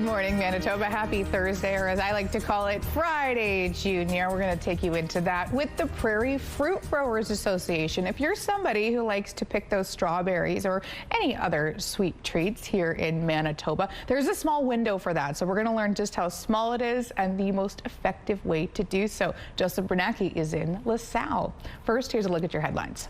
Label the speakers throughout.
Speaker 1: Good morning, Manitoba. Happy Thursday, or as I like to call it, Friday, Junior. We're going to take you into that with the Prairie Fruit Growers Association. If you're somebody who likes to pick those strawberries or any other sweet treats here in Manitoba, there's a small window for that. So we're going to learn just how small it is and the most effective way to do so. Joseph Bernacki is in LaSalle. First, here's a look at your headlines.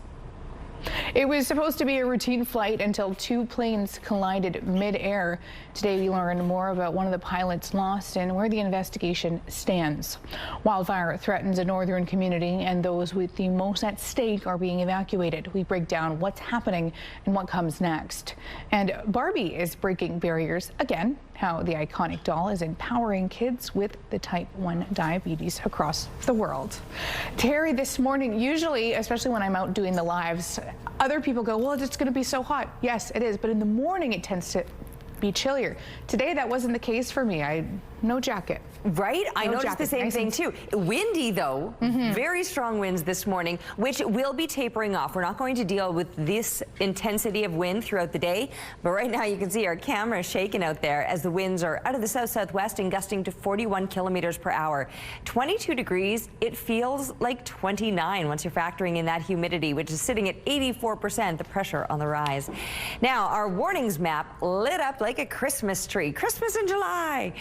Speaker 1: It was supposed to be a routine flight until two planes collided mid-air. Today we learned more about one of the pilots lost and where the investigation stands. Wildfire threatens a northern community and those with the most at stake are being evacuated. We break down what's happening and what comes next. And Barbie is breaking barriers again, how the iconic doll is empowering kids with the type 1 diabetes across the world. Terry, this morning, usually, especially when I'm out doing the lives, other people go, well, it's going to be so hot. Yes, it is. But in the morning, it tends to be chillier. Today, that wasn't the case for me. No jacket.
Speaker 2: Right? I noticed the same thing too. Windy though, very strong winds this morning, which will be tapering off. We're not going to deal with this intensity of wind throughout the day, but right now you can see our camera shaking out there as the winds are out of the south-southwest and gusting to 41 kilometers per hour. 22 degrees, it feels like 29 once you're factoring in that humidity, which is sitting at 84%, the pressure on the rise. Now, our warnings map lit up like a Christmas tree. Christmas in July.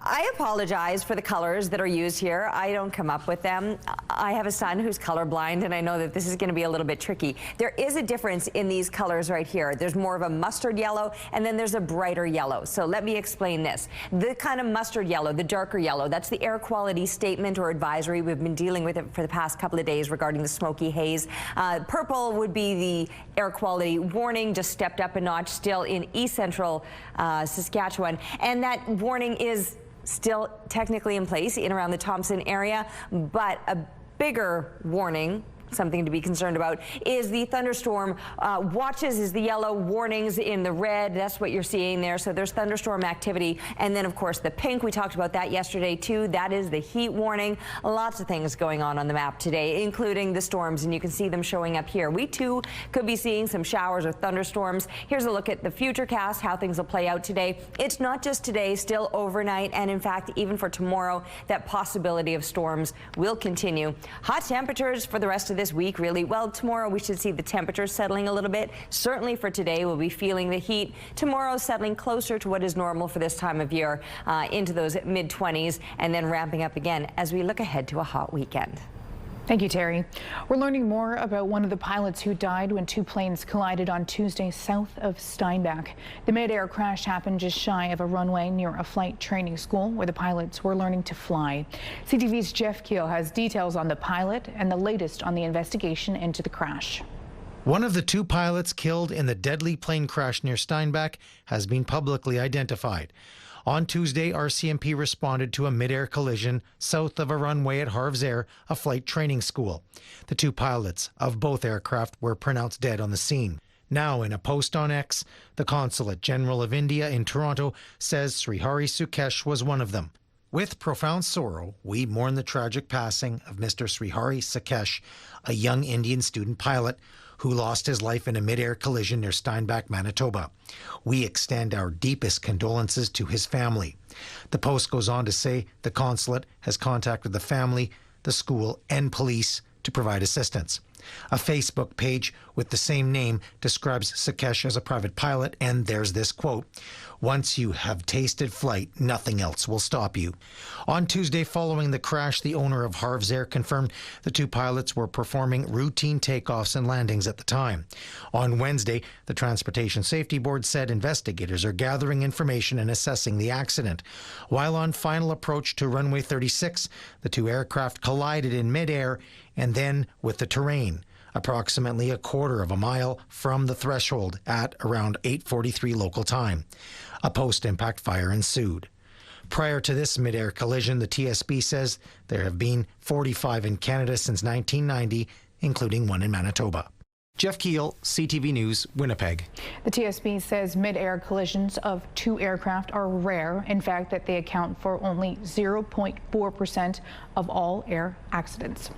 Speaker 2: I apologize for the colors that are used here. I don't come up with them. I have a son who's colorblind, and I know that this is going to be a little bit tricky. There is a difference in these colors right here. There's more of a mustard yellow, and then there's a brighter yellow. So let me explain this. The kind of mustard yellow, the darker yellow, that's the air quality statement or advisory. We've been dealing with it for the past couple of days regarding the smoky haze. Purple would be the air quality warning, just stepped up a notch, still in east central Saskatchewan. And that warning is still technically in place in around the Thompson area, but a bigger warning, something to be concerned about, is the thunderstorm watches is the yellow, warnings in the red. That's what you're seeing there. So there's thunderstorm activity. And then, of course, the pink, we talked about that yesterday, too. That is the heat warning. Lots of things going on the map today, including the storms, and you can see them showing up here. We, too, could be seeing some showers or thunderstorms. Here's a look at the futurecast, how things will play out today. It's not just today, still overnight, and, in fact, even for tomorrow, that possibility of storms will continue. Hot temperatures for the rest of this week, really. Well, tomorrow we should see the temperatures settling a little bit. Certainly for today, we'll be feeling the heat. Tomorrow settling closer to what is normal for this time of year, into those mid-20s, and then ramping up again as we look ahead to a hot weekend.
Speaker 1: Thank you, Terry. We're learning more about one of the pilots who died when two planes collided on Tuesday south of Steinbach. The mid-air crash happened just shy of a runway near a flight training school where the pilots were learning to fly. CTV's Jeff Keel has details on the pilot and the latest on the investigation into the crash.
Speaker 3: One of the two pilots killed in the deadly plane crash near Steinbach has been publicly identified. On Tuesday, RCMP responded to a mid-air collision south of a runway at Harv's Air, a flight training school. The two pilots of both aircraft were pronounced dead on the scene. Now, in a post on X, the Consulate General of India in Toronto says Srihari Sukesh was one of them. With profound sorrow, we mourn the tragic passing of Mr. Srihari Sukesh, a young Indian student pilot who lost his life in a mid-air collision near Steinbach, Manitoba. We extend our deepest condolences to his family. The post goes on to say the consulate has contacted the family, the school, and police to provide assistance. A Facebook page with the same name describes Sukesh as a private pilot, and there's this quote, "Once you have tasted flight, nothing else will stop you." On Tuesday following the crash, the owner of Harv's Air confirmed the two pilots were performing routine takeoffs and landings at the time. On Wednesday, the Transportation Safety Board said investigators are gathering information and assessing the accident. While on final approach to runway 36, the two aircraft collided in midair and then with the terrain, approximately a quarter of a mile from the threshold at around 8:43 local time. A post-impact fire ensued. Prior to this mid-air collision, the TSB says there have been 45 in Canada since 1990, including one in Manitoba. Jeff Keel, CTV News, Winnipeg.
Speaker 1: The TSB says mid-air collisions of two aircraft are rare. In fact, that they account for only 0.4% of all air accidents.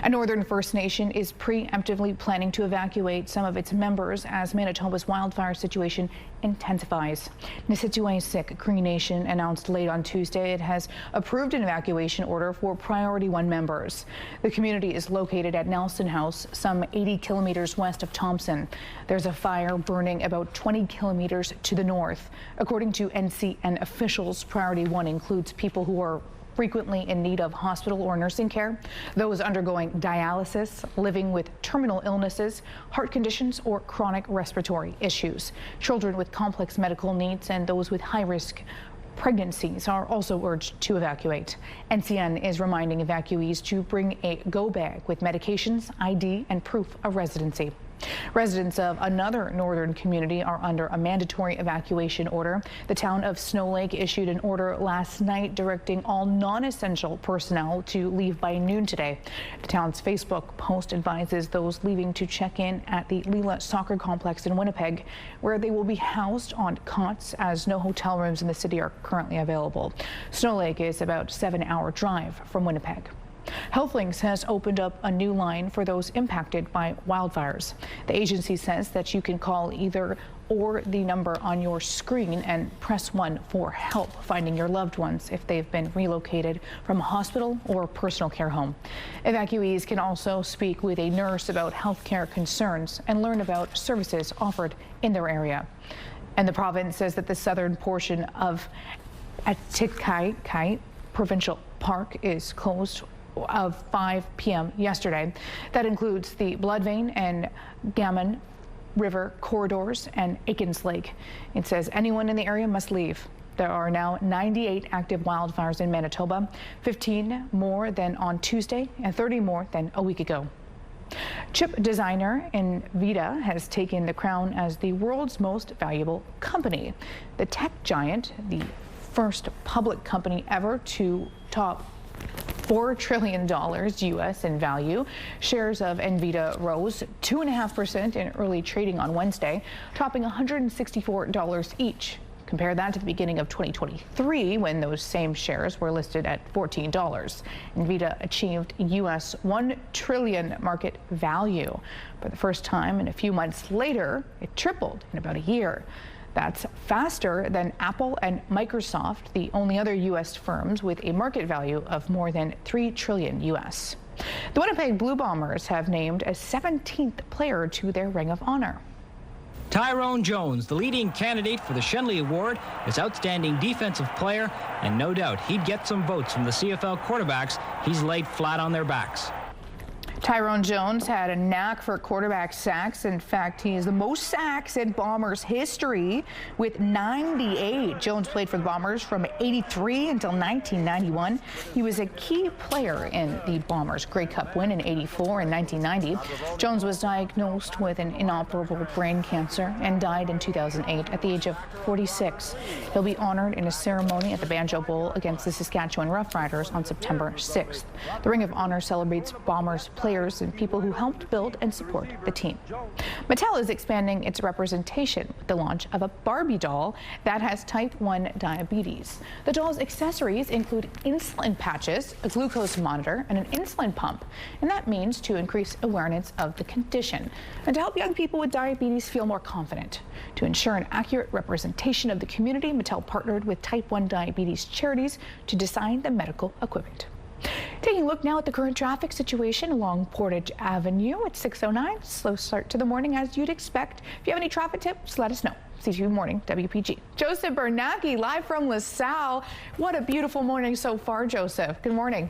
Speaker 1: A Northern First Nation is preemptively planning to evacuate some of its members as Manitoba's wildfire situation intensifies. Nisituaysik Cree Nation announced late on Tuesday it has approved an evacuation order for Priority 1 members. The community is located at Nelson House, some 80 kilometers west of Thompson. There's a fire burning about 20 kilometers to the north. According to NCN officials, Priority 1 includes people who are frequently in need of hospital or nursing care, those undergoing dialysis, living with terminal illnesses, heart conditions, or chronic respiratory issues. Children with complex medical needs and those with high-risk pregnancies are also urged to evacuate. NCN is reminding evacuees to bring a go bag with medications, ID, and proof of residency. Residents of another northern community are under a mandatory evacuation order. The town of Snow Lake issued an order last night directing all non-essential personnel to leave by noon today. The town's Facebook post advises those leaving to check in at the Leela Soccer Complex in Winnipeg, where they will be housed on cots as no hotel rooms in the city are currently available. Snow Lake is about a 7-hour drive from Winnipeg. HealthLinks has opened up a new line for those impacted by wildfires. The agency says that you can call either or the number on your screen and press 1 for help finding your loved ones if they've been relocated from a hospital or personal care home. Evacuees can also speak with a nurse about health care concerns and learn about services offered in their area. And the province says that the southern portion of Atikai Provincial Park is closed of 5 p.m. yesterday. That includes the Blood Vein and Gammon River corridors and Aikens Lake. It says anyone in the area must leave. There are now 98 active wildfires in Manitoba, 15 more than on Tuesday and 30 more than a week ago. Chip designer NVIDIA has taken the crown as the world's most valuable company. The tech giant, the first public company ever to top $4 trillion U.S. in value. Shares of NVIDIA rose 2.5% in early trading on Wednesday, topping $164 each. Compare that to the beginning of 2023, when those same shares were listed at $14. NVIDIA achieved U.S. $1 trillion market value. For the first time, and a few months later, it tripled in about a year. That's faster than Apple and Microsoft, the only other U.S. firms with a market value of more than $3 trillion U.S. The Winnipeg Blue Bombers have named a 17th player to their Ring of Honor.
Speaker 4: Tyrone Jones, the leading candidate for the Shenley Award, is Outstanding Defensive Player, and no doubt he'd get some votes from the CFL quarterbacks he's laid flat on their backs.
Speaker 1: Tyrone Jones had a knack for quarterback sacks. In fact, he is the most sacks in Bombers history with 98. Jones played for the Bombers from 83 until 1991. He was a key player in the Bombers' Grey Cup win in 84 and 1990. Jones was diagnosed with an inoperable brain cancer and died in 2008 at the age of 46. He'll be honored in a ceremony at the Banjo Bowl against the Saskatchewan Roughriders on September 6th. The Ring of Honor celebrates Bombers players and people who helped build and support the team. Mattel is expanding its representation with the launch of a Barbie doll that has type 1 diabetes. The doll's accessories include insulin patches, a glucose monitor, and an insulin pump. And that means to increase awareness of the condition and to help young people with diabetes feel more confident. To ensure an accurate representation of the community, Mattel partnered with type 1 diabetes charities to design the medical equipment. Taking a look now at the current traffic situation along Portage Avenue at 6:09. Slow start to the morning as you'd expect. If you have any traffic tips, let us know. CTV Morning, WPG. Joseph Bernacki live from LaSalle. What a beautiful morning so far, Joseph. Good morning.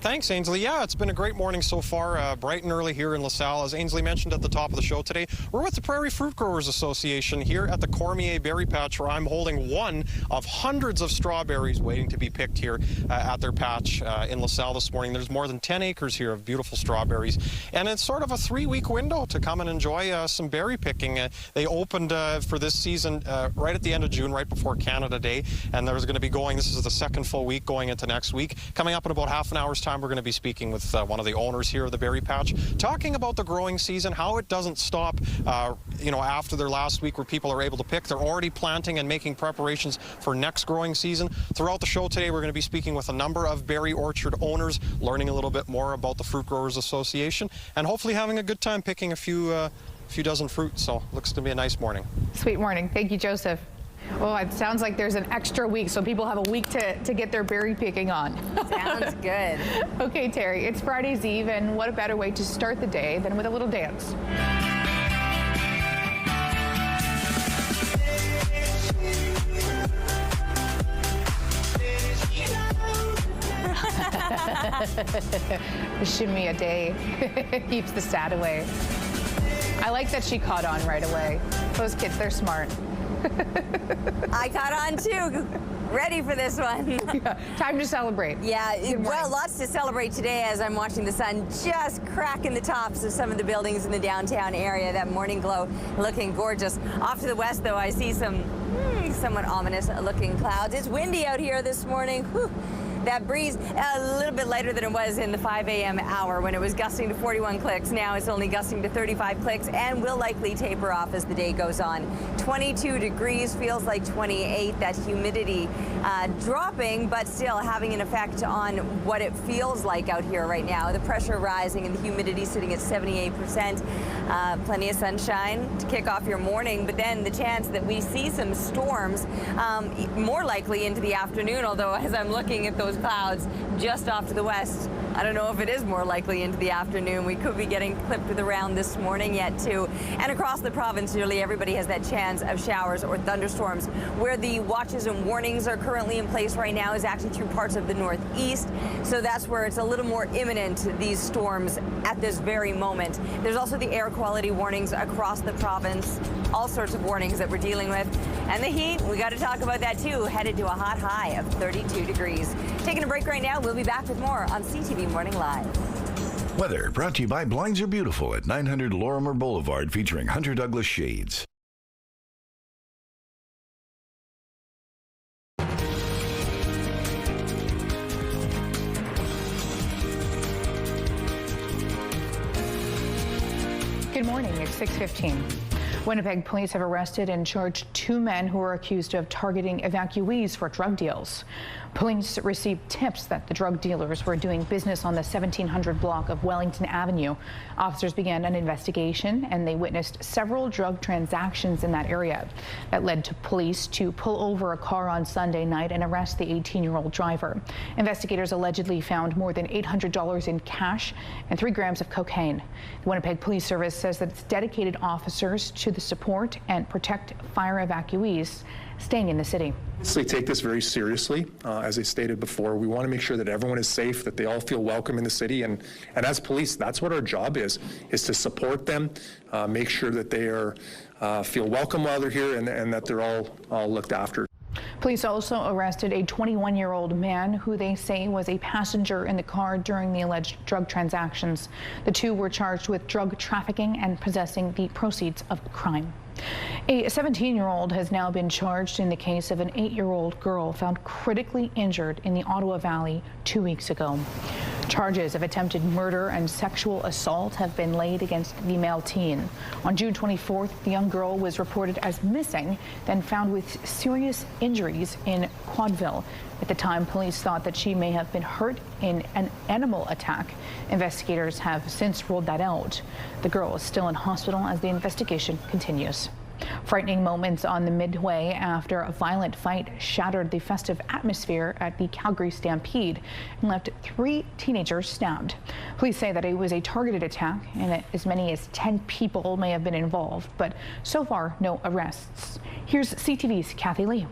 Speaker 5: Thanks, Ainsley. Yeah, it's been a great morning so far, bright and early here in LaSalle. As Ainsley mentioned at the top of the show today, we're with the Prairie Fruit Growers Association here at the Cormier Berry Patch, where I'm holding one of hundreds of strawberries waiting to be picked here at their patch in LaSalle this morning. There's more than 10 acres here of beautiful strawberries, and it's sort of a 3-week window to come and enjoy some berry picking. They opened for this season right at the end of June, right before Canada Day, and there's going to be going, this is the second full week going into next week. Coming up in about half an hour hour's time, we're going to be speaking with one of the owners here of the berry patch, talking about the growing season, how it doesn't stop, after their last week where people are able to pick. They're already planting and making preparations for next growing season. Throughout the show today, we're going to be speaking with a number of berry orchard owners, learning a little bit more about the Fruit Growers Association, and hopefully having a good time picking a few dozen fruits. So looks to be a nice morning.
Speaker 1: Sweet morning. Thank you, Joseph. Well, it sounds like there's an extra week, so people have a week to get their berry picking on.
Speaker 2: Sounds good.
Speaker 1: Okay, Terry, it's Friday's Eve, and what a better way to start the day than with a little dance. Shimmy a day keeps the sad away. I like that she caught on right away. Those kids, they're smart.
Speaker 2: I caught on too. Ready for this one.
Speaker 1: Yeah, time to celebrate.
Speaker 2: Yeah, well, lots to celebrate today as I'm watching the sun just cracking the tops of some of the buildings in the downtown area. That morning glow looking gorgeous. Off to the west, though, I see some somewhat ominous looking clouds. It's windy out here this morning. Whew. That breeze a little bit lighter than it was in the 5 a.m. hour when it was gusting to 41 clicks. Now it's only gusting to 35 clicks and will likely taper off as the day goes on. 22 degrees, feels like 28. That humidity dropping, but still having an effect on what it feels like out here right now. The pressure rising and the humidity sitting at 78%. Plenty of sunshine to kick off your morning, but then the chance that we see some storms more likely into the afternoon, although as I'm looking at those clouds just off to the west, I don't know if it is more likely into the afternoon. We could be getting clipped with around this morning yet too. And across the province, nearly everybody has that chance of showers or thunderstorms. Where the watches and warnings are currently in place right now is actually through parts of the northeast. So that's where it's a little more imminent, these storms at this very moment. There's also the air quality warnings across the province. All sorts of warnings that we're dealing with. And the heat, we got to talk about that too. Headed to a hot high of 32 degrees. Taking a break right now. We'll be back with more on CTV Morning Live.
Speaker 6: Weather brought to you by Blinds Are Beautiful at 900 Lorimer Boulevard, featuring Hunter Douglas shades.
Speaker 1: Good morning. It's 6:15. Winnipeg police have arrested and charged 2 men who are accused of targeting evacuees for drug deals. Police received tips that the drug dealers were doing business on the 1700 block of Wellington Avenue. Officers began an investigation and they witnessed several drug transactions in that area. That led to police to pull over a car on Sunday night and arrest the 18-year-old driver. Investigators allegedly found more than $800 in cash and 3 grams of cocaine. The Winnipeg Police Service says that it's dedicated officers to the support and protect fire evacuees staying in the city.
Speaker 7: We take this very seriously. As I stated before, we want to make sure that everyone is safe, that they all feel welcome in the city. And as police, that's what our job is to support them, make sure that they are feel welcome while they're here and that they're all looked after.
Speaker 1: Police also arrested a 21-year-old man who they say was a passenger in the car during the alleged drug transactions. The 2 were charged with drug trafficking and possessing the proceeds of the crime. A 17-year-old has now been charged in the case of an 8-year-old girl found critically injured in the Ottawa Valley 2 weeks ago. Charges of attempted murder and sexual assault have been laid against the male teen. On June 24th, the young girl was reported as missing, then found with serious injuries in Quadville. At the time, police thought that she may have been hurt in an animal attack. Investigators have since ruled that out. The girl is still in hospital as the investigation continues. Frightening moments on the Midway after a violent fight shattered the festive atmosphere at the Calgary Stampede and left 3 teenagers stabbed. Police say that it was a targeted attack and that as many as 10 people may have been involved, but so far no arrests. Here's CTV's Kathy Lee.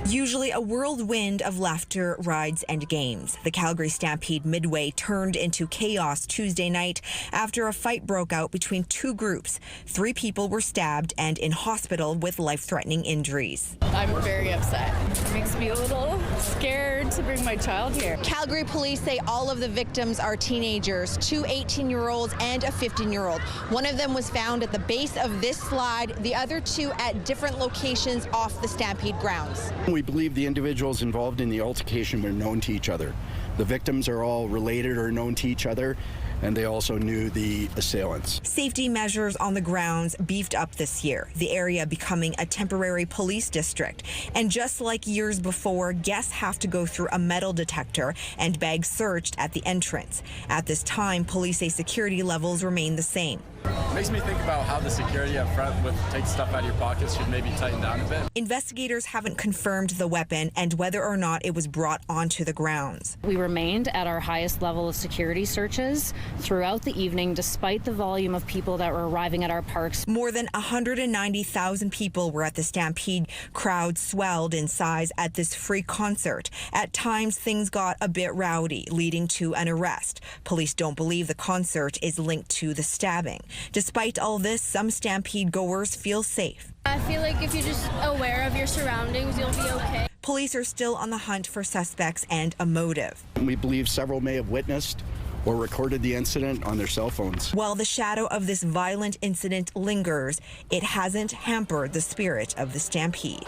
Speaker 8: Usually a whirlwind of laughter, rides and games. The Calgary Stampede Midway turned into chaos Tuesday night after a fight broke out between 2 groups. 3 people were stabbed and in hospital with life-threatening injuries.
Speaker 9: I'm very upset. It makes me a little scared to bring my child here.
Speaker 10: Calgary police say all of the victims are teenagers, 2 18-year-olds and a 15-year-old. One of them was found at the base of this slide, the other 2 at different locations off the Stampede grounds.
Speaker 11: We believe the individuals involved in the altercation were known to each other. The victims are all related or known to each other, and they also knew the assailants.
Speaker 8: Safety measures on the grounds beefed up this year, the area becoming a temporary police district. And just like years before, guests have to go through a metal detector and bags searched at the entrance. At this time, police say security levels remain the same.
Speaker 12: It makes me think about how the security up front with take stuff out of your pockets should maybe tighten down a bit.
Speaker 8: Investigators haven't confirmed the weapon and whether or not it was brought onto the grounds.
Speaker 13: We remained at our highest level of security searches throughout the evening, despite the volume of people that were arriving at our parks.
Speaker 8: More than 190,000 people were at the Stampede. Crowds swelled in size at this free concert. At times, things got a bit rowdy, leading to an arrest. Police don't believe the concert is linked to the stabbing. Despite all this, some Stampede goers feel safe.
Speaker 9: I feel like if you're just aware of your surroundings, you'll be okay.
Speaker 8: Police are still on the hunt for suspects and a motive.
Speaker 11: We believe several may have witnessed or recorded the incident on their cell phones.
Speaker 8: While the shadow of this violent incident lingers, it hasn't hampered the spirit of the Stampede.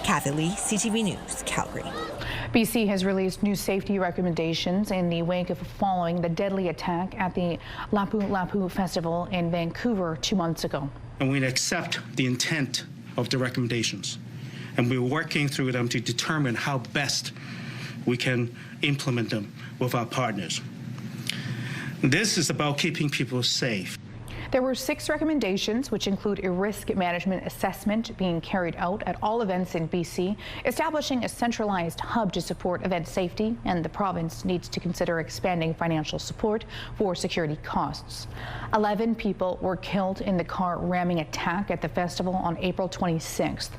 Speaker 8: Kathy Lee, CTV News, Calgary.
Speaker 1: BC has released new safety recommendations in the wake of following the deadly attack at the Lapu Lapu Festival in Vancouver 2 months ago.
Speaker 14: And we accept the intent of the recommendations, and we're working through them to determine how best we can implement them with our partners. This is about keeping people safe.
Speaker 1: There were 6 recommendations, which include a risk management assessment being carried out at all events in BC, establishing a centralized hub to support event safety, and the province needs to consider expanding financial support for security costs. 11 people were killed in the car ramming attack at the festival on April 26th.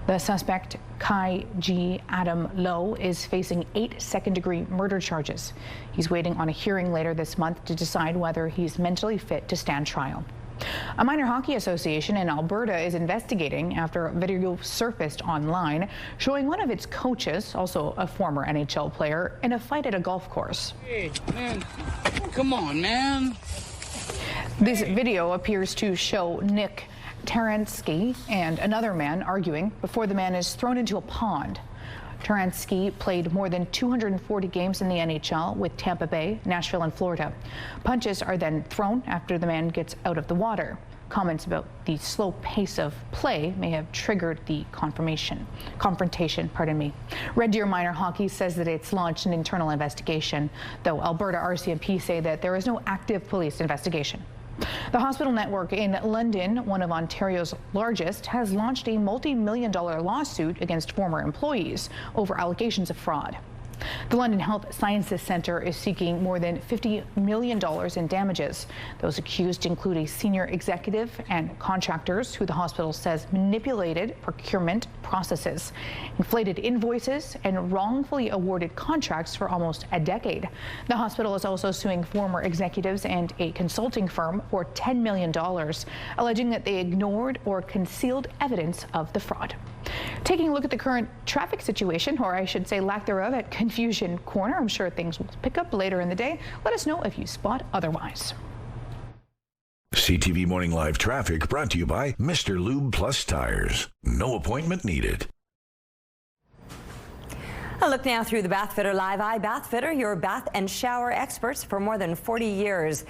Speaker 1: The suspect, Kai G. Adam Low, is facing 8 second-degree murder charges. He's waiting on a hearing later this month to decide whether he's mentally fit to stand trial. A minor hockey association in Alberta is investigating after a video surfaced online showing one of its coaches, also a former NHL player, in a fight at a golf course.
Speaker 15: Hey, man, come on, man.
Speaker 1: This video appears to show Nick Taransky and another man arguing before the man is thrown into a pond. Taransky played more than 240 games in the NHL with Tampa Bay, Nashville, and Florida. Punches are then thrown after the man gets out of the water. Comments about the slow pace of play may have triggered the confrontation. Red Deer Minor Hockey says that it's launched an internal investigation, though Alberta RCMP say that there is no active police investigation. The hospital network in London, one of Ontario's largest, has launched a multi-million-dollar lawsuit against former employees over allegations of fraud. The London Health Sciences Centre is seeking more than $50 million in damages. Those accused include a senior executive and contractors who the hospital says manipulated procurement processes, inflated invoices, and wrongfully awarded contracts for almost a decade. The hospital is also suing former executives and a consulting firm for $10 million, alleging that they ignored or concealed evidence of the fraud. Taking a look at the current traffic situation, or I should say lack thereof, at Confusion Corner. I'm sure things will pick up later in the day. Let us know if you spot otherwise.
Speaker 6: CTV Morning Live Traffic brought to you by Mr. Lube Plus Tires. No appointment needed.
Speaker 2: A look now through the Bath Fitter Live Eye. Bath Fitter, your bath and shower experts for more than 40 years.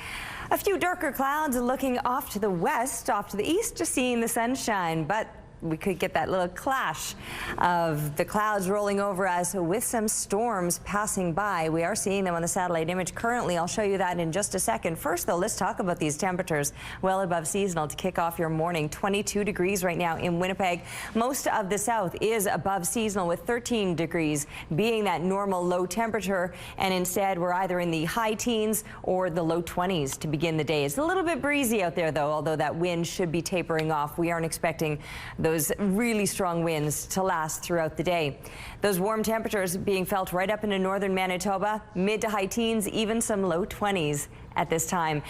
Speaker 2: A few darker clouds looking off to the west, off to the east, just seeing the sunshine, but we could get that little clash of the clouds rolling over us with some storms passing by. We are seeing them on the satellite image currently. I'll show you that in just a second. First, though, let's talk about these temperatures well above seasonal to kick off your morning. 22 degrees right now in Winnipeg. Most of the south is above seasonal with 13 degrees being that normal low temperature. And instead, we're either in the high teens or the low 20s to begin the day. It's a little bit breezy out there, though, although that wind should be tapering off. We aren't expecting those really strong winds to last throughout the day. Those warm temperatures being felt right up into northern Manitoba, mid to high teens, even some low 20s at this time.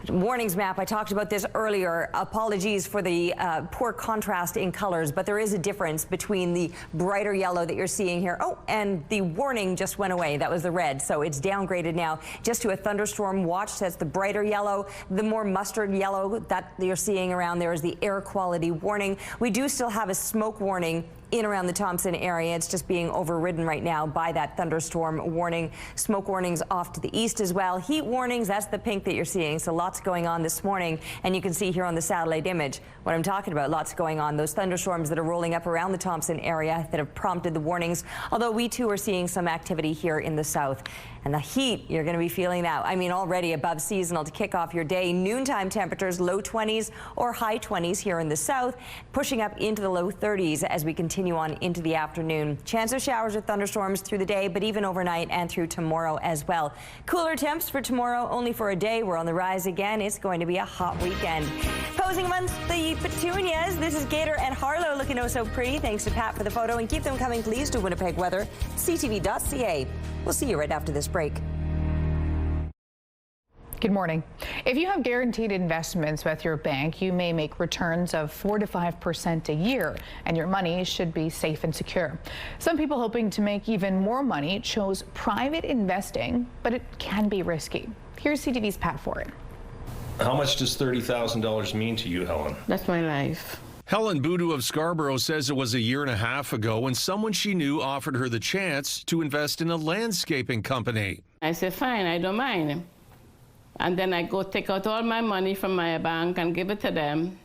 Speaker 2: Warnings map, I talked about this earlier. Apologies for the poor contrast in colors, but there is a difference between the brighter yellow that you're seeing here. Oh, and the warning just went away. That was the red, so it's downgraded now just to a thunderstorm watch. That's the brighter yellow. The more mustard yellow that you're seeing around there is the air quality warning. We do still have a smoke warning in around the Thompson area. It's just being overridden right now by that thunderstorm warning. Smoke warnings off to the east as well. Heat warnings, that's the pink that you're seeing. So lots going on this morning. And you can see here on the satellite image what I'm talking about. Lots going on. Those thunderstorms that are rolling up around the Thompson area that have prompted the warnings. Although we too are seeing some activity here in the south. And the heat, you're going to be feeling that. I mean, already above seasonal to kick off your day. Noontime temperatures, low 20s or high 20s here in the south, pushing up into the low 30s as we continue on into the afternoon. Chance of showers or thunderstorms through the day, but even overnight and through tomorrow as well. Cooler temps for tomorrow, only for a day. We're on the rise again. It's going to be a hot weekend. Posing amongst the petunias, this is Gator and Harlow looking oh so pretty. Thanks to Pat for the photo, and keep them coming, please, to Winnipeg Weather, ctv.ca. We'll see you right after this break.
Speaker 1: Good morning. If you have guaranteed investments with your bank, you may make returns of 4 to 5% a year, and your money should be safe and secure. Some people hoping to make even more money chose private investing, but it can be risky. Here's CTV's Pat for it.
Speaker 16: How much does $30,000 mean to you, Helen?
Speaker 17: That's my life.
Speaker 18: Helen Boodoo of Scarborough says it was a year and a half ago when someone she knew offered her the chance to invest in a landscaping company.
Speaker 17: I said, fine, I don't mind. And then I go take out all my money from my bank and give it to them.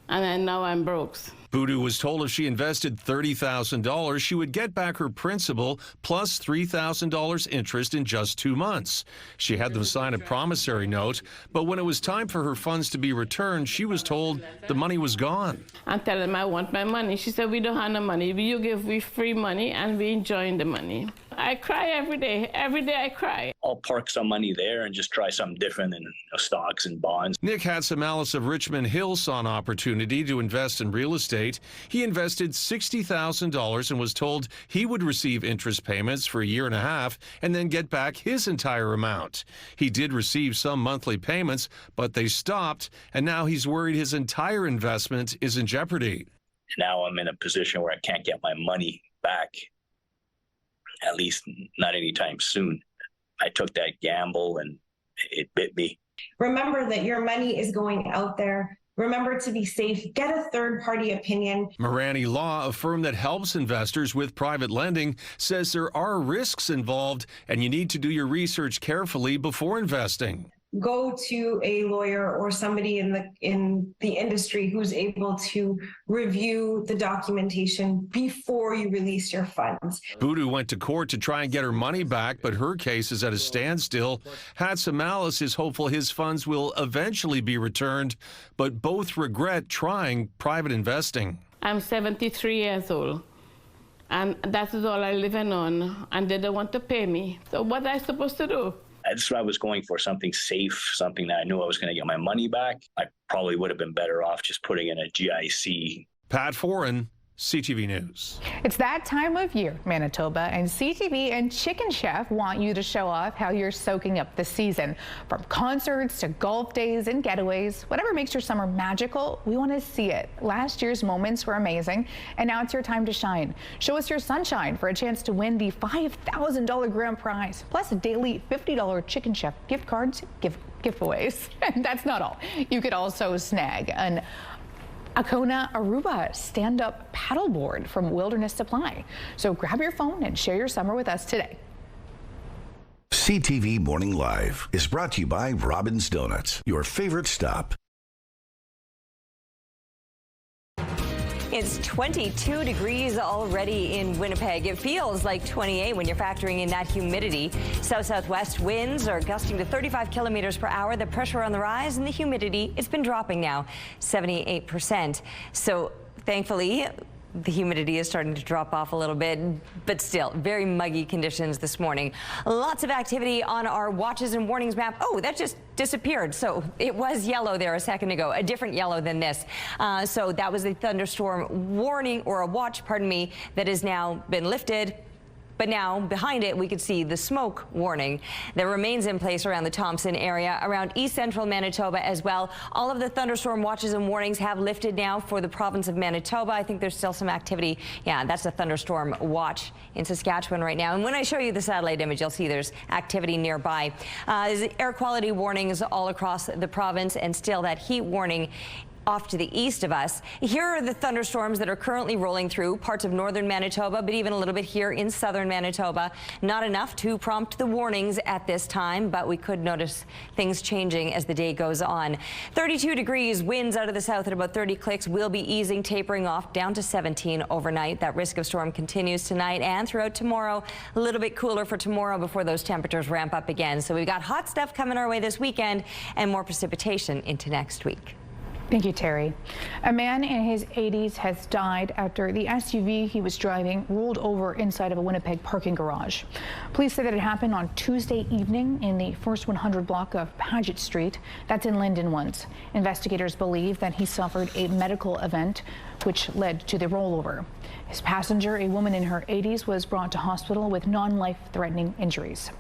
Speaker 17: And then now I'm broke.
Speaker 18: Boodoo was told if she invested $30,000, she would get back her principal plus $3,000 interest in just 2 months. She had them sign a promissory note, but when it was time for her funds to be returned, she was told the money was gone.
Speaker 17: I tell them I want my money. She said, we don't have no money. You give me free money and we enjoying the money. I cry every day. Every day I cry.
Speaker 19: I'll park some money there and just try something different than stocks and bonds.
Speaker 18: Nick Hatzamalis of Richmond Hill saw an opportunity to invest in real estate. He invested $60,000 and was told he would receive interest payments for a year and a half and then get back his entire amount. He did receive some monthly payments, but they stopped, and now he's worried his entire investment is in jeopardy.
Speaker 19: Now I'm in a position where I can't get my money back. At least not anytime soon. I took that gamble and it bit me.
Speaker 20: Remember that your money is going out there. Remember to be safe. Get a third-party opinion.
Speaker 18: Marani Law, a firm that helps investors with private lending, says there are risks involved and you need to do your research carefully before investing.
Speaker 20: Go to a lawyer or somebody in the industry who's able to review the documentation before you release your funds.
Speaker 18: Boodoo went to court to try and get her money back, but her case is at a standstill. Hatzamalis is hopeful his funds will eventually be returned, but both regret trying private investing.
Speaker 17: I'm 73 years old, and that is all I'm living on, and they don't want to pay me. So what am I supposed to do?
Speaker 19: That's what I was going for, something safe, something that I knew I was going to get my money back. I probably would have been better off just putting in a GIC.
Speaker 18: Pat Foran, CTV News.
Speaker 1: It's that time of year, Manitoba, and CTV and Chicken Chef want you to show off how you're soaking up the season. From concerts to golf days and getaways, whatever makes your summer magical, we want to see it. Last year's moments were amazing, and now it's your time to shine. Show us your sunshine for a chance to win the $5,000 grand prize, plus a daily $50 Chicken Chef gift cards, giveaways. And that's not all. You could also snag an Akona Aruba stand-up paddleboard from Wilderness Supply. So grab your phone and share your summer with us today.
Speaker 6: CTV Morning Live is brought to you by Robin's Donuts, your favorite stop.
Speaker 2: It's 22 degrees already in Winnipeg. It feels like 28 when you're factoring in that humidity. South-southwest winds are gusting to 35 kilometers per hour. The pressure on the rise and the humidity, it's been dropping now, 78%. So thankfully, the humidity is starting to drop off a little bit, but still very muggy conditions this morning. Lots of activity on our watches and warnings map. Oh, that just disappeared. So it was yellow there a second ago, a different yellow than this. So that was a thunderstorm warning, or a watch, pardon me, that has now been lifted. But now behind it, we could see the smoke warning that remains in place around the Thompson area, around east central Manitoba as well. All of the thunderstorm watches and warnings have lifted now for the province of Manitoba. I think there's still some activity. Yeah, that's a thunderstorm watch in Saskatchewan right now. And when I show you the satellite image, you'll see there's activity nearby. There's air quality warnings all across the province, and still that heat warning Off to the east of us, here are the thunderstorms that are currently rolling through parts of northern Manitoba, but even a little bit here in southern Manitoba. Not enough to prompt the warnings at this time, but we could notice things changing as the day goes on. 32 degrees, winds out of the south at about 30 clicks will be easing, tapering off down to 17 overnight. That risk of storm continues tonight and throughout tomorrow. A little bit cooler for tomorrow before those temperatures ramp up again. So we've got hot stuff coming our way this weekend and more precipitation into next week.
Speaker 1: Thank you, Terry. A man in his 80s has died after the SUV he was driving rolled over inside of a Winnipeg parking garage. Police say that it happened on Tuesday evening in the first 100 block of Paget Street. That's in Linden once. Investigators believe that he suffered a medical event which led to the rollover. His passenger, a woman in her 80s, was brought to hospital with non-life-threatening injuries.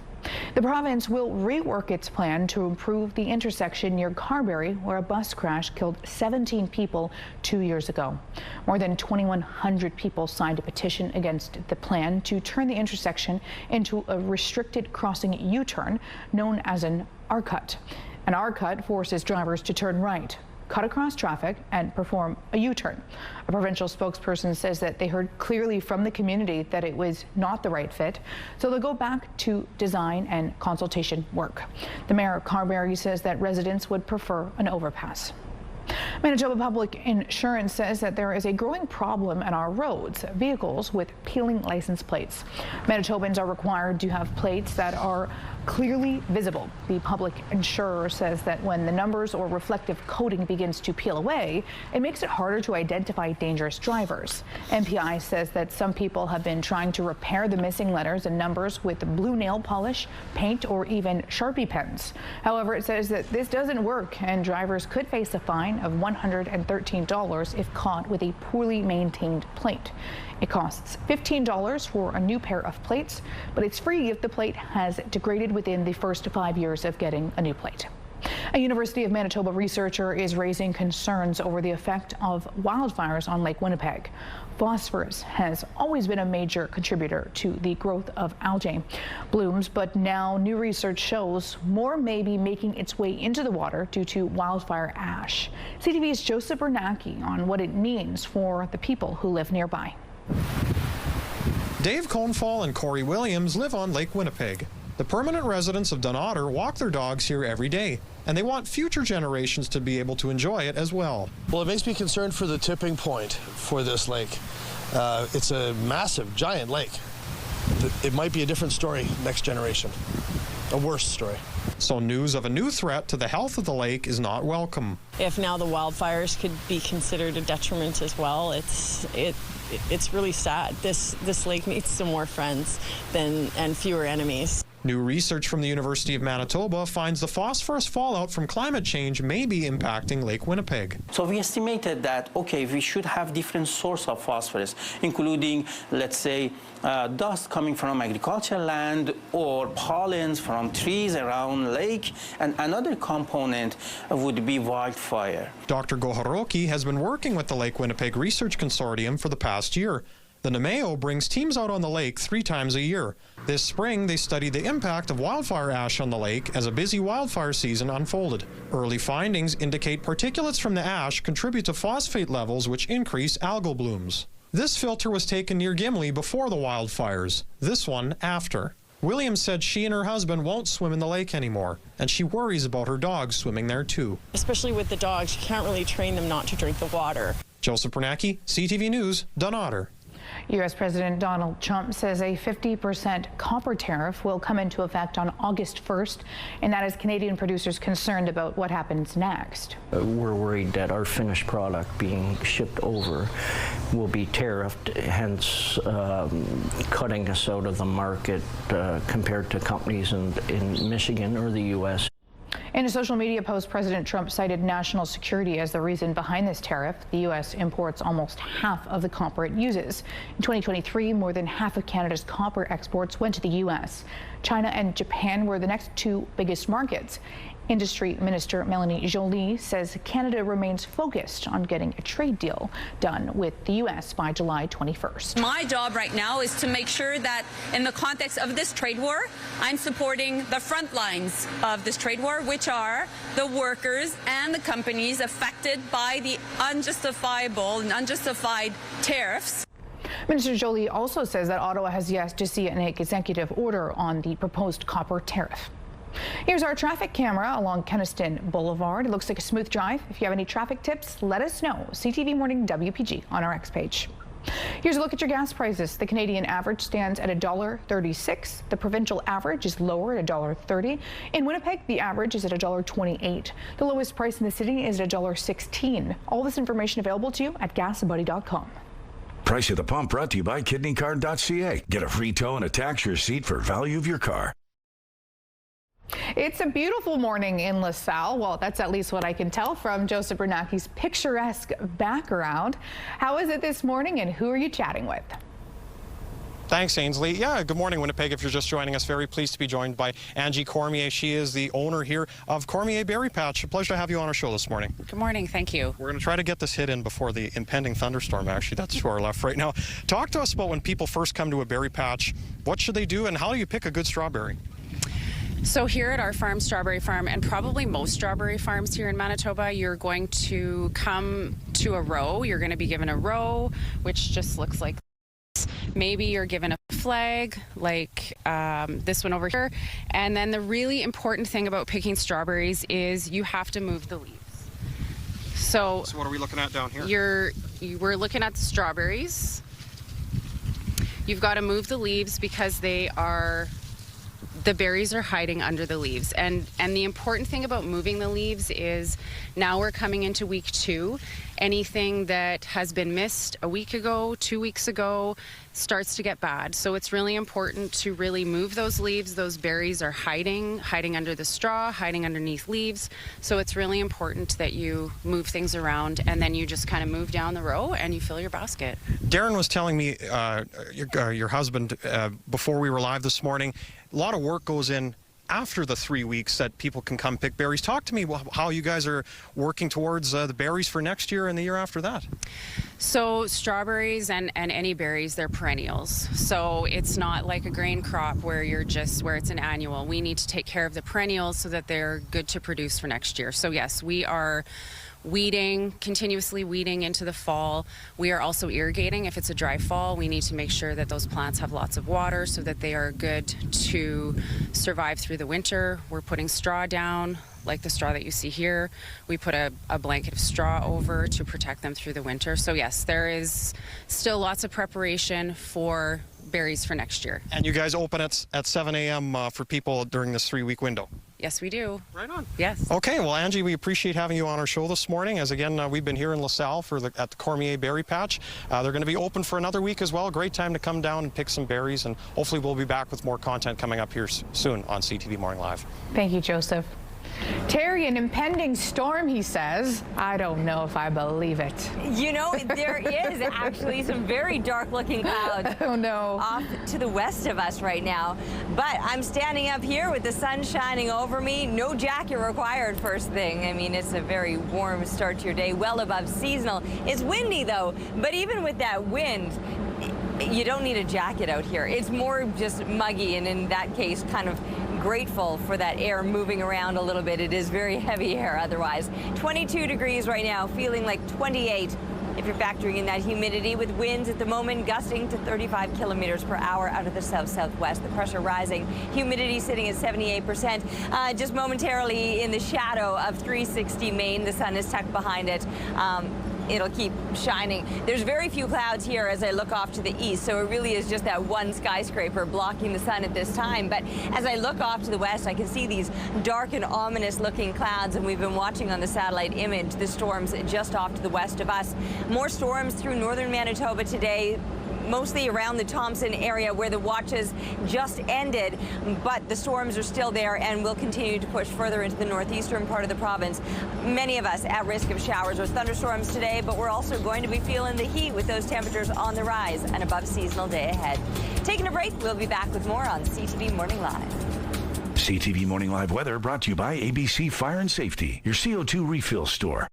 Speaker 1: The province will rework its plan to improve the intersection near Carberry, where a bus crash killed 17 people 2 years ago. More than 2,100 people signed a petition against the plan to turn the intersection into a restricted crossing U-turn known as an R-cut. An R-cut forces drivers to turn right, cut across traffic, and perform a U-turn. A provincial spokesperson says that they heard clearly from the community that it was not the right fit, so they'll go back to design and consultation work. The mayor of Carberry says that residents would prefer an overpass. Manitoba Public Insurance says that there is a growing problem on our roads, vehicles with peeling license plates. Manitobans are required to have plates that are clearly visible. The public insurer says that when the numbers or reflective coating begins to peel away, it makes it harder to identify dangerous drivers. MPI says that some people have been trying to repair the missing letters and numbers with blue nail polish, paint, or even Sharpie pens. However, it says that this doesn't work and drivers could face a fine of $113 if caught with a poorly maintained plate. It costs $15 for a new pair of plates, but it's free if the plate has degraded within the first 5 years of getting a new plate. A University of Manitoba researcher is raising concerns over the effect of wildfires on Lake Winnipeg. Phosphorus has always been a major contributor to the growth of algae blooms, but now new research shows more may be making its way into the water due to wildfire ash. CTV's Joseph Bernacki on what it means for the people who live nearby.
Speaker 5: Dave Conefall and Corey Williams live on Lake Winnipeg. The permanent residents of Dinosaur walk their dogs here every day, and they want future generations to be able to enjoy it as well.
Speaker 21: Well, it makes me concerned for the tipping point for this lake. It's a massive, giant lake. It might be a different story next generation, a worse story.
Speaker 5: So news of a new threat to the health of the lake is not welcome.
Speaker 22: If now the wildfires could be considered a detriment as well, it's really sad. This lake needs some more friends and fewer enemies.
Speaker 5: New research from the University of Manitoba finds the phosphorus fallout from climate change may be impacting Lake Winnipeg.
Speaker 23: So we estimated that, okay, we should have different source of phosphorus, including, let's say, dust coming from agricultural land or pollens from trees around lake, and another component would be wildfire.
Speaker 5: Dr. Gohoroki has been working with the Lake Winnipeg Research Consortium for the past year. The NMAO brings teams out on the lake 3 times a year. This spring, they studied the impact of wildfire ash on the lake as a busy wildfire season unfolded. Early findings indicate particulates from the ash contribute to phosphate levels which increase algal blooms. This filter was taken near Gimli before the wildfires, this one after. Williams said she and her husband won't swim in the lake anymore, and she worries about her dogs swimming there too.
Speaker 22: Especially with the dogs, you can't really train them not to drink the water.
Speaker 5: Joseph Bernacki, CTV News, Dinosaur.
Speaker 1: U.S. President Donald Trump says a 50% copper tariff will come into effect on August 1st, and that is Canadian producers concerned about what happens next.
Speaker 24: We're worried that our finished product being shipped over will be tariffed, hence cutting us out of the market compared to companies in Michigan or the U.S.
Speaker 1: In a social media post, President Trump cited national security as the reason behind this tariff. The U.S. imports almost half of the copper it uses. In 2023, more than half of Canada's copper exports went to the U.S. China and Japan were the next two biggest markets. Industry Minister Melanie Joly says Canada remains focused on getting a trade deal done with the U.S. by July 21st.
Speaker 3: My job right now is to make sure that in the context of this trade war, I'm supporting the front lines of this trade war, which are the workers and the companies affected by the unjustifiable and unjustified tariffs.
Speaker 1: Minister Joly also says that Ottawa has yet to see an executive order on the proposed copper tariff. Here's our traffic camera along Keniston Boulevard. It looks like a smooth drive. If you have any traffic tips, let us know. CTV Morning WPG on our X page. Here's a look at your gas prices. The Canadian average stands at $1.36. The provincial average is lower at $1.30. In Winnipeg, the average is at $1.28. The lowest price in the city is at $1.16. All this information available to you at gasabuddy.com.
Speaker 6: Price at the pump brought to you by kidneycard.ca. Get a free tow and a tax receipt for value of your car.
Speaker 1: It's a beautiful morning in LaSalle. Well, that's at least what I can tell from Joseph Bernacki's picturesque background. How is it this morning, and who are you chatting with?
Speaker 5: Thanks, Ainsley. Yeah, good morning, Winnipeg. If you're just joining us, very pleased to be joined by Angie Cormier. She is the owner here of Cormier Berry Patch. A pleasure to have you on our show this morning.
Speaker 4: Good morning. Thank you.
Speaker 5: We're going to try to get this hit in before the impending thunderstorm, actually. That's to our left right now. Talk to us about when people first come to a berry patch. What should they do, and how do you pick a good strawberry?
Speaker 4: So here at our farm, Strawberry Farm, and probably most strawberry farms here in Manitoba, you're going to come to a row. You're going to be given a row, which just looks like this. Maybe you're given a flag like this one over here. And then the really important thing about picking strawberries is you have to move the leaves. So
Speaker 5: what are we looking at down here?
Speaker 4: We're looking at the strawberries. You've got to move the leaves because the berries are hiding under the leaves. And the important thing about moving the leaves is now we're coming into week 2. Anything that has been missed a week ago, 2 weeks ago, starts to get bad. So it's really important to really move those leaves. Those berries are hiding under the straw, hiding underneath leaves. So it's really important that you move things around, and then you just kind of move down the row and you fill your basket.
Speaker 5: Darren was telling me, your husband, before we were live this morning, a lot of work goes in after the 3 weeks that people can come pick berries. Talk to me how you guys are working towards the berries for next year and the year after that.
Speaker 4: So strawberries and any berries, they're perennials. So it's not like a grain crop where it's an annual. We need to take care of the perennials so that they're good to produce for next year. So yes, we are continuously weeding into the fall. We are also irrigating. If it's a dry fall, we need to make sure that those plants have lots of water so that they are good to survive through the winter. We're putting straw down, like the straw that you see here. We put a blanket of straw over to protect them through the winter. So yes, there is still lots of preparation for berries for next year.
Speaker 5: And you guys open at 7 a.m. For people during this 3-week window?
Speaker 4: Yes, we do.
Speaker 5: Right on.
Speaker 4: Yes.
Speaker 5: Okay, well, Angie, we appreciate having you on our show this morning. As again, we've been here in LaSalle at the Cormier Berry Patch. They're going to be open for another week as well. Great time to come down and pick some berries, and hopefully we'll be back with more content coming up here soon on CTV Morning Live.
Speaker 1: Thank you, Joseph. Terry, an impending storm, he says. I don't know if I believe it.
Speaker 2: You know, there is actually some very dark-looking clouds off to the west of us right now. But I'm standing up here with the sun shining over me. No jacket required first thing. I mean, it's a very warm start to your day, well above seasonal. It's windy, though. But even with that wind, you don't need a jacket out here. It's more just muggy, and in that case, kind of grateful for that air moving around a little bit. It is very heavy air otherwise. 22 degrees right now, feeling like 28 if you're factoring in that humidity, with winds at the moment gusting to 35 kilometers per hour out of the south-southwest. The pressure rising, humidity sitting at 78%. Just momentarily in the shadow of 360 Main. The sun is tucked behind it. It'll keep shining. There's very few clouds here as I look off to the east, so it really is just that one skyscraper blocking the sun at this time. But as I look off to the west, I can see these dark and ominous looking clouds, and we've been watching on the satellite image the storms just off to the west of us. More storms through northern Manitoba today. mostly around the Thompson area where the watches just ended, but the storms are still there and will continue to push further into the northeastern part of the province. Many of us at risk of showers or thunderstorms today, but we're also going to be feeling the heat with those temperatures on the rise. An above seasonal day ahead. Taking a break, we'll be back with more on CTV Morning Live.
Speaker 6: CTV Morning Live weather brought to you by ABC Fire and Safety, your CO2 refill store.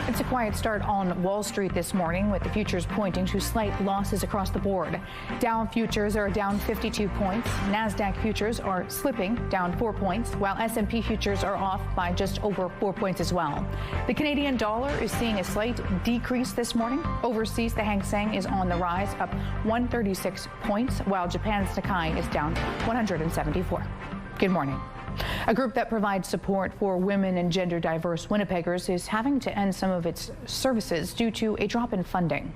Speaker 1: It's a quiet start on Wall Street this morning, with the futures pointing to slight losses across the board. Dow futures are down 52 points. NASDAQ futures are slipping, down 4 points, while S&P futures are off by just over 4 points as well. The Canadian dollar is seeing a slight decrease this morning. Overseas, the Hang Seng is on the rise, up 136 points, while Japan's Nikkei is down 174. Good morning. A group that provides support for women and gender diverse Winnipeggers is having to end some of its services due to a drop in funding.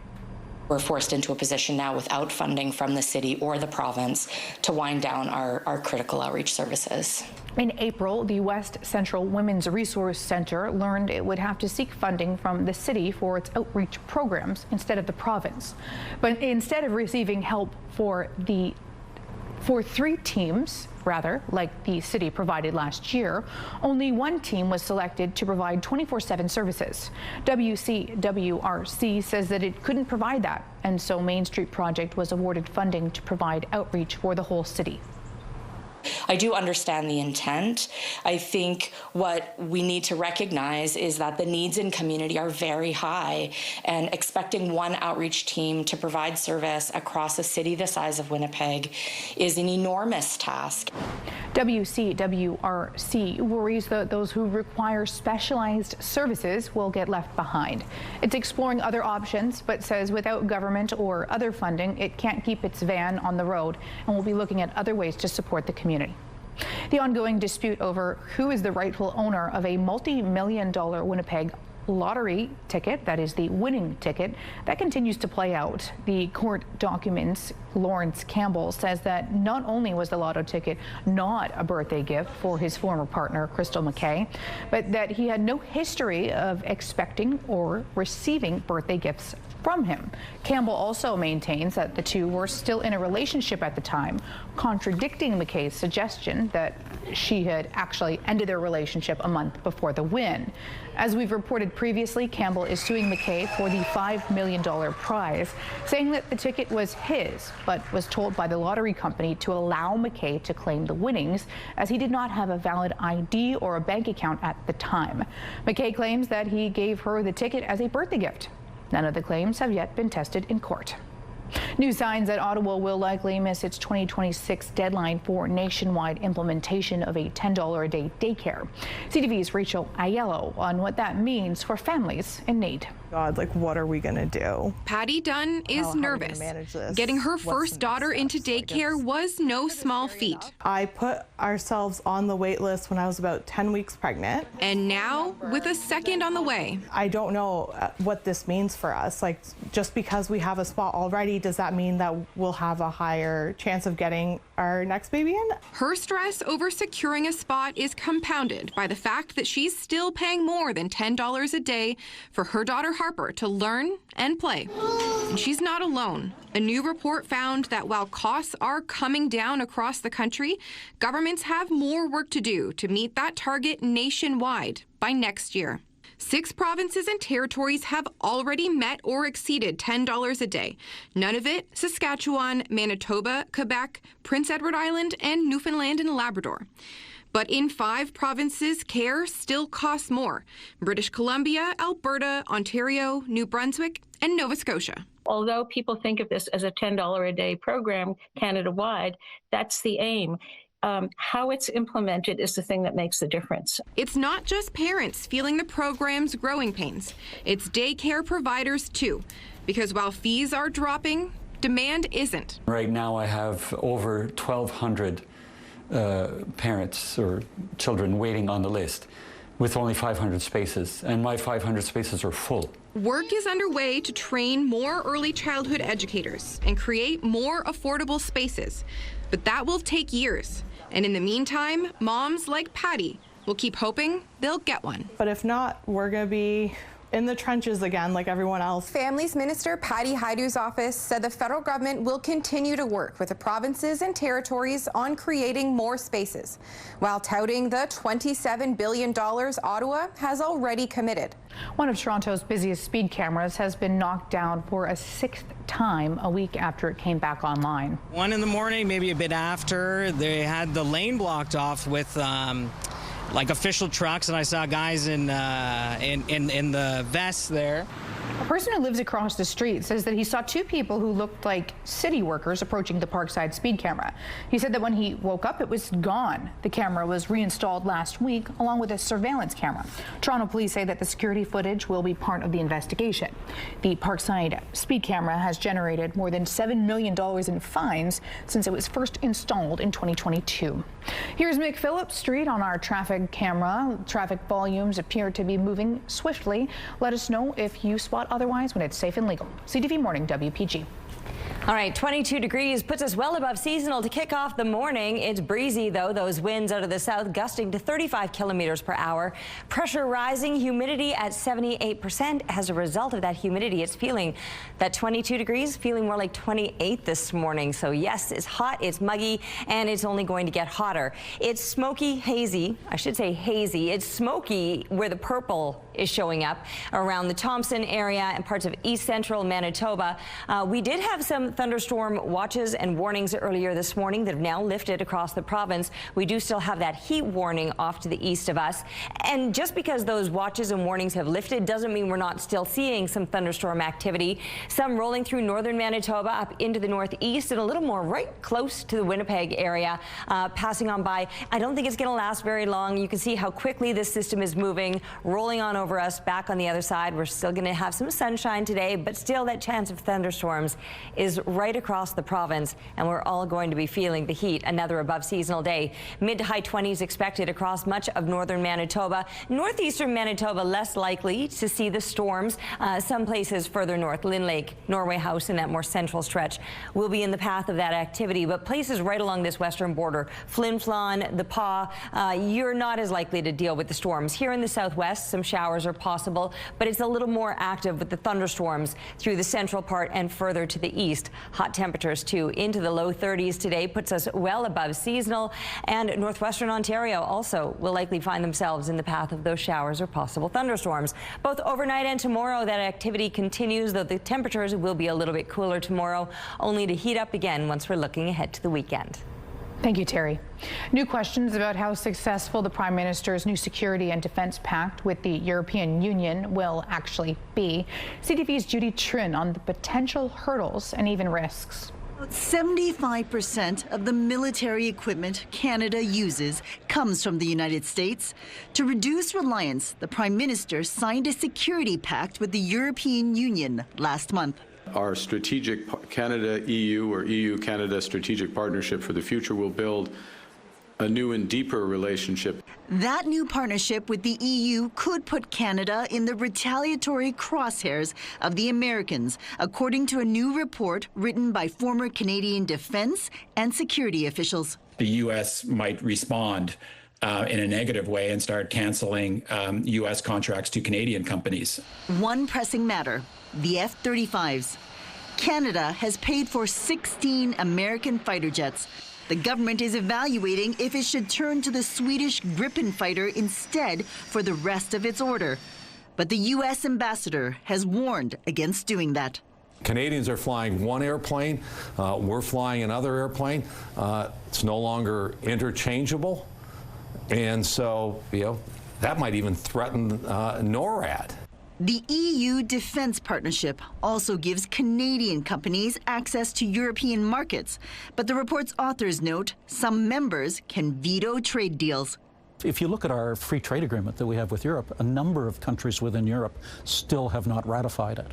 Speaker 7: We're forced into a position now without funding from the city or the province to wind down our critical outreach services.
Speaker 1: In April, the West Central Women's Resource Center learned it would have to seek funding from the city for its outreach programs instead of the province. But instead of receiving help for 3 teams, like the city provided last year, only 1 team was selected to provide 24/7 services. WCWRC says that it couldn't provide that, and so Main Street Project was awarded funding to provide outreach for the whole city.
Speaker 7: I do understand the intent. I think what we need to recognize is that the needs in community are very high, and expecting 1 outreach team to provide service across a city the size of Winnipeg is an enormous task.
Speaker 1: WCWRC worries that those who require specialized services will get left behind. It's exploring other options, but says without government or other funding, it can't keep its van on the road, and will be looking at other ways to support the community. The ongoing dispute over who is the rightful owner of a multi-million-dollar Winnipeg lottery ticket, that is the winning ticket, that continues to play out. The court documents, Lawrence Campbell says that not only was the lotto ticket not a birthday gift for his former partner, Crystal McKay, but that he had no history of expecting or receiving birthday gifts from him. Campbell also maintains that the two were still in a relationship at the time, contradicting McKay's suggestion that she had actually ended their relationship a month before the win. As we've reported previously, Campbell is suing McKay for the $5 million prize, saying that the ticket was his, but was told by the lottery company to allow McKay to claim the winnings, as he did not have a valid ID or a bank account at the time. McKay claims that he gave her the ticket as a birthday gift. None of the claims have yet been tested in court. New signs that Ottawa will likely miss its 2026 deadline for nationwide implementation of a $10 a day daycare. CTV's Rachel Aiello on what that means for families in need.
Speaker 10: God, like, what are we gonna do?
Speaker 12: Patty Dunn is nervous. Getting her first daughter into daycare was no small feat.
Speaker 10: I put ourselves on the wait list when I was about 10 weeks pregnant.
Speaker 12: And now, with a second on the way.
Speaker 10: I don't know what this means for us. Like, just because we have a spot already, does that mean that we'll have a higher chance of getting our next baby in?
Speaker 12: Her stress over securing a spot is compounded by the fact that she's still paying more than $10 a day for her daughter Harper to learn and play. And she's not alone. A new report found that while costs are coming down across the country, governments have more work to do to meet that target nationwide by next year. 6 provinces and territories have already met or exceeded $10 a day. None of it Saskatchewan, Manitoba, Quebec, Prince Edward Island, and Newfoundland and Labrador. But in 5 provinces, care still costs more: British Columbia, Alberta, Ontario, New Brunswick, and Nova Scotia.
Speaker 13: Although people think of this as a $10 a day program Canada-wide, that's the aim. How it's implemented is the thing that makes the difference.
Speaker 12: It's not just parents feeling the program's growing pains. It's daycare providers too, because while fees are dropping, demand isn't.
Speaker 25: Right now I have over 1,200 parents or children waiting on the list with only 500 spaces, and my 500 spaces are full.
Speaker 12: Work is underway to train more early childhood educators and create more affordable spaces, but that will take years. And in the meantime, moms like Patty will keep hoping they'll get one.
Speaker 10: But if not, we're gonna be in the trenches again, like everyone else.
Speaker 8: Families Minister Patty Hajdu's office said the federal government will continue to work with the provinces and territories on creating more spaces, while touting the $27 billion Ottawa has already committed.
Speaker 1: One of Toronto's busiest speed cameras has been knocked down for a 6th time a week after it came back online.
Speaker 9: 1 in the morning, maybe a bit after, they had the lane blocked off with like official trucks, and I saw guys in the vests there.
Speaker 1: A person who lives across the street says that he saw 2 people who looked like city workers approaching the Parkside speed camera. He said that when he woke up, it was gone. The camera was reinstalled last week, along with a surveillance camera. Toronto police say that the security footage will be part of the investigation. The Parkside speed camera has generated more than $7 million in fines since it was first installed in 2022. Here's Mick Phillips Street on our traffic camera. Traffic volumes appear to be moving swiftly. Let us know if you spot otherwise when it's safe and legal. CTV Morning, WPG.
Speaker 2: All right, 22 degrees puts us well above seasonal to kick off the morning. It's breezy, though. Those winds out of the south gusting to 35 kilometers per hour. Pressure rising, humidity at 78%. As a result of that humidity, it's feeling that 22 degrees, feeling more like 28 this morning. So yes, it's hot, it's muggy, and it's only going to get hotter. It's smoky, hazy. I should say hazy. It's smoky where the purple is showing up around the Thompson area and parts of east central Manitoba. We did have some thunderstorm watches and warnings earlier this morning that have now lifted across the province. We do still have that heat warning off to the east of us. And just because those watches and warnings have lifted doesn't mean we're not still seeing some thunderstorm activity. Some rolling through northern Manitoba up into the northeast and a little more right close to the Winnipeg area, passing on by. I don't think it's going to last very long. You can see how quickly this system is moving, rolling on over us back on the other side. We're still going to have some sunshine today, but still that chance of thunderstorms is right across the province, and we're all going to be feeling the heat. Another above seasonal day. Mid to high 20s expected across much of northern Manitoba. Northeastern Manitoba less likely to see the storms. Some places further north, Lynn Lake, Norway House, and that more central stretch will be in the path of that activity. But places right along this western border, Flin Flon, the Pas, you're not as likely to deal with the storms. Here in the southwest, some showers are possible, but it's a little more active with the thunderstorms through the central part and further to the east. Hot temperatures too into the low 30s today puts us well above seasonal, and northwestern Ontario also will likely find themselves in the path of those showers or possible thunderstorms. Both overnight and tomorrow that activity continues, though the temperatures will be a little bit cooler tomorrow, only to heat up again once we're looking ahead to the weekend.
Speaker 1: Thank you, Terry. New questions about how successful the Prime Minister's new security and defense pact with the European Union will actually be. CTV's Judy Trin on the potential hurdles and even risks.
Speaker 11: 75% of the military equipment Canada uses comes from the United States. To reduce reliance, the Prime Minister signed a security pact with the European Union last month.
Speaker 14: Our strategic Canada-EU or EU-Canada strategic partnership for the future will build a new and deeper relationship.
Speaker 11: That new partnership with the EU could put Canada in the retaliatory crosshairs of the Americans, according to a new report written by former Canadian defense and security officials.
Speaker 15: The U.S. might respond in a negative way and start canceling U.S. contracts to Canadian companies.
Speaker 11: One pressing matter, the F-35s. Canada has paid for 16 American fighter jets. The government is evaluating if it should turn to the Swedish Gripen fighter instead for the rest of its order. But the U.S. ambassador has warned against doing that.
Speaker 26: Canadians are flying one airplane, we're flying another airplane. It's no longer interchangeable. And so, that might even threaten NORAD.
Speaker 11: The EU defense partnership also gives Canadian companies access to European markets. But the report's authors note some members can veto trade deals.
Speaker 27: If you look at our free trade agreement that we have with Europe, a number of countries within Europe still have not ratified it.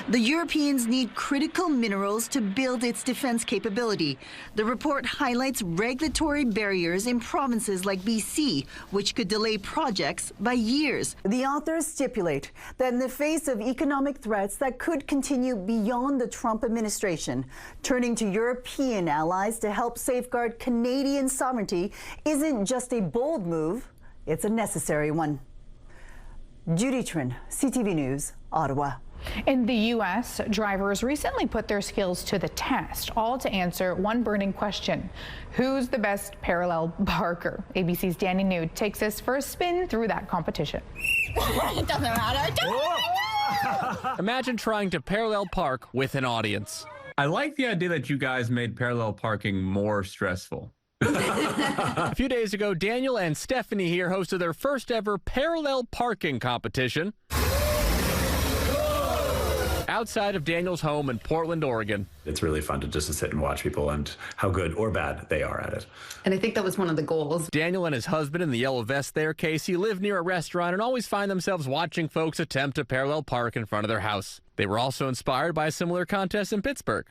Speaker 11: The Europeans need critical minerals to build its defense capability. The report highlights regulatory barriers in provinces like BC, which could delay projects by years.
Speaker 28: The authors stipulate that in the face of economic threats that could continue beyond the Trump administration, turning to European allies to help safeguard Canadian sovereignty isn't just a bold move, it's a necessary one. Judy Trin, CTV News, Ottawa.
Speaker 1: In the U.S., drivers recently put their skills to the test, all to answer one burning question: who's the best parallel parker? ABC's Danny Nude takes us for a spin through that competition.
Speaker 16: It doesn't matter.
Speaker 17: Imagine trying to parallel park with an audience.
Speaker 18: I like the idea that you guys made parallel parking more stressful.
Speaker 17: A few days ago, Daniel and Stephanie here hosted their first ever parallel parking competition outside of Daniel's home in Portland, Oregon.
Speaker 19: It's really fun to just sit and watch people and how good or bad they are at it.
Speaker 20: And I think that was one of the goals.
Speaker 17: Daniel and his husband in the yellow vest there, Casey, live near a restaurant and always find themselves watching folks attempt to parallel park in front of their house. They were also inspired by a similar contest in Pittsburgh.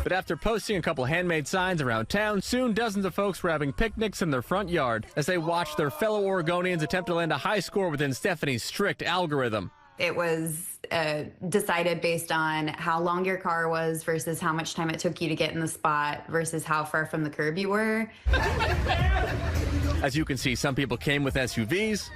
Speaker 17: But after posting a couple handmade signs around town, soon dozens of folks were having picnics in their front yard as they watched their fellow Oregonians attempt to land a high score within Stephanie's strict algorithm.
Speaker 21: It was decided based on how long your car was versus how much time it took you to get in the spot versus how far from the curb you were.
Speaker 17: As you can see, some people came with SUVs.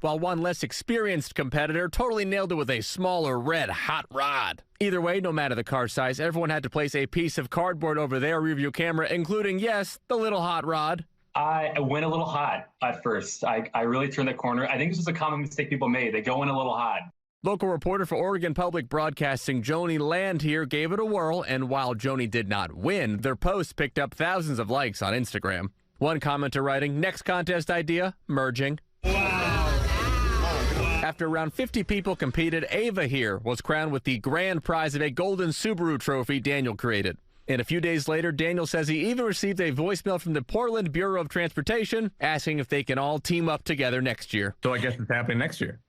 Speaker 17: While one less experienced competitor totally nailed it with a smaller red hot rod. Either way, no matter the car size, everyone had to place a piece of cardboard over their rearview camera, including, yes, the little hot rod.
Speaker 22: I went a little hot at first. I really turned the corner. I think this is a common mistake people made. They go in a little hot.
Speaker 17: Local reporter for Oregon Public Broadcasting, Joni Land here, gave it a whirl, and while Joni did not win, their post picked up thousands of likes on Instagram. One commenter writing, "Next contest idea, merging." After around 50 people competed, Ava here was crowned with the grand prize of a golden Subaru trophy Daniel created. And a few days later, Daniel says he even received a voicemail from the Portland Bureau of Transportation asking if they can all team up together next year.
Speaker 18: So I guess it's happening next year.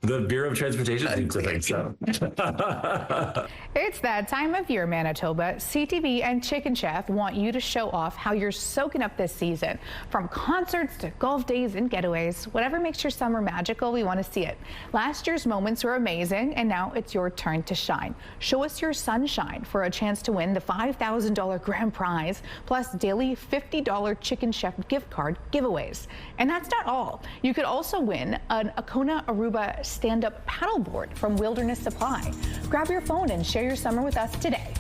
Speaker 19: The Bureau of Transportation seems to think so.
Speaker 1: It's that time of year, Manitoba. CTV and Chicken Chef want you to show off how you're soaking up this season. From concerts to golf days and getaways, whatever makes your summer magical, we want to see it. Last year's moments were amazing, and now it's your turn to shine. Show us your sunshine for a chance to win the $5,000 grand prize, plus daily $50 Chicken Chef gift card giveaways. And that's not all. You could also win an Kona Aruba stand-up paddleboard from Wilderness Supply. Grab your phone and share your summer with us today.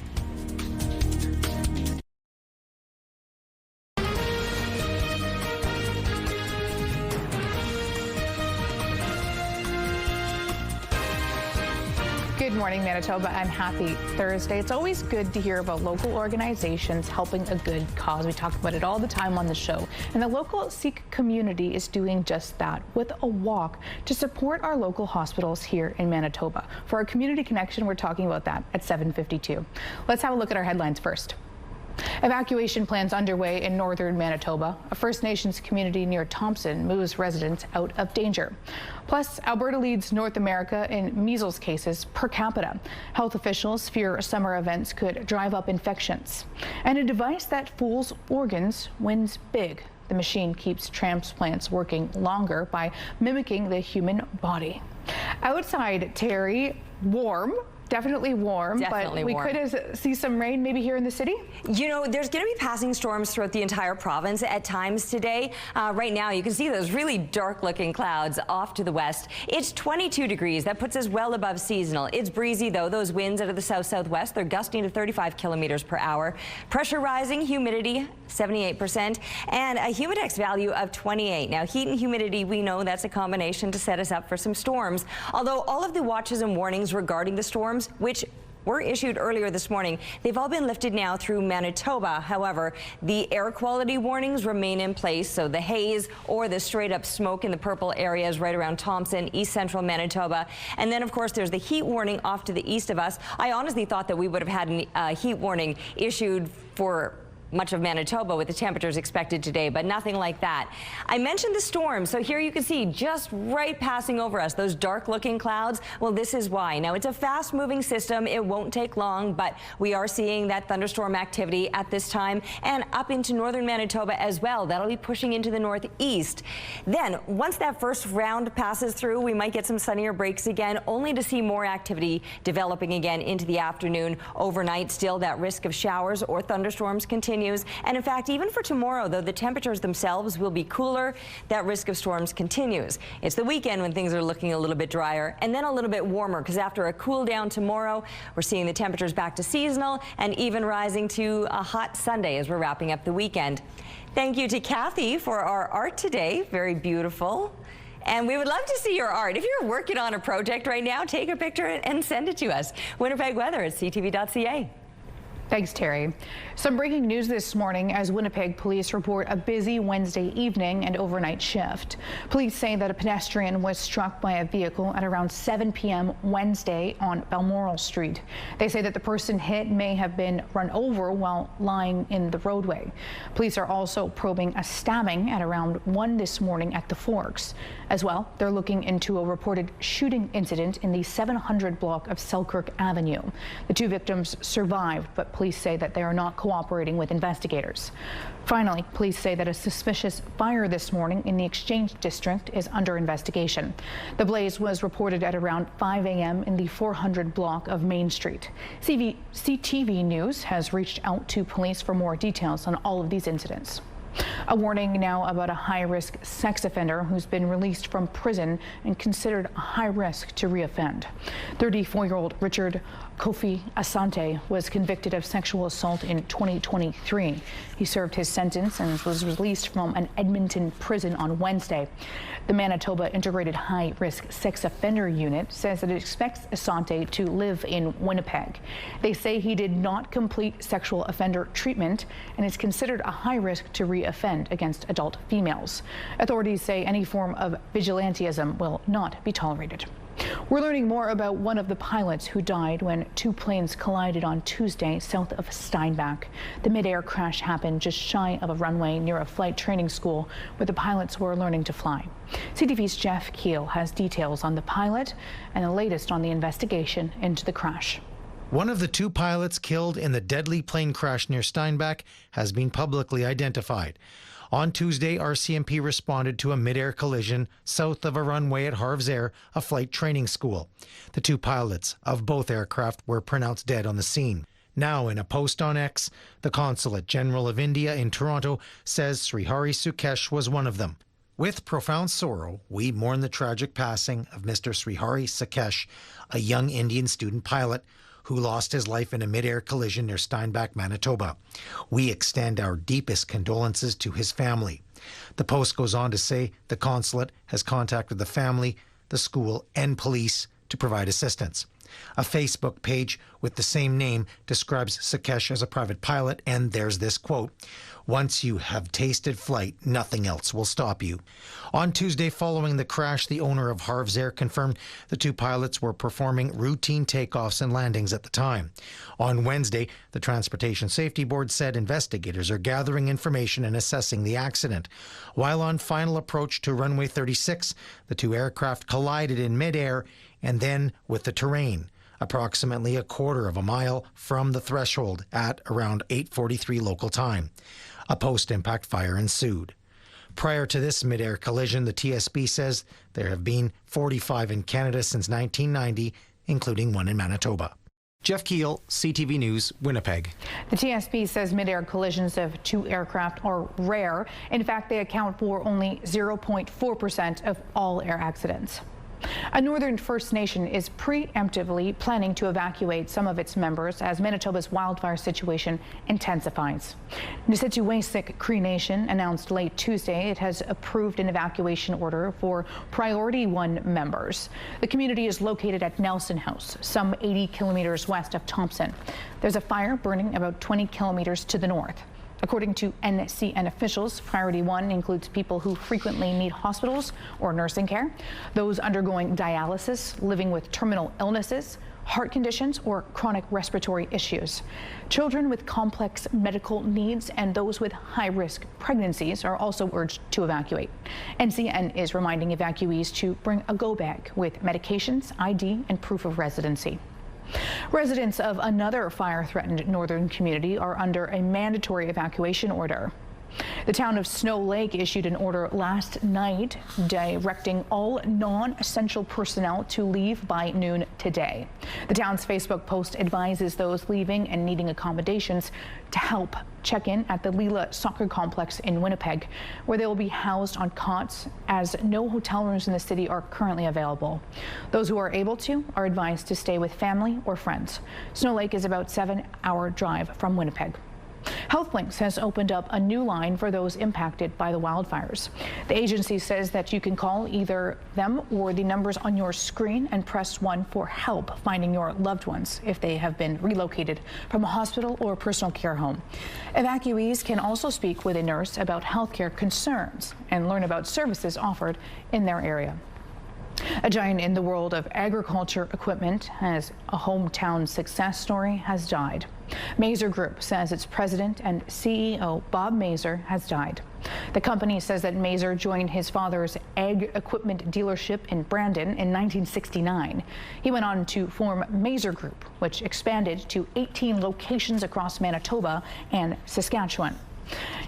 Speaker 1: Good morning, Manitoba, and happy Thursday. It's always good to hear about local organizations helping a good cause. We talk about it all the time on the show. And the local Sikh community is doing just that with a walk to support our local hospitals here in Manitoba. For our community connection, we're talking about that at 7:52. Let's have a look at our headlines first. Evacuation plans underway in northern Manitoba. A First Nations community near Thompson moves residents out of danger. Plus, Alberta leads North America in measles cases per capita. Health officials fear summer events could drive up infections. And a device that fools organs wins big. The machine keeps transplants working longer by mimicking the human body. Outside, Terry, warm. Definitely warm, but we could see some rain maybe here in the city.
Speaker 2: You know, there's going to be passing storms throughout the entire province at times today. Right now, you can see those really dark-looking clouds off to the west. It's 22 degrees. That puts us well above seasonal. It's breezy, though. Those winds out of the south-southwest, they're gusting to 35 kilometers per hour. Pressure rising, humidity 78%, and a humidex value of 28. Now, heat and humidity, we know that's a combination to set us up for some storms. Although all of the watches and warnings regarding the storms, which were issued earlier this morning, they've all been lifted now through Manitoba. However, the air quality warnings remain in place, so the haze or the straight up smoke in the purple areas right around Thompson, east central Manitoba. And then, of course, there's the heat warning off to the east of us. I honestly thought that we would have had a heat warning issued for much of Manitoba with the temperatures expected today, but nothing like that. I mentioned the storm, so here you can see just right passing over us, those dark looking clouds. Well, this is why. Now, it's a fast moving system. It won't take long, but we are seeing that thunderstorm activity at this time and up into northern Manitoba as well. That'll be pushing into the northeast. Then once that first round passes through, we might get some sunnier breaks again, only to see more activity developing again into the afternoon. Overnight, still that risk of showers or thunderstorms continues. continues. And in fact, even for tomorrow, though the temperatures themselves will be cooler, that risk of storms continues. It's the weekend when things are looking a little bit drier and then a little bit warmer, because after a cool down tomorrow, we're seeing the temperatures back to seasonal and even rising to a hot Sunday as we're wrapping up the weekend. Thank you to Kathy for our art today. Very beautiful. And we would love to see your art. If you're working on a project right now, take a picture and send it to us. Winnipeg weather at ctv.ca.
Speaker 1: Thanks, Terry. Some breaking news this morning as Winnipeg police report a busy Wednesday evening and overnight shift. Police say that a pedestrian was struck by a vehicle at around 7 p.m. Wednesday on Balmoral Street. They say that the person hit may have been run over while lying in the roadway. Police are also probing a stabbing at around 1 this morning at the Forks. As well, they're looking into a reported shooting incident in the 700 block of Selkirk Avenue. The two victims survived, but police say that they are not cooperating with investigators. Finally, police say that a suspicious fire this morning in the Exchange District is under investigation. The blaze was reported at around 5 a.m. in the 400 block of Main Street. CTV News has reached out to police for more details on all of these incidents. A warning now about a high-risk sex offender who's been released from prison and considered a high risk to reoffend. 34-year-old Richard Kofi Asante was convicted of sexual assault in 2023. He served his sentence and was released from an Edmonton prison on Wednesday. The Manitoba Integrated High-Risk Sex Offender Unit says that it expects Asante to live in Winnipeg. They say he did not complete sexual offender treatment and is considered a high risk to reoffend against adult females. Authorities say any form of vigilantism will not be tolerated. We're learning more about one of the pilots who died when two planes collided on Tuesday south of Steinbach. The mid-air crash happened just shy of a runway near a flight training school where the pilots were learning to fly. CTV's Jeff Keel has details on the pilot and the latest on the investigation into the crash.
Speaker 3: One of the two pilots killed in the deadly plane crash near Steinbach has been publicly identified. On Tuesday, RCMP responded to a mid-air collision south of a runway at Harv's Air, a flight training school. The two pilots of both aircraft were pronounced dead on the scene. Now, in a post on X, the Consulate General of India in Toronto says Srihari Sukesh was one of them. With profound sorrow, we mourn the tragic passing of Mr. Srihari Sukesh, a young Indian student pilot who lost his life in a mid-air collision near Steinbach, Manitoba. We extend our deepest condolences to his family. The Post goes on to say the consulate has contacted the family, the school, and police to provide assistance. A Facebook page with the same name describes Sukesh as a private pilot, and there's this quote, "Once you have tasted flight, nothing else will stop you." On Tuesday following the crash, the owner of Harv's Air confirmed the two pilots were performing routine takeoffs and landings at the time. On Wednesday, the Transportation Safety Board said investigators are gathering information and assessing the accident. While on final approach to runway 36, the two aircraft collided in midair and then with the terrain, approximately a quarter of a mile from the threshold at around 8:43 local time. A post-impact fire ensued. Prior to this mid-air collision, the TSB says there have been 45 in Canada since 1990, including one in Manitoba. Jeff Keel, CTV News, Winnipeg.
Speaker 1: The TSB says mid-air collisions of two aircraft are rare. In fact, they account for only 0.4% of all air accidents. A Northern First Nation is preemptively planning to evacuate some of its members as Manitoba's wildfire situation intensifies. Nisittuwasik Cree Nation announced late Tuesday it has approved an evacuation order for Priority 1 members. The community is located at Nelson House, some 80 kilometers west of Thompson. There's a fire burning about 20 kilometers to the north. According to NCN officials, Priority 1 includes people who frequently need hospitals or nursing care, those undergoing dialysis, living with terminal illnesses, heart conditions, or chronic respiratory issues. Children with complex medical needs and those with high-risk pregnancies are also urged to evacuate. NCN is reminding evacuees to bring a go bag with medications, ID, and proof of residency. Residents of another fire-threatened northern community are under a mandatory evacuation order. The town of Snow Lake issued an order last night directing all non-essential personnel to leave by noon today. The town's Facebook post advises those leaving and needing accommodations to help check in at the Leela Soccer Complex in Winnipeg, where they will be housed on cots as no hotel rooms in the city are currently available. Those who are able to are advised to stay with family or friends. Snow Lake is about a 7-hour drive from Winnipeg. HealthLinks has opened up a new line for those impacted by the wildfires. The agency says that you can call either them or the numbers on your screen and press 1 for help finding your loved ones if they have been relocated from a hospital or personal care home. Evacuees can also speak with a nurse about healthcare concerns and learn about services offered in their area. A giant in the world of agriculture equipment as a hometown success story has died. Maser Group says its president and CEO, Bob Maser, has died. The company says that Maser joined his father's ag equipment dealership in Brandon in 1969. He went on to form Maser Group, which expanded to 18 locations across Manitoba and Saskatchewan.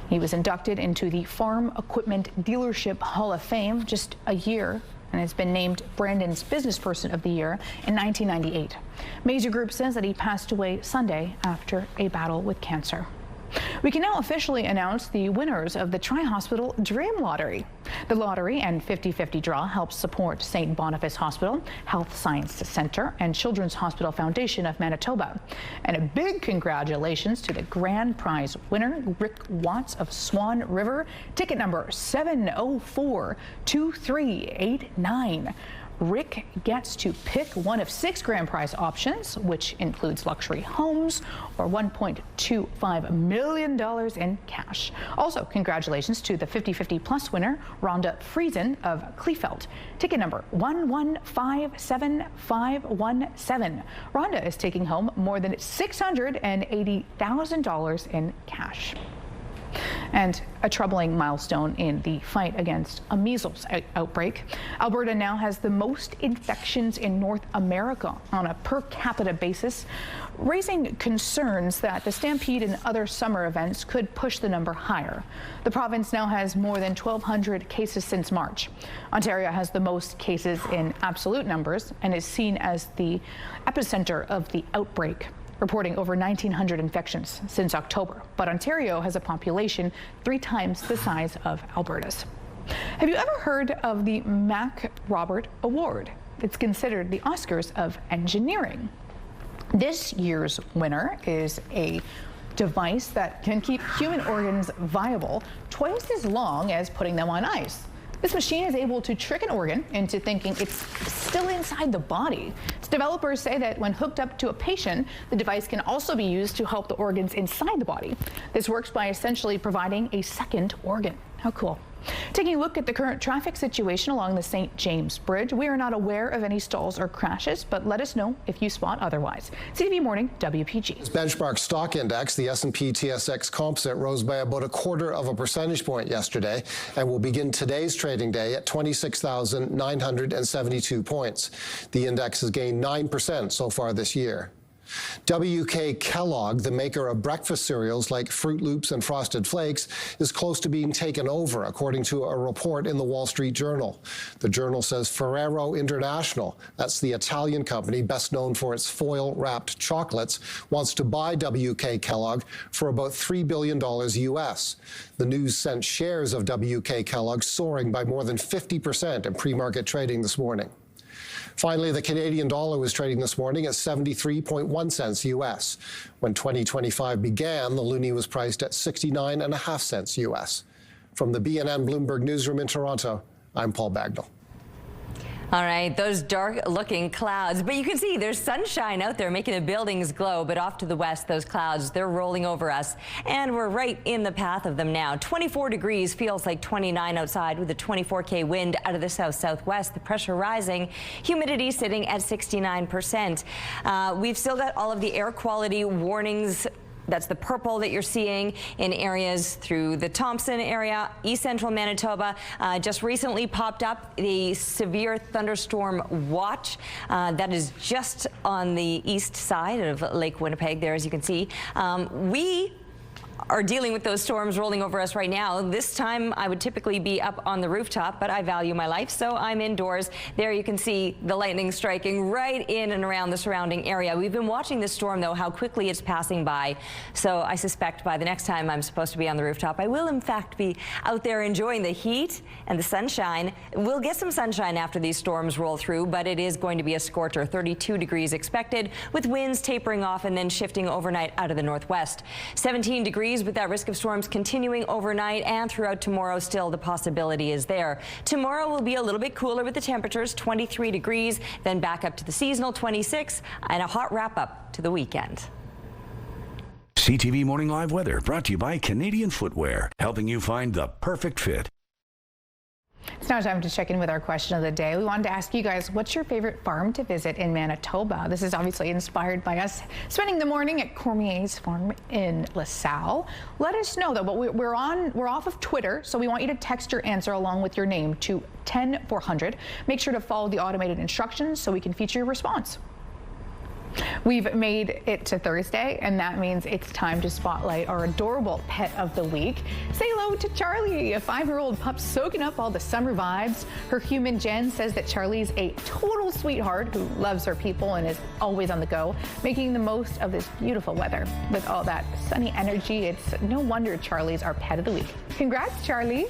Speaker 1: He was inducted into the Farm Equipment Dealership Hall of Fame just a year and has been named Brandon's Business Person of the Year in 1998. Maser Group says that he passed away Sunday after a battle with cancer. We can now officially announce the winners of the Tri-Hospital Dream Lottery. The lottery and 50/50 draw helps support St. Boniface Hospital, Health Science Centre, and Children's Hospital Foundation of Manitoba. And a big congratulations to the grand prize winner, Rick Watts of Swan River, ticket number 7042389. Rick gets to pick one of 6 grand prize options, which includes luxury homes or $1.25 million in cash. Also, congratulations to the 50/50 plus winner, Rhonda Friesen of Kleefeld, ticket number 1157517. Rhonda is taking home more than $680,000 in cash. And a troubling milestone in the fight against a measles outbreak. Alberta now has the most infections in North America on a per capita basis, raising concerns that the Stampede and other summer events could push the number higher. The province now has more than 1,200 cases since March. Ontario has the most cases in absolute numbers and is seen as the epicenter of the outbreak, reporting over 1,900 infections since October. But Ontario has a population 3 times the size of Alberta's. Have you ever heard of the Mac Robert Award? It's considered the Oscars of engineering. This year's winner is a device that can keep human organs viable twice as long as putting them on ice. This machine is able to trick an organ into thinking it's still inside the body. Its developers say that when hooked up to a patient, the device can also be used to help the organs inside the body. This works by essentially providing a second organ. How cool. Taking a look at the current traffic situation along the St. James Bridge, we are not aware of any stalls or crashes, but let us know if you spot otherwise. CTV Morning, WPG.
Speaker 4: This benchmark stock index, the S&P TSX Composite, rose by about 1/4 percentage point yesterday and will begin today's trading day at 26,972 points. The index has gained 9% so far this year. WK Kellogg, the maker of breakfast cereals like Fruit Loops and Frosted Flakes, is close to being taken over, according to a report in the Wall Street Journal. The journal says Ferrero International, that's the Italian company best known for its foil-wrapped chocolates, wants to buy WK Kellogg for about $3 billion US. The news sent shares of WK Kellogg soaring by more than 50% in pre-market trading this morning. Finally, the Canadian dollar was trading this morning at 73.1 cents US. When 2025 began, the loonie was priced at 69.5 cents US. From the BNN Bloomberg Newsroom in Toronto, I'm Paul Bagnall.
Speaker 2: All right, those dark-looking clouds, but you can see there's sunshine out there making the buildings glow, but off to the west, those clouds, they're rolling over us, and we're right in the path of them now. 24 degrees, feels like 29 outside with a 24K wind out of the south-southwest, the pressure rising, humidity sitting at 69%. We've still got all of the air quality warnings. That's the purple that you're seeing in areas through the Thompson area, east central Manitoba. Just recently popped up the severe thunderstorm watch. That is just on the east side of Lake Winnipeg there, as you can see. We are dealing with those storms rolling over us right now. This time I would typically be up on the rooftop, but I value my life, so I'm indoors. There you can see the lightning striking right in and around the surrounding area. We've been watching this storm, though, how quickly it's passing by. So I suspect by the next time I'm supposed to be on the rooftop, I will in fact be out there enjoying the heat and the sunshine. We'll get some sunshine after these storms roll through, but it is going to be a scorcher. 32 degrees expected, with winds tapering off and then shifting overnight out of the northwest. 17 degrees with that risk of storms continuing overnight, and throughout tomorrow still the possibility is there. Tomorrow will be a little bit cooler with the temperatures, 23 degrees, then back up to the seasonal 26, and a hot wrap up to the weekend.
Speaker 5: CTV Morning Live Weather brought to you by Canadian Footwear, helping you find the perfect fit.
Speaker 1: It's now time to check in with our question of the day. We wanted to ask you guys, what's your favorite farm to visit in Manitoba? This is obviously inspired by us spending the morning at Cormier's farm in LaSalle. Let us know, though, but we're off of Twitter, so we want you to text your answer along with your name to 10400. Make sure to follow the automated instructions so we can feature your response. We've made it to Thursday, and that means it's time to spotlight our adorable pet of the week. Say hello to Charlie, a 5-year-old pup soaking up all the summer vibes. Her human Jen says that Charlie's a total sweetheart who loves her people and is always on the go, making the most of this beautiful weather. With all that sunny energy, it's no wonder Charlie's our pet of the week. Congrats, Charlie.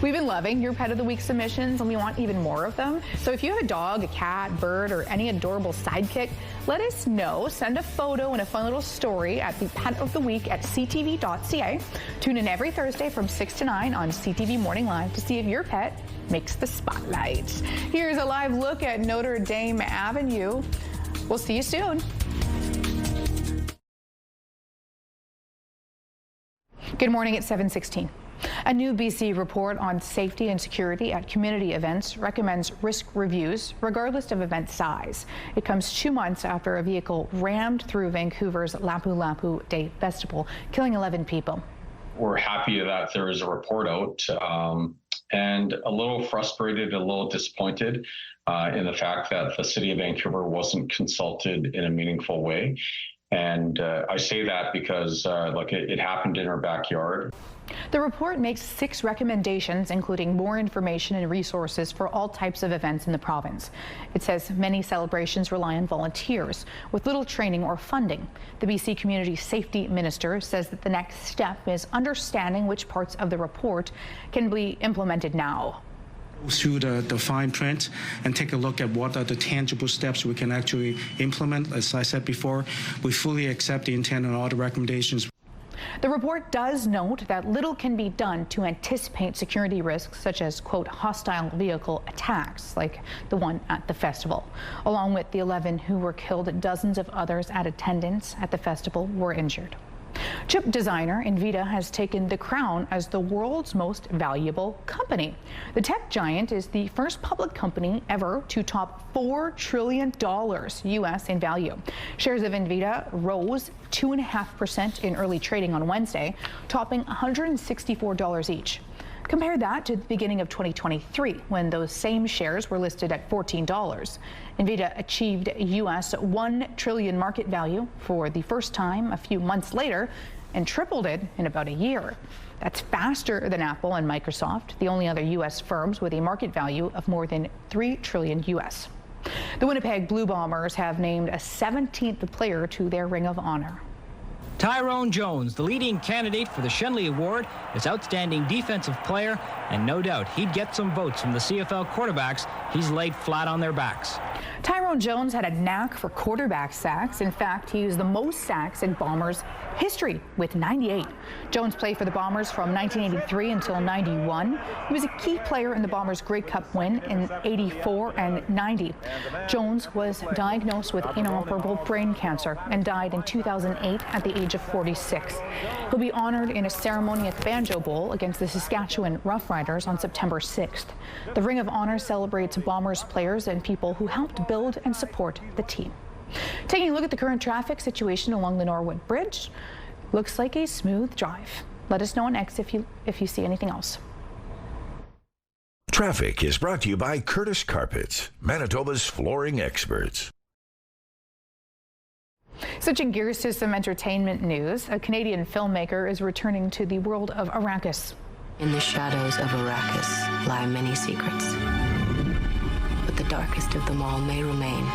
Speaker 1: We've been loving your Pet of the Week submissions, and we want even more of them. So if you have a dog, a cat, bird, or any adorable sidekick, let us know. Send a photo and a fun little story at the Pet of the Week at ctv.ca. Tune in every Thursday from 6 to 9 on CTV Morning Live to see if your pet makes the spotlight. Here's a live look at Notre Dame Avenue. We'll see you soon. Good morning at 7:16. A new BC report on safety and security at community events recommends risk reviews regardless of event size. It comes 2 months after a vehicle rammed through Vancouver's Lapu Lapu Day Festival, killing 11 people.
Speaker 6: We're happy that there is a report out and a little frustrated, a little disappointed in the fact that the City of Vancouver wasn't consulted in a meaningful way. And I say that because it happened in our backyard.
Speaker 1: The report makes 6 recommendations, including more information and resources for all types of events in the province. It says many celebrations rely on volunteers with little training or funding. The BC Community Safety Minister says that the next step is understanding which parts of the report can be implemented now.
Speaker 7: Through the fine print and take a look at what are the tangible steps we can actually implement. As I said before, we fully accept the intent and all the recommendations.
Speaker 1: The report does note that little can be done to anticipate security risks such as, quote, hostile vehicle attacks like the one at the festival. Along with the 11 who were killed, dozens of others at attendance at the festival were injured. Chip designer NVIDIA has taken the crown as the world's most valuable company. The tech giant is the first public company ever to top $4 trillion U.S. in value. Shares of NVIDIA rose 2.5% in early trading on Wednesday, topping $164 each. Compare that to the beginning of 2023, when those same shares were listed at $14. NVIDIA achieved US $1 trillion market value for the first time a few months later and tripled it in about a year. That's faster than Apple and Microsoft, the only other US firms with a market value of more than $3 trillion US. The Winnipeg Blue Bombers have named a 17th player to their Ring of Honor.
Speaker 13: Tyrone Jones, the leading candidate for the Shenley Award, is Outstanding Defensive Player, and no doubt he'd get some votes from the CFL quarterbacks he's laid flat on their backs.
Speaker 1: Tyrone Jones had a knack for quarterback sacks. In fact, he used the most sacks in Bombers history with 98. Jones played for the Bombers from 1983 until 91. He was a key player in the Bombers' Grey Cup win in 84 and 90. Jones was diagnosed with inoperable brain cancer and died in 2008 at the age of 46. He'll be honored in a ceremony at the Banjo Bowl against the Saskatchewan Roughriders on September 6th. The Ring of Honor celebrates Bombers players and people who helped build and support the team. Taking a look at the current traffic situation along the Norwood Bridge, looks like a smooth drive. Let us know on X if you see anything else.
Speaker 5: Traffic is brought to you by Curtis Carpets, Manitoba's flooring experts.
Speaker 1: Switching gears to some entertainment news, a Canadian filmmaker is returning to the world of Arrakis.
Speaker 8: In the shadows of Arrakis lie many secrets, but the darkest of them all may remain.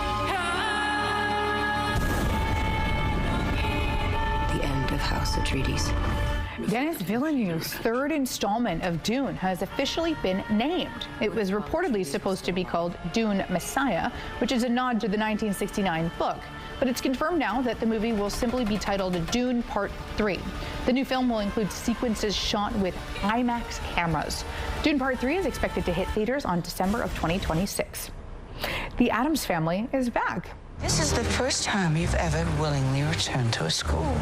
Speaker 8: The end of House Atreides.
Speaker 1: Denis Villeneuve's third installment of Dune has officially been named. It was reportedly supposed to be called Dune Messiah, which is a nod to the 1969 book. But it's confirmed now that the movie will simply be titled Dune Part 3. The new film will include sequences shot with IMAX cameras. Dune Part 3 is expected to hit theaters on December of 2026. The Addams Family is back.
Speaker 9: This is the first time you've ever willingly returned to a school.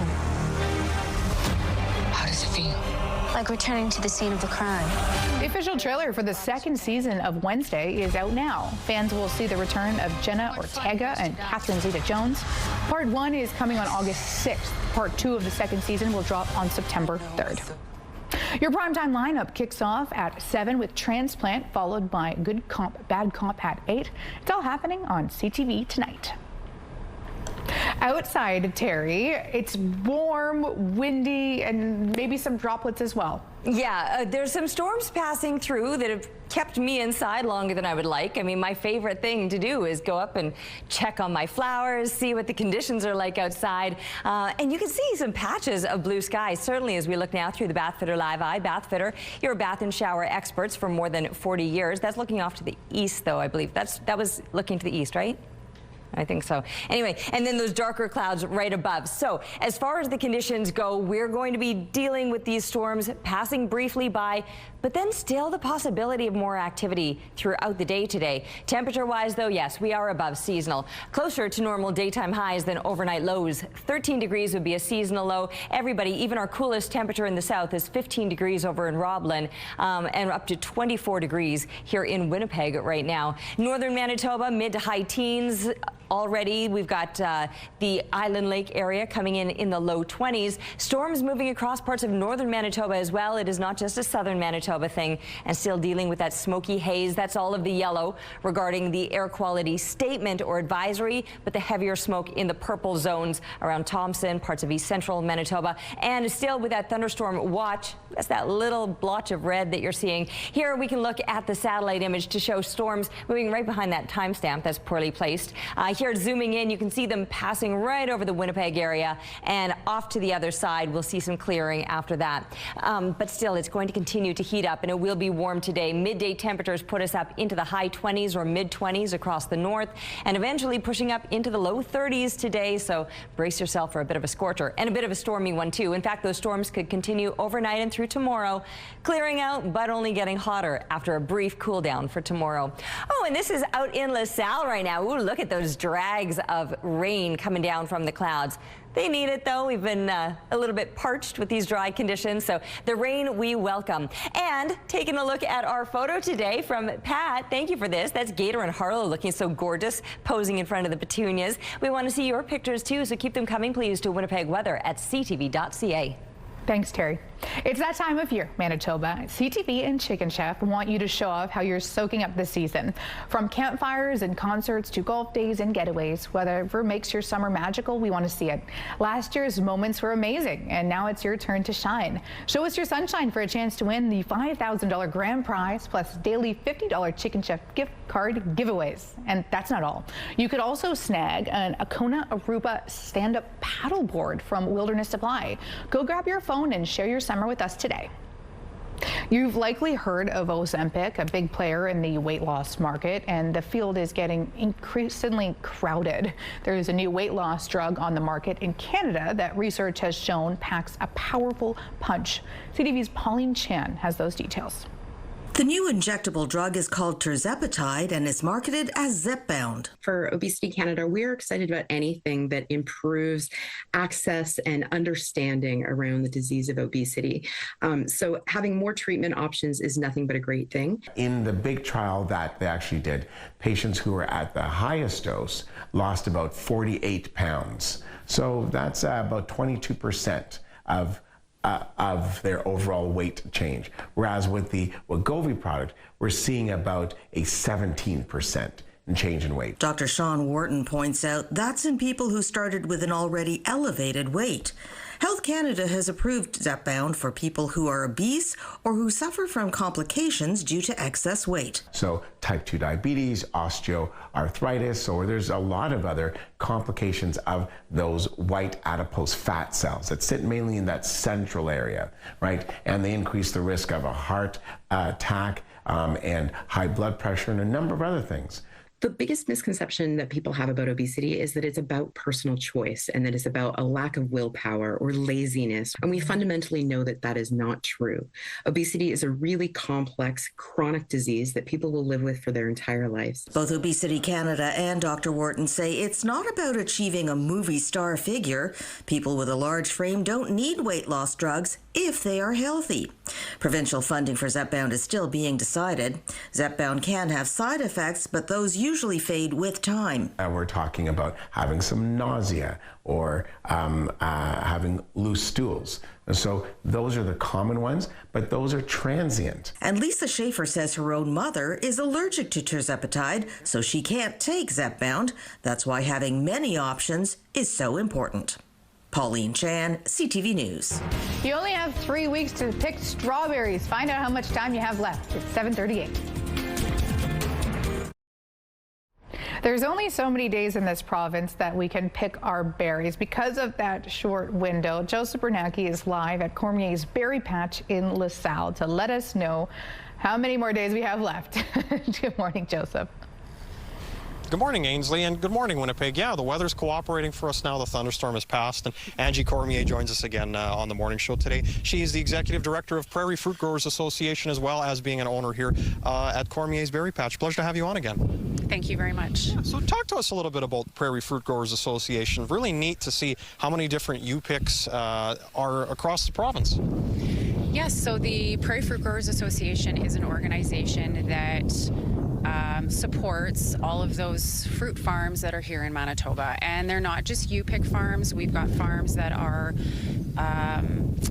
Speaker 9: How does it feel?
Speaker 8: Like returning to the scene of the crime.
Speaker 1: The official trailer for the second season of Wednesday is out now. Fans will see the return of Jenna Ortega and Catherine Zeta-Jones. Part 1 is coming on August 6th. Part 2 of the second season will drop on September 3rd. Your primetime lineup kicks off at 7 with Transplant, followed by Good Cop, Bad Cop at 8. It's all happening on CTV tonight. Outside, Terry, it's warm, windy, and maybe some droplets as well.
Speaker 2: Yeah, there's some storms passing through that have kept me inside longer than I would like. I mean, my favorite thing to do is go up and check on my flowers, see what the conditions are like outside. And you can see some patches of blue sky, certainly as we look now through the Bathfitter Live Eye. Bathfitter, you're bath and shower experts for more than 40 years. That's looking off to the east, though, I believe. That was looking to the east, right? I think so. Anyway, and then those darker clouds right above. So as far as the conditions go, we're going to be dealing with these storms passing briefly by, but then still the possibility of more activity throughout the day today. Temperature-wise, though, yes, we are above seasonal. Closer to normal daytime highs than overnight lows. 13 degrees would be a seasonal low. Everybody, even our coolest temperature in the south is 15 degrees over in Roblin, and up to 24 degrees here in Winnipeg right now. Northern Manitoba, mid to high teens. Already, we've got the Island Lake area coming in the low 20s. Storms moving across parts of northern Manitoba as well. It is not just a southern Manitoba thing, and still dealing with that smoky haze. That's all of the yellow regarding the air quality statement or advisory, but the heavier smoke in the purple zones around Thompson, parts of east central Manitoba, and still with that thunderstorm watch. That's that little blotch of red that you're seeing. Here we can look at the satellite image to show storms moving right behind that timestamp that's poorly placed. Here, zooming in, you can see them passing right over the Winnipeg area, and off to the other side, we'll see some clearing after that. But still, it's going to continue to heat up, and it will be warm today. Midday temperatures put us up into the high 20s or mid 20s across the north, and eventually pushing up into the low 30s today. So brace yourself for a bit of a scorcher and a bit of a stormy one too. In fact, those storms could continue overnight and through tomorrow, clearing out, but only getting hotter after a brief cool down for tomorrow. Oh, and this is out in LaSalle right now. Ooh, look at those drags of rain coming down from the clouds. They need it, though. We've been a little bit parched with these dry conditions, so the rain we welcome. And taking a look at our photo today from Pat. Thank you for this. That's Gator and Harlow looking so gorgeous, posing in front of the petunias. We want to see your pictures, too, so keep them coming, please, to Winnipeg Weather at ctv.ca.
Speaker 1: Thanks, Terry. It's that time of year, Manitoba. CTV and Chicken Chef want you to show off how you're soaking up the season. From campfires and concerts to golf days and getaways, whatever makes your summer magical, we want to see it. Last year's moments were amazing, and now it's your turn to shine. Show us your sunshine for a chance to win the $5,000 grand prize plus daily $50 Chicken Chef gift card giveaways. And that's not all. You could also snag an Akona Aruba stand-up paddleboard from Wilderness Supply. Go grab your phone and share your summer with us today. You've likely heard of Ozempic, a big player in the weight loss market, and the field is getting increasingly crowded. There is a new weight loss drug on the market in Canada that research has shown packs a powerful punch. CTV's Pauline Chan has those details.
Speaker 10: The new injectable drug is called tirzepatide and is marketed as Zepbound.
Speaker 20: For Obesity Canada, we're excited about anything that improves access and understanding around the disease of obesity. So having more treatment options is nothing but a great thing.
Speaker 12: In the big trial that they actually did, patients who were at the highest dose lost about 48 pounds. So that's about 22% of their overall weight change. Whereas with the Wegovy product, we're seeing about a 17% change in weight.
Speaker 10: Dr. Sean Wharton points out that's in people who started with an already elevated weight. Health Canada has approved Zepbound for people who are obese or who suffer from complications due to excess weight.
Speaker 12: So type 2 diabetes, osteoarthritis, or there's a lot of other complications of those white adipose fat cells that sit mainly in that central area, right? And they increase the risk of a heart attack and high blood pressure and a number of other things.
Speaker 20: The biggest misconception that people have about obesity is that it's about personal choice and that it's about a lack of willpower or laziness. And we fundamentally know that that is not true. Obesity is a really complex chronic disease that people will live with for their entire lives.
Speaker 10: Both Obesity Canada and Dr. Wharton say it's not about achieving a movie star figure. People with a large frame don't need weight loss drugs if they are healthy. Provincial funding for Zepbound is still being decided. Zepbound can have side effects, but those usually fade with time.
Speaker 12: We're talking about having some nausea or having loose stools. And so those are the common ones, but those are transient.
Speaker 10: And Lisa Schaefer says her own mother is allergic to tirzepatide, so she can't take Zepbound. That's why having many options is so important. Pauline Chan, CTV News.
Speaker 1: You only have 3 weeks to pick strawberries. Find out how much time you have left. It's 7:38. There's only so many days in this province that we can pick our berries. Because of that short window, Joseph Bernanke is live at Cormier's Berry Patch in LaSalle to let us know how many more days we have left. Good morning, Joseph.
Speaker 14: Good morning, Ainsley, and good morning, Winnipeg. Yeah, the weather's cooperating for us now. The thunderstorm has passed, and Angie Cormier joins us again on the morning show today. She is the executive director of Prairie Fruit Growers Association, as well as being an owner here at Cormier's Berry Patch. Pleasure to have you on again.
Speaker 15: Thank you very much.
Speaker 14: Yeah, so talk to us a little bit about Prairie Fruit Growers Association. Really neat to see how many different U-picks are across the province.
Speaker 15: Yes, so the Prairie Fruit Growers Association is an organization that supports all of those fruit farms that are here in Manitoba, and they're not just U-pick farms. We've got farms that are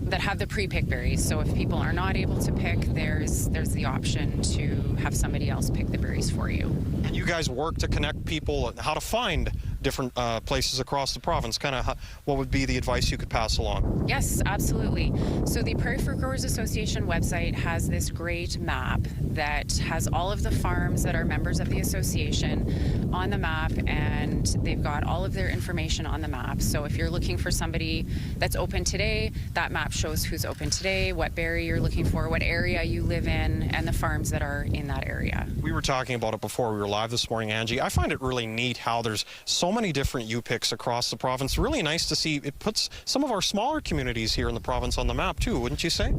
Speaker 15: that have the pre-pick berries. So if people are not able to pick, there's the option to have somebody else pick the berries for you.
Speaker 14: And you guys work to connect people how to find different places across the province. Kind of what would be the advice you could pass along?
Speaker 15: Yes, absolutely. So the Prairie Fruit Growers Association website has this great map that has all of the farms that are members of the association on the map, and they've got all of their information on the map. So if you're looking for somebody that's open today, that map shows who's open today, what berry you're looking for, what area you live in, and the farms that are in that area.
Speaker 14: We were talking about it before we were live this morning, Angie. I find it really neat how there's so many different U-picks across the province. Really nice to see. It puts some of our smaller communities here in the province on the map too, wouldn't you say?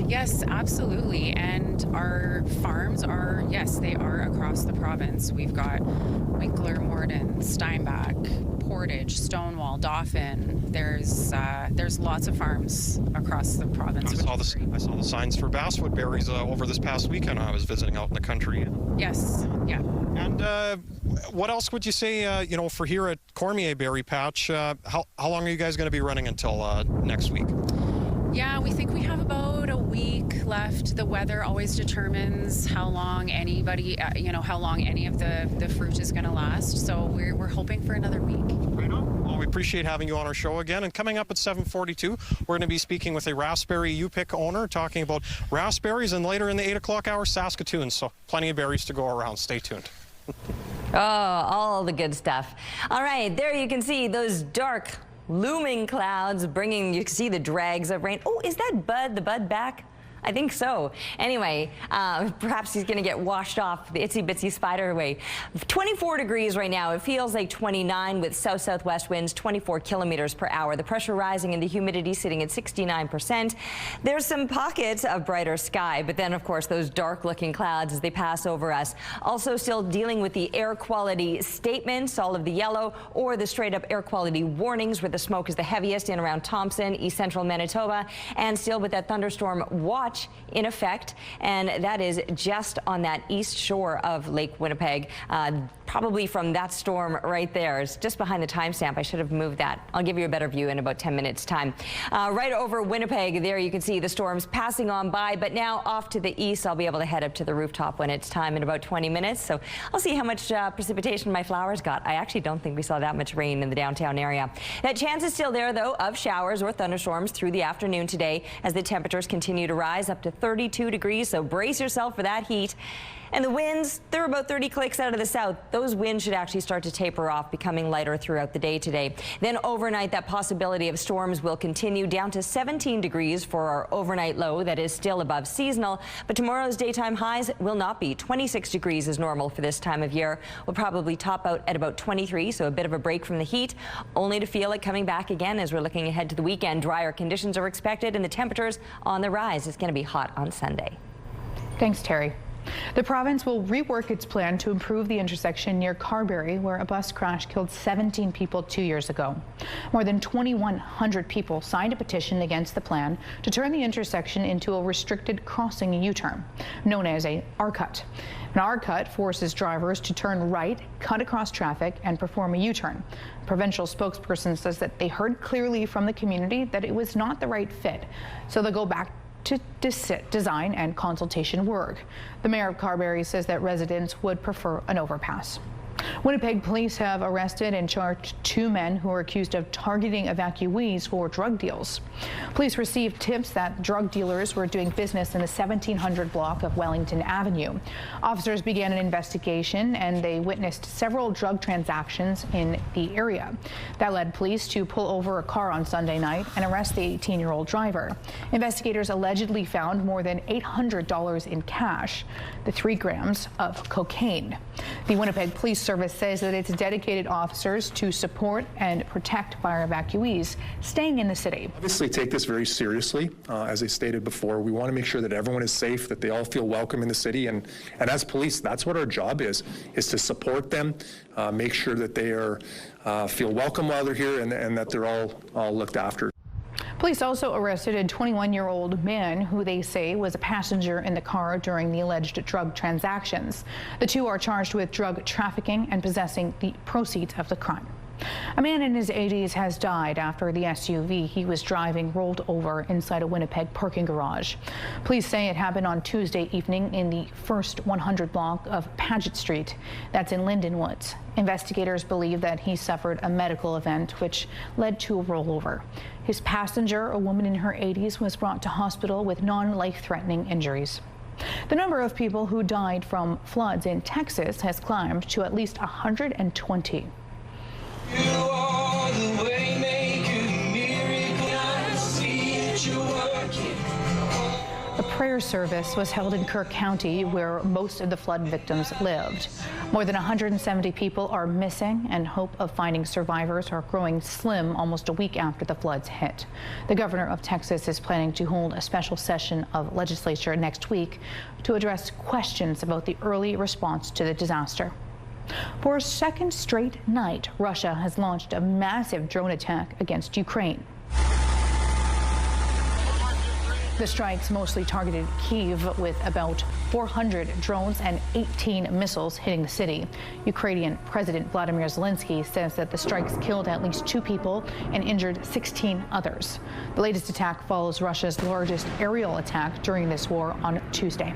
Speaker 15: Yes, absolutely. And our farms are, yes, they are across the province. We've got Winkler, Morden, Steinbach, Portage, Stonewall, Dauphin. There's lots of farms across the province.
Speaker 14: I saw the signs for basswood berries over this past weekend. I was visiting out in the country.
Speaker 15: Yes, yeah.
Speaker 14: And what else would you say, for here at Cormier Berry Patch, how long are you guys going to be running until next week?
Speaker 15: Yeah, we think we have about a week left. The weather always determines how long anybody, how long any of the fruit is going to last. So we're hoping for another week.
Speaker 14: Right on. Well, we appreciate having you on our show again. And coming up at 7:42, we're going to be speaking with a raspberry U-pick owner, talking about raspberries, and later in the 8 o'clock hour, Saskatoon. So plenty of berries to go around. Stay tuned.
Speaker 2: Oh, all the good stuff. All right, there you can see those dark looming clouds bringing, you can see the drags of rain. Oh, is that Bud, the Bud back? I think so. Anyway, perhaps he's going to get washed off the itsy bitsy spider way. 24 degrees right now. It feels like 29 with south-southwest winds, 24 kilometers per hour. The pressure rising and the humidity sitting at 69%. There's some pockets of brighter sky, but then, of course, those dark-looking clouds as they pass over us. Also still dealing with the air quality statements, all of the yellow or the straight-up air quality warnings, where the smoke is the heaviest in around Thompson, east central Manitoba, and still with that thunderstorm watch in effect, and that is just on that east shore of Lake Winnipeg. probably from that storm right there. It's just behind the timestamp. I should have moved that. I'll give you a better view in about 10 minutes time. Right over Winnipeg there, you can see the storms passing on by, but now off to the east. I'll be able to head up to the rooftop when it's time in about 20 minutes. So I'll see how much precipitation my flowers got. I actually don't think we saw that much rain in the downtown area. That chance is still there, though, of showers or thunderstorms through the afternoon today as the temperatures continue to rise up to 32 degrees. So brace yourself for that heat. And the winds, they're about 30 clicks out of the south. Those winds should actually start to taper off, becoming lighter throughout the day today. Then overnight, that possibility of storms will continue down to 17 degrees for our overnight low. That is still above seasonal. But tomorrow's daytime highs will not be. 26 degrees is normal for this time of year. We'll probably top out at about 23, so a bit of a break from the heat, only to feel it coming back again as we're looking ahead to the weekend. Drier conditions are expected and the temperatures on the rise. It's going to be hot on Sunday.
Speaker 1: Thanks, Terry. The province will rework its plan to improve the intersection near Carberry, where a bus crash killed 17 people 2 years ago. More than 2,100 people signed a petition against the plan to turn the intersection into a restricted crossing U-turn, known as a R-cut. An R-cut forces drivers to turn right, cut across traffic, and perform a U-turn. A provincial spokesperson says that they heard clearly from the community that it was not the right fit, so they'll go back to design and consultation work. The mayor of Carberry says that residents would prefer an overpass. Winnipeg police have arrested and charged 2 men who are accused of targeting evacuees for drug deals. Police received tips that drug dealers were doing business in the 1700 block of Wellington Avenue. Officers began an investigation and they witnessed several drug transactions in the area. That led police to pull over a car on Sunday night and arrest the 18-year-old driver. Investigators allegedly found more than $800 in cash, the 3 grams of cocaine. The Winnipeg Police Service says that it's dedicated officers to support and protect fire evacuees staying in the city.
Speaker 11: Obviously take this very seriously. As I stated before, we want to make sure that everyone is safe, that they all feel welcome in the city. And as police, that's what our job is to support them, make sure that they are feel welcome while they're here and that they're all looked after.
Speaker 1: Police also arrested a 21-year-old man who they say was a passenger in the car during the alleged drug transactions. The 2 are charged with drug trafficking and possessing the proceeds of the crime. A man in his 80s has died after the SUV he was driving rolled over inside a Winnipeg parking garage. Police say it happened on Tuesday evening in the first 100 block of Paget Street. That's in Linden Woods. Investigators believe that he suffered a medical event which led to a rollover. His passenger, a woman in her 80s, was brought to hospital with non-life-threatening injuries. The number of people who died from floods in Texas has climbed to at least 120.
Speaker 16: You are the way maker, miracle, I see that you're working.
Speaker 1: A prayer service was held in Kirk County, where most of the flood victims lived. More than 170 people are missing, and hope of finding survivors are growing slim almost a week after the floods hit. The governor of Texas is planning to hold a special session of legislature next week to address questions about the early response to the disaster. For a second straight night, Russia has launched a massive drone attack against Ukraine. The strikes mostly targeted Kyiv, with about 400 drones and 18 missiles hitting the city. Ukrainian President Vladimir Zelensky says that the strikes killed at least 2 people and injured 16 others. The latest attack follows Russia's largest aerial attack during this war on Tuesday.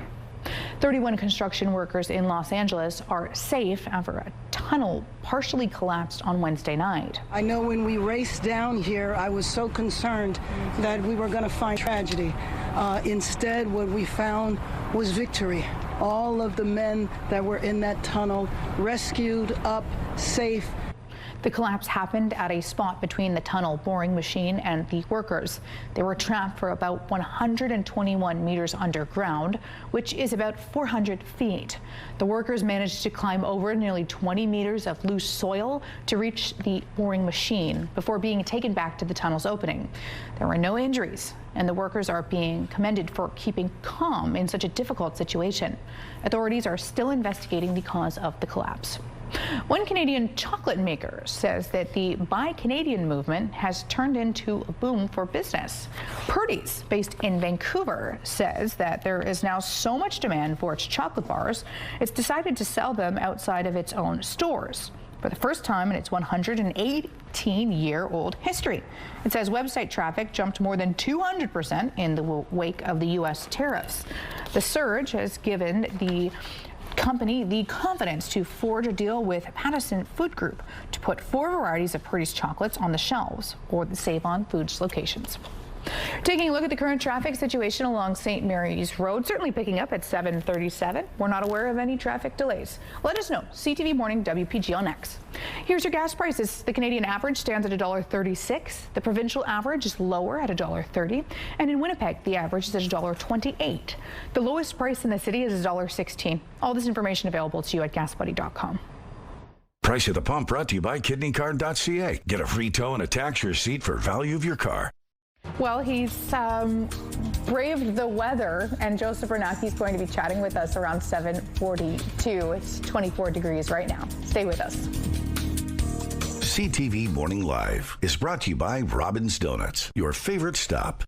Speaker 1: 31 construction workers in Los Angeles are safe after a tunnel partially collapsed on Wednesday night.
Speaker 23: I know when we raced down here, I was so concerned that we were going to find tragedy. Instead, what we found was victory. All of the men that were in that tunnel rescued up, safe.
Speaker 1: The collapse happened at a spot between the tunnel boring machine and the workers. They were trapped for about 121 meters underground, which is about 400 feet. The workers managed to climb over nearly 20 meters of loose soil to reach the boring machine before being taken back to the tunnel's opening. There were no injuries, and the workers are being commended for keeping calm in such a difficult situation. Authorities are still investigating the cause of the collapse. One Canadian chocolate maker says that the Buy Canadian movement has turned into a boom for business. Purdy's, based in Vancouver, says that there is now so much demand for its chocolate bars, it's decided to sell them outside of its own stores for the first time in its 118-year-old history. It says website traffic jumped more than 200% in the wake of the U.S. tariffs. The surge has given the company the confidence to forge a deal with Pattison Food Group to put 4 varieties of Purdy's chocolates on the shelves or the Save On Foods locations. Taking a look at the current traffic situation along St. Mary's Road, certainly picking up at 7:37. We're not aware of any traffic delays. Let us know. CTV Morning WPG on X. Here's your gas prices. The Canadian average stands at $1.36. The provincial average is lower at $1.30. And in Winnipeg, the average is at $1.28. The lowest price in the city is $1.16. All this information available to you at gasbuddy.com.
Speaker 5: Price at the Pump brought to you by kidneycard.ca. Get a free tow and a tax receipt for value of your car.
Speaker 1: Well, he's braved the weather, and Joseph Bernacki is going to be chatting with us around 7:42. It's 24 degrees right now. Stay with us.
Speaker 5: CTV Morning Live is brought to you by Robin's Donuts, your favorite stop.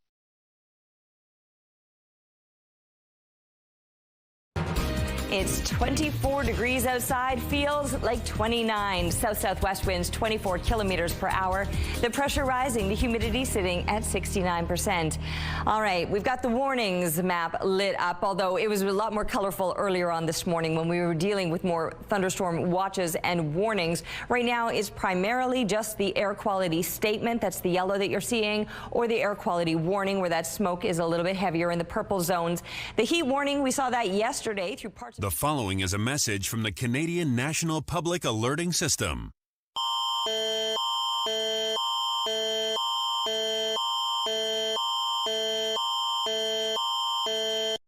Speaker 2: It's 24 degrees outside, feels like 29. South-southwest winds 24 kilometers per hour. The pressure rising, the humidity sitting at 69%. All right, we've got the warnings map lit up, although it was a lot more colorful earlier on this morning when we were dealing with more thunderstorm watches and warnings. Right now is primarily just the air quality statement, that's the yellow that you're seeing, or the air quality warning where that smoke is a little bit heavier in the purple zones. The heat warning, we saw that yesterday through parts of
Speaker 17: The following is a message from the Canadian National Public Alerting System.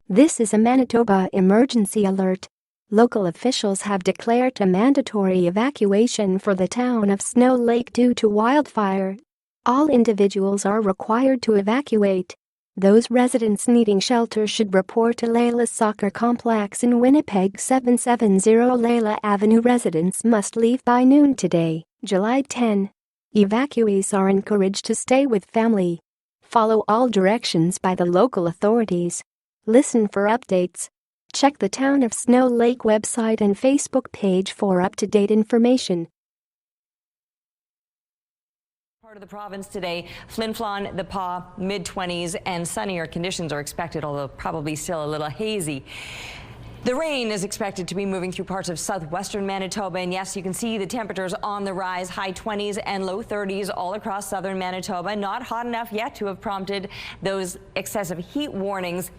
Speaker 21: This is a Manitoba emergency alert. Local officials have declared a mandatory evacuation for the town of Snow Lake due to wildfire. All individuals are required to evacuate. Those residents needing shelter should report to Layla's Soccer Complex in Winnipeg 770 Layla Avenue. Residents must leave by noon today, July 10. Evacuees are encouraged to stay with family. Follow all directions by the local authorities. Listen for updates. Check the Town of Snow Lake website and Facebook page for up-to-date information.
Speaker 2: Part of the province today, Flin Flon, the Pas, mid-20s, and sunnier conditions are expected, although probably still a little hazy. The rain is expected to be moving through parts of southwestern Manitoba, and yes, you can see the temperatures on the rise, high 20s and low 30s all across southern Manitoba. Not hot enough yet to have prompted those excessive heat warnings,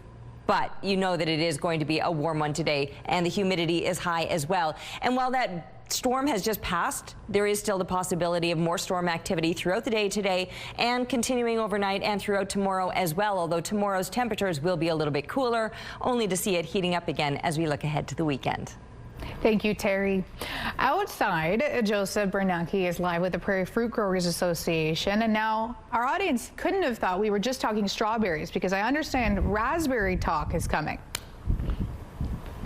Speaker 2: but you know that it is going to be a warm one today, and the humidity is high as well. And while that storm has just passed, there is still the possibility of more storm activity throughout the day today and continuing overnight and throughout tomorrow as well, although tomorrow's temperatures will be a little bit cooler, only to see it heating up again as we look ahead to the weekend.
Speaker 1: Thank you, Terry. Outside, Joseph Bernacki is live with the Prairie Fruit Growers Association. And now our audience couldn't have thought we were just talking strawberries, because I understand raspberry talk is coming.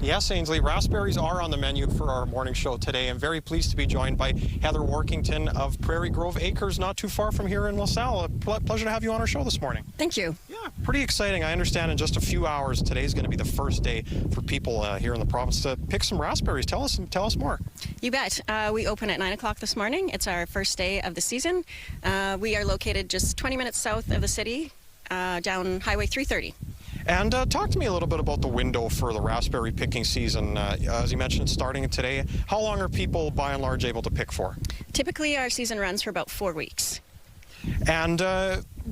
Speaker 14: Yes, Ainsley, raspberries are on the menu for our morning show today. I'm very pleased to be joined by Heather Workington of Prairie Grove Acres, not too far from here in LaSalle. A pleasure to have you on our show this morning.
Speaker 22: Thank you.
Speaker 14: Yeah, pretty exciting. I understand in just a few hours, today is going to be the first day for people here in the province to pick some raspberries. Tell us more.
Speaker 22: You bet. We open at 9 o'clock this morning. It's our first day of the season. We are located just 20 minutes south of the city, down Highway 330.
Speaker 14: And talk to me a little bit about the window for the raspberry picking season. As you mentioned, starting today. How long are people, by and large, able to pick for?
Speaker 22: Typically, our season runs for about 4 weeks.
Speaker 14: And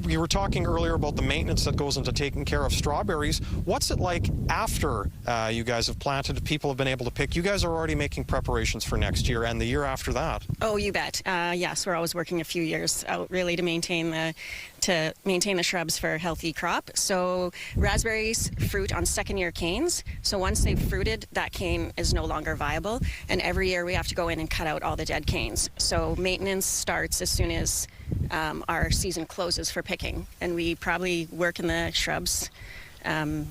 Speaker 14: we were talking earlier about the maintenance that goes into taking care of strawberries. What's it like after you guys have planted, people have been able to pick? You guys are already making preparations for next year and the year after that.
Speaker 22: Oh, you bet. Yes, we're always working a few years out really to maintain the shrubs for a healthy crop. So raspberries fruit on second-year canes. So once they've fruited, that cane is no longer viable. And every year we have to go in and cut out all the dead canes. So maintenance starts as soon as our season closes for picking. And we probably work in the shrubs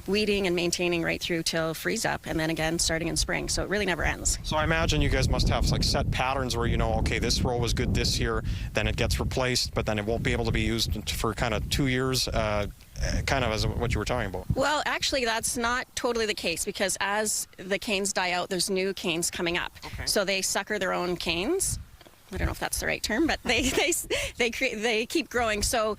Speaker 22: weeding and maintaining right through till freeze up, and then again starting in spring. So it really never ends.
Speaker 14: So I imagine you guys must have like set patterns where you know, okay, this row was good this year, then it gets replaced, but then it won't be able to be used for kind of 2 years, kind of as what you were talking about.
Speaker 22: Well, actually, that's not totally the case, because as the canes die out, there's new canes coming up. Okay. So they sucker their own canes. I don't know if that's the right term, but they keep growing. So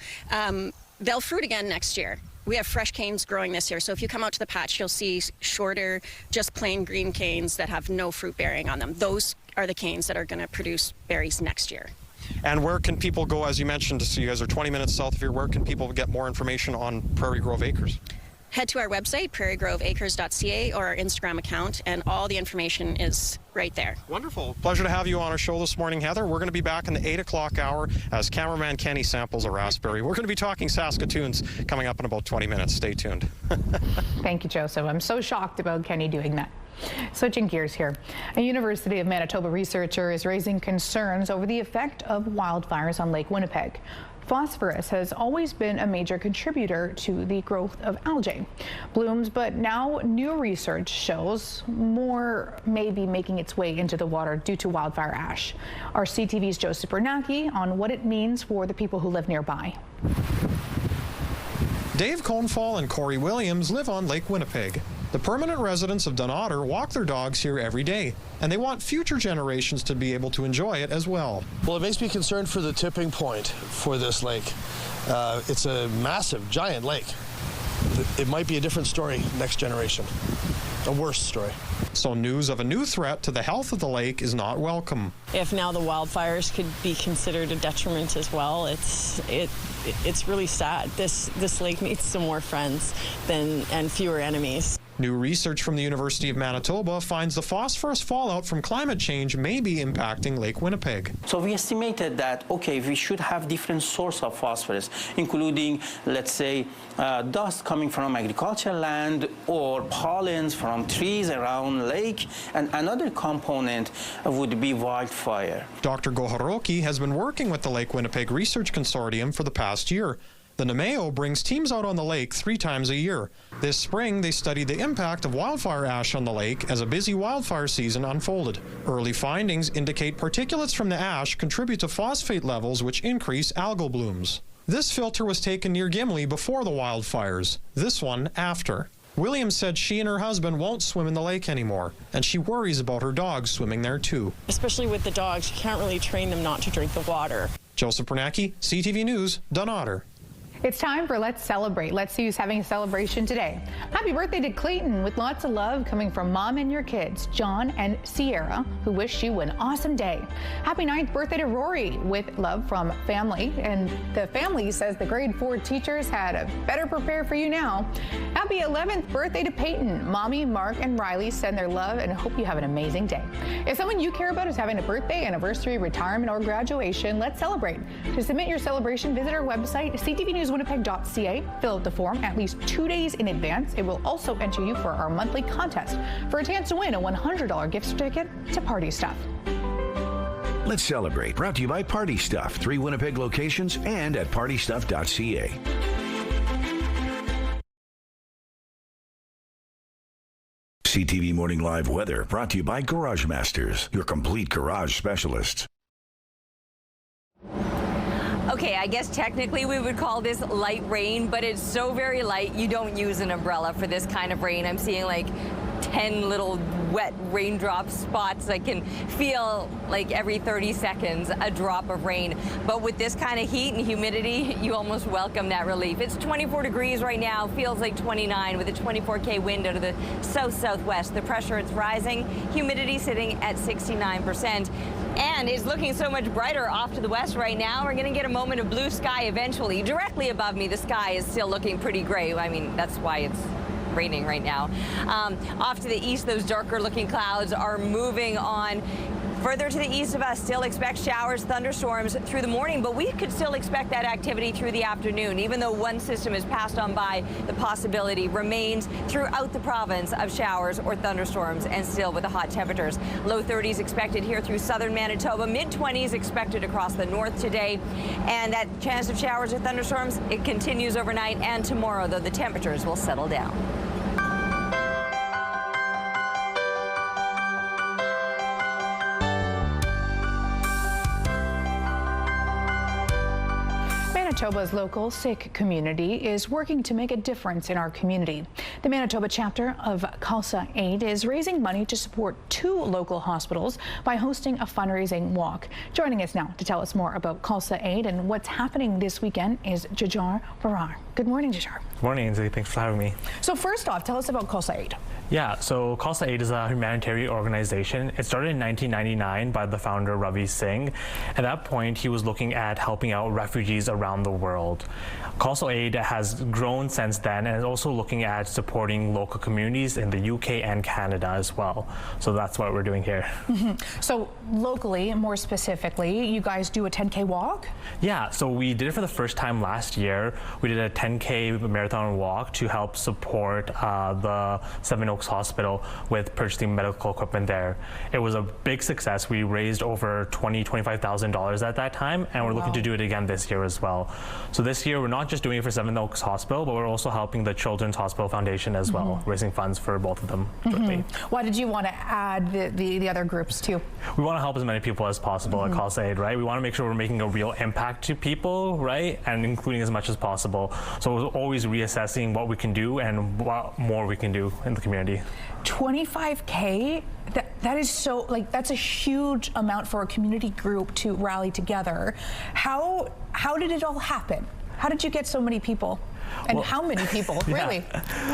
Speaker 22: they'll fruit again next year. We have fresh canes growing this year. So if you come out to the patch, you'll see shorter, just plain green canes that have no fruit bearing on them. Those are the canes that are going to produce berries next year.
Speaker 14: And where can people go, as you mentioned, so you guys are 20 minutes south of here, where can people get more information on Prairie Grove Acres?
Speaker 22: Head to our website, prairiegroveacres.ca, or our Instagram account, and all the information is right there.
Speaker 14: Wonderful. Pleasure to have you on our show this morning, Heather. We're going to be back in the 8 o'clock hour as cameraman Kenny samples a raspberry. We're going to be talking Saskatoons coming up in about 20 minutes. Stay tuned.
Speaker 1: Thank you, Joseph. I'm so shocked about Kenny doing that. Switching gears here, a University of Manitoba researcher is raising concerns over the effect of wildfires on Lake Winnipeg. Phosphorus has always been a major contributor to the growth of algae blooms, but now new research shows more may be making its way into the water due to wildfire ash. Our CTV's Joseph Bernacki on what it means for the people who live nearby.
Speaker 14: Dave Conefall and Corey Williams live on Lake Winnipeg. The permanent residents of Dinosaur walk their dogs here every day, and they want future generations to be able to enjoy it as well.
Speaker 3: Well, it makes me concerned for the tipping point for this lake. It's a massive, giant lake. It might be a different story next generation, a worse story.
Speaker 14: So news of a new threat to the health of the lake is not welcome.
Speaker 18: If now the wildfires could be considered a detriment as well, it's really sad. This lake needs some more friends and fewer enemies.
Speaker 14: New research from the University of Manitoba finds the phosphorus fallout from climate change may be impacting Lake Winnipeg.
Speaker 19: So we estimated that, okay, we should have different source of phosphorus, including, let's say, dust coming from agricultural land or pollens from trees around lake, and another component would be wildfire.
Speaker 14: Dr. Gohoroki has been working with the Lake Winnipeg Research Consortium for the past year. The NMAO brings teams out on the lake 3 times a year. This spring, they studied the impact of wildfire ash on the lake as a busy wildfire season unfolded. Early findings indicate particulates from the ash contribute to phosphate levels which increase algal blooms. This filter was taken near Gimli before the wildfires, this one after. Williams said she and her husband won't swim in the lake anymore, and she worries about her dogs swimming there too.
Speaker 18: Especially with the dogs, you can't really train them not to drink the water.
Speaker 14: Joseph Bernacki, CTV News, Dinosaur.
Speaker 1: It's time for Let's Celebrate. Let's see who's having a celebration today. Happy birthday to Clayton, with lots of love coming from mom and your kids, John and Sierra, who wish you an awesome day. Happy 9th birthday to Rory, with love from family. And the family says the grade 4 teachers had a better prepare for you now. Happy 11th birthday to Peyton. Mommy, Mark, and Riley send their love and hope you have an amazing day. If someone you care about is having a birthday, anniversary, retirement, or graduation, let's celebrate. To submit your celebration, visit our website, ctvnewswinnipeg.ca. Fill out the form at least 2 days in advance. It will also enter you for our monthly contest for a chance to win a $100 gift certificate to Party Stuff.
Speaker 5: Let's Celebrate, brought to you by Party Stuff, 3 Winnipeg locations and at partystuff.ca. CTV Morning Live Weather, brought to you by Garage Masters, your complete garage specialists.
Speaker 2: Okay, I guess technically we would call this light rain, but it's so very light you don't use an umbrella for this kind of rain. I'm seeing like 10 little wet raindrop spots. I can feel like every 30 seconds a drop of rain. But with this kind of heat and humidity, you almost welcome that relief. It's 24 degrees right now, feels like 29 with a 24K wind out of the south-southwest. The pressure, it's rising, humidity sitting at 69%. And it's looking so much brighter off to the west right now. We're going to get a moment of blue sky eventually. Directly above me, the sky is still looking pretty gray. I mean, that's why it's raining right now. Off to the east, those darker looking clouds are moving on Further to the east of us, still expect showers, thunderstorms through the morning, but we could still expect that activity through the afternoon. Even though one system has passed on by, the possibility remains throughout the province of showers or thunderstorms, and still with the hot temperatures. Low 30s expected here through southern Manitoba, mid-20s expected across the north today. And that chance of showers or thunderstorms, it continues overnight and tomorrow, though the temperatures will settle down.
Speaker 1: Manitoba's local Sikh community is working to make a difference in our community. The Manitoba chapter of Khalsa Aid is raising money to support 2 local hospitals by hosting a fundraising walk. Joining us now to tell us more about Khalsa Aid and what's happening this weekend is Jajar Barar. Good morning, Jajar.
Speaker 4: Good morning, Ainsley. Thanks for having me.
Speaker 1: So first off, tell us about Khalsa Aid.
Speaker 4: Yeah, so Khalsa Aid is a humanitarian organization. It started in 1999 by the founder, Ravi Singh. At that point, he was looking at helping out refugees around the world. Khalsa Aid has grown since then and is also looking at supporting local communities in the UK and Canada as well. So that's what we're doing here.
Speaker 1: So locally, more specifically, you guys do a 10K walk?
Speaker 4: Yeah, so we did it for the first time last year. We did a 10K marathon walk to help support the Seven Oaks Hospital with purchasing medical equipment there. It was a big success. We raised over $25,000 at that time, and we're looking to do it again this year as well. So this year, we're not just doing it for Seven Oaks Hospital, but we're also helping the Children's Hospital Foundation as well, raising funds for both of them jointly.
Speaker 1: Why did you want to add the other groups too?
Speaker 4: We want to help as many people as possible at Khalsa Aid, right? We want to make sure we're making a real impact to people, right? And including as much as possible. So we're always reassessing what we can do and what more we can do in the community.
Speaker 1: 25K? That is so, like, that's a huge amount for a community group to rally together. How did it all happen? How did you get so many people? And how many people, really?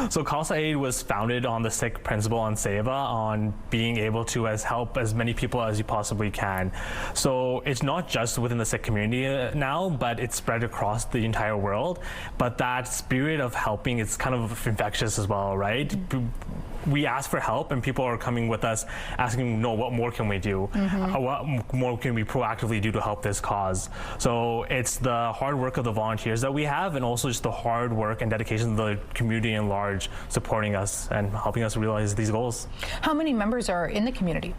Speaker 4: So Khalsa Aid was founded on the Sikh principle on seva, on being able to help as many people as you possibly can. So it's not just within the Sikh community now, but it's spread across the entire world. But that spirit of helping is kind of infectious as well, right? We ask for help and people are coming with us asking, no, what more can we do? What more can we proactively do to help this cause? So it's the hard work of the volunteers that we have, and also just the hard work and dedication of the community in large supporting us and helping us realize these goals.
Speaker 1: How many members are in the community?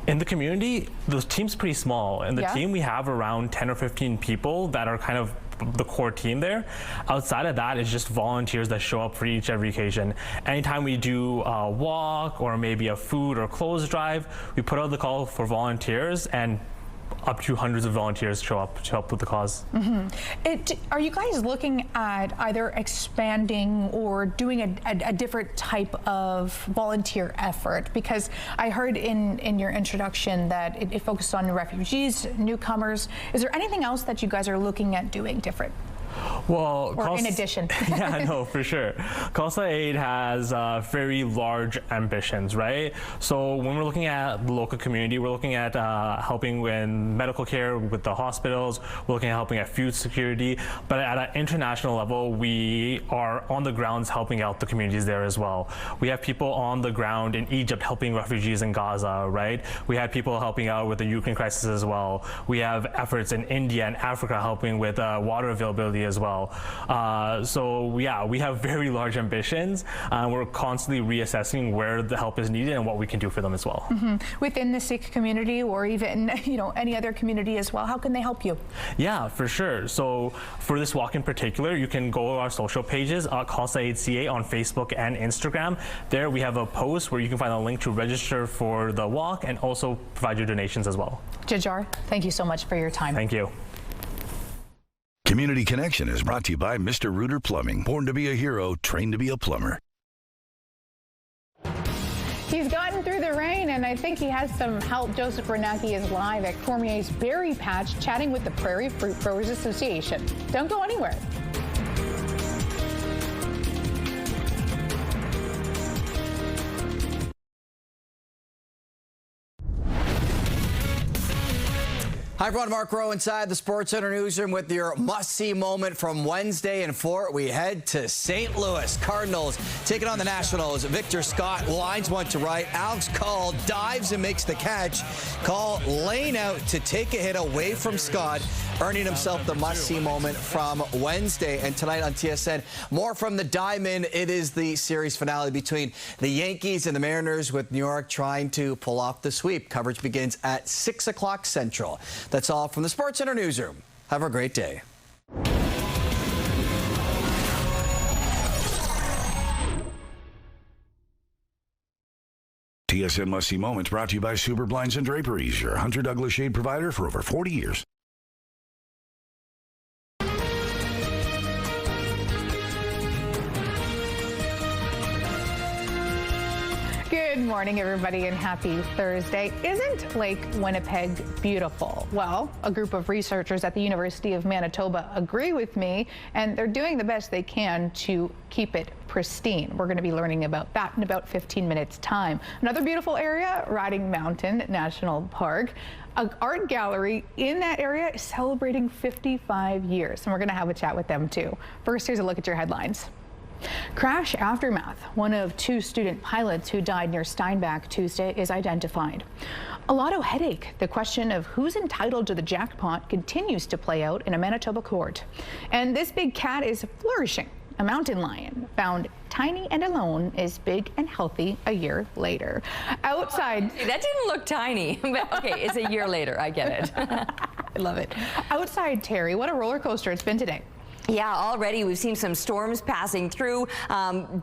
Speaker 4: In the community, the team's pretty small. In the team, we have around 10 or 15 people that are kind of the core team there. Outside of that, it's just volunteers that show up for every occasion. Anytime we do a walk or maybe a food or clothes drive, we put out the call for volunteers, and up to hundreds of volunteers show up to help with the cause.
Speaker 1: Are you guys looking at either expanding or doing a different type of volunteer effort? Because I heard in your introduction that it focused on refugees, newcomers. Is there anything else that you guys are looking at doing different?
Speaker 4: Well,
Speaker 1: or in addition.
Speaker 4: Yeah, no, for sure. Khalsa Aid has very large ambitions, right? So when we're looking at the local community, we're looking at helping with medical care with the hospitals, we're looking at helping at food security, but at an international level, we are on the grounds helping out the communities there as well. We have people on the ground in Egypt helping refugees in Gaza, right? We have people helping out with the Ukraine crisis as well. We have efforts in India and Africa helping with water availability as well. So yeah, we have very large ambitions. We're constantly reassessing where the help is needed and what we can do for them as well.
Speaker 1: Within the Sikh community, or even any other community as well, how can they help you?
Speaker 4: Yeah, for sure. So for this walk in particular, you can go to our social pages, Khalsa Aid CA on Facebook and Instagram. There we have a post where you can find a link to register for the walk and also provide your donations as well.
Speaker 1: Jajar, thank you so much for your time.
Speaker 4: Thank you.
Speaker 5: Community Connection is brought to you by Mr. Reuter Plumbing. Born to be a hero, trained to be a plumber.
Speaker 1: He's gotten through the rain, and I think he has some help. Joseph Renacki is live at Cormier's Berry Patch, chatting with the Prairie Fruit Growers Association. Don't go anywhere.
Speaker 6: Hi, everyone. Mark Rowe inside the Sports Center newsroom with your must-see moment from Wednesday in Fort. We head to St. Louis. Cardinals taking on the Nationals. Victor Scott lines one to right. Alex Call dives and makes the catch. Call lane out to take a hit away from Scott, earning himself the must-see moment from Wednesday. And tonight on TSN, more from the Diamond. It is the series finale between the Yankees and the Mariners, with New York trying to pull off the sweep. Coverage begins at 6 o'clock Central. That's all from the Sports Center newsroom. Have a great day.
Speaker 5: TSN Must See Moments brought to you by Super Blinds and Draperies, your Hunter Douglas shade provider for over 40 years.
Speaker 1: Good morning, everybody, and happy Thursday. Isn't Lake Winnipeg beautiful? Well, a group of researchers at the University of Manitoba agree with me, and they're doing the best they can to keep it pristine. We're going to be learning about that in about 15 minutes' time. Another beautiful area, Riding Mountain National Park. An art gallery in that area is celebrating 55 years, and we're going to have a chat with them, too. First, here's a look at your headlines. Crash aftermath. One of two student pilots who died near Steinbach Tuesday is identified. A lotto headache. The question of who's entitled to the jackpot continues to play out in a Manitoba court. And this big cat is flourishing. A mountain lion found tiny and alone is big and healthy a year later. Outside.
Speaker 2: That didn't look tiny, but okay, it's a year later. I get it.
Speaker 1: I love it. Outside, Terry, what a roller coaster it's been today.
Speaker 2: Yeah, already we've seen some storms passing through.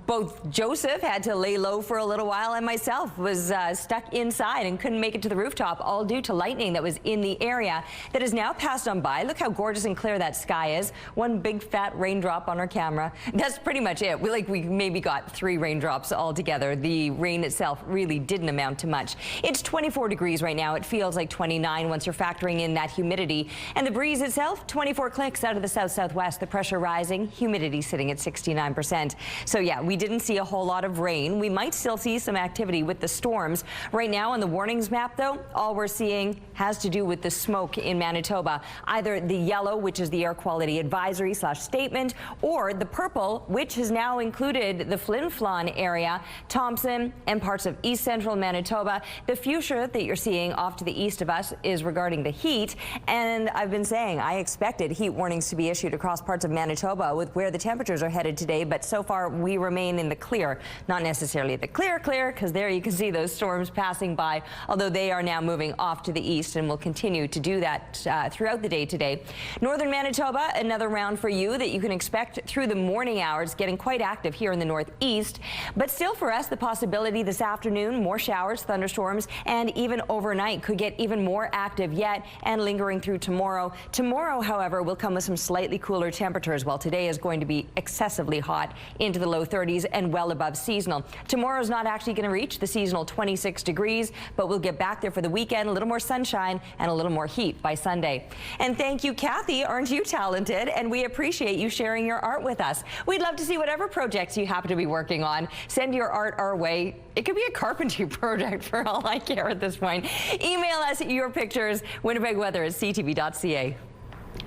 Speaker 2: Both Joseph had to lay low for a little while, and myself was stuck inside and couldn't make it to the rooftop, all due to lightning that was in the area that has now passed on by. Look how gorgeous and clear that sky is. One big fat raindrop on our camera. That's pretty much it. We maybe got 3 raindrops altogether. The rain itself really didn't amount to much. It's 24 degrees right now. It feels like 29 once you're factoring in that humidity. And the breeze itself, 24 clicks out of the south-southwest. The pressure rising, humidity sitting at 69%. So yeah, we didn't see a whole lot of rain. We might still see some activity with the storms. Right now on the warnings map, though, all we're seeing has to do with the smoke in Manitoba. Either the yellow, which is the air quality advisory / statement, or the purple, which has now included the Flin Flon area, Thompson, and parts of east central Manitoba. The fuchsia that you're seeing off to the east of us is regarding the heat. And I've been saying I expected heat warnings to be issued across parts of Manitoba with where the temperatures are headed today, but so far we remain in the clear. Not necessarily the clear, because there you can see those storms passing by, although they are now moving off to the east and will continue to do that throughout the day today. Northern Manitoba, another round for you that you can expect through the morning hours, getting quite active here in the northeast, but still for us the possibility this afternoon, more showers, thunderstorms, and even overnight could get even more active yet and lingering through tomorrow. Tomorrow, however, will come with some slightly cooler temperatures, while today is going to be excessively hot into the low 30s and well above seasonal. Tomorrow's not actually going to reach the seasonal 26 degrees, but we'll get back there for the weekend, a little more sunshine and a little more heat by Sunday. And thank you, Kathy. Aren't you talented? And we appreciate you sharing your art with us. We'd love to see whatever projects you happen to be working on. Send your art our way. It could be a carpentry project for all I care at this point. Email us your pictures, winnipegweather@ctv.ca.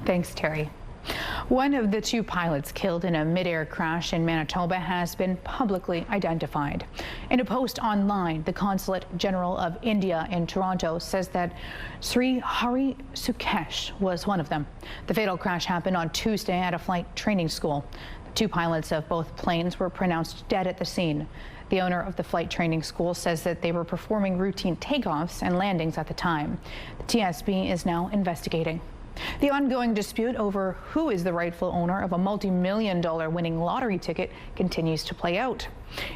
Speaker 1: Thanks, Terry. One of the 2 pilots killed in a mid-air crash in Manitoba has been publicly identified. In a post online, the Consulate General of India in Toronto says that Sri Hari Sukesh was one of them. The fatal crash happened on Tuesday at a flight training school. The 2 pilots of both planes were pronounced dead at the scene. The owner of the flight training school says that they were performing routine takeoffs and landings at the time. The TSB is now investigating. The ongoing dispute over who is the rightful owner of a multi-million-dollar winning lottery ticket continues to play out.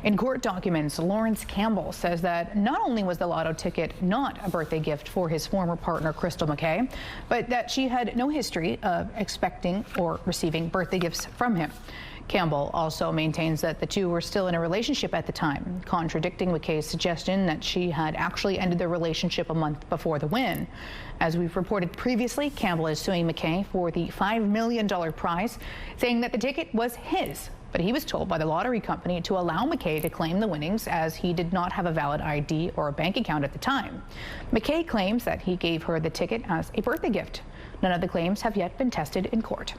Speaker 1: In court documents, Lawrence Campbell says that not only was the lotto ticket not a birthday gift for his former partner, Crystal McKay, but that she had no history of expecting or receiving birthday gifts from him. Campbell also maintains that the two were still in a relationship at the time, contradicting McKay's suggestion that she had actually ended their relationship a month before the win. As we've reported previously, Campbell is suing McKay for the $5 million prize, saying that the ticket was his, but he was told by the lottery company to allow McKay to claim the winnings as he did not have a valid ID or a bank account at the time. McKay claims that he gave her the ticket as a birthday gift. None of the claims have yet been tested in court.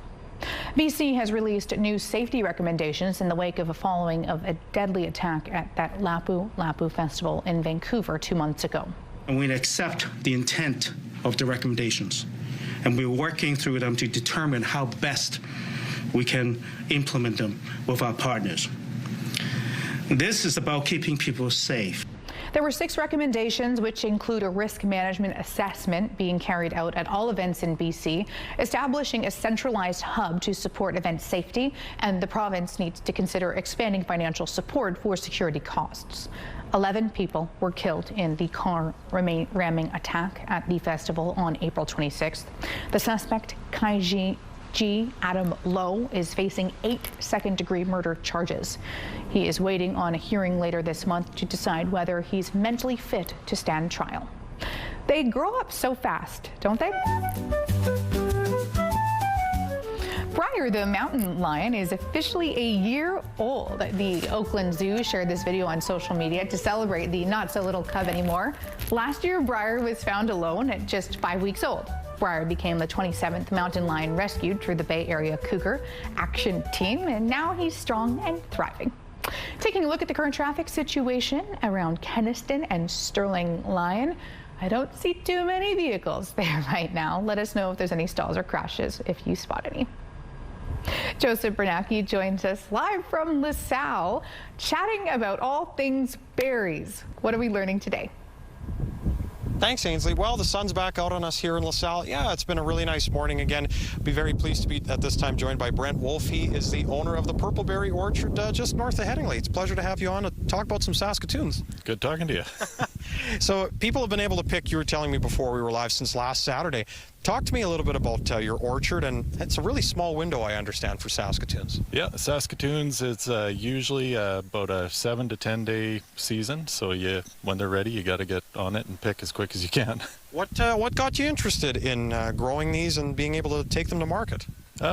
Speaker 1: BC has released new safety recommendations in the wake of a following of a deadly attack at that Lapu Lapu festival in Vancouver 2 months ago.
Speaker 7: And we accept the intent of the recommendations, and we're working through them to determine how best we can implement them with our partners. This is about keeping people safe.
Speaker 1: There were 6 recommendations, which include a risk management assessment being carried out at all events in BC, establishing a centralized hub to support event safety, and the province needs to consider expanding financial support for security costs. 11 people were killed in the car ramming attack at the festival on April 26th. The suspect, Kaiji Adam Lowe, is facing 8 second-degree murder charges. He is waiting on a hearing later this month to decide whether he's mentally fit to stand trial. They grow up so fast, don't they? Briar the mountain lion is officially a year old. The Oakland Zoo shared this video on social media to celebrate the not-so-little cub anymore. Last year, Briar was found alone at just 5 weeks old. Briar became the 27th mountain lion rescued through the Bay Area Cougar Action Team, and now he's strong and thriving. Taking a look at the current traffic situation around Kenniston and Sterling Lyon. I don't see too many vehicles there right now. Let us know if there's any stalls or crashes if you spot any. Joseph Bernacki joins us live from LaSalle, chatting about all things berries. What are we learning today?
Speaker 14: Thanks, Ainsley. Well, the sun's back out on us here in LaSalle. Yeah, it's been a really nice morning again. Be very pleased to be at this time joined by Brent Wolf. He is the owner of the Purpleberry Orchard just north of Headingley. It's a pleasure to have you on to talk about some Saskatoons.
Speaker 9: Good talking to you.
Speaker 14: So people have been able to pick, you were telling me before we were live, since last Saturday. Talk to me a little bit about your orchard, and it's a really small window, I understand, for Saskatoons.
Speaker 9: Yeah, Saskatoons, it's usually about a 7 to 10 day season, so when they're ready, you got to get on it and pick as quick as you can.
Speaker 14: What got you interested in growing these and being able to take them to market?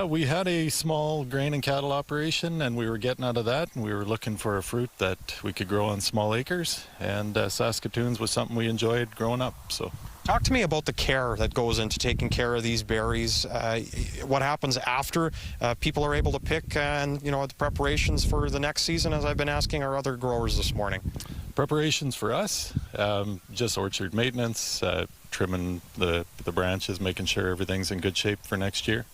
Speaker 9: We had a small grain and cattle operation, and we were getting out of that, and we were looking for a fruit that we could grow on small acres, and Saskatoons was something we enjoyed growing up. So.
Speaker 14: Talk to me about the care that goes into taking care of these berries. What happens after people are able to pick, and the preparations for the next season, as I've been asking our other growers this morning.
Speaker 9: Preparations for us, just orchard maintenance, trimming the branches, making sure everything's in good shape for next year.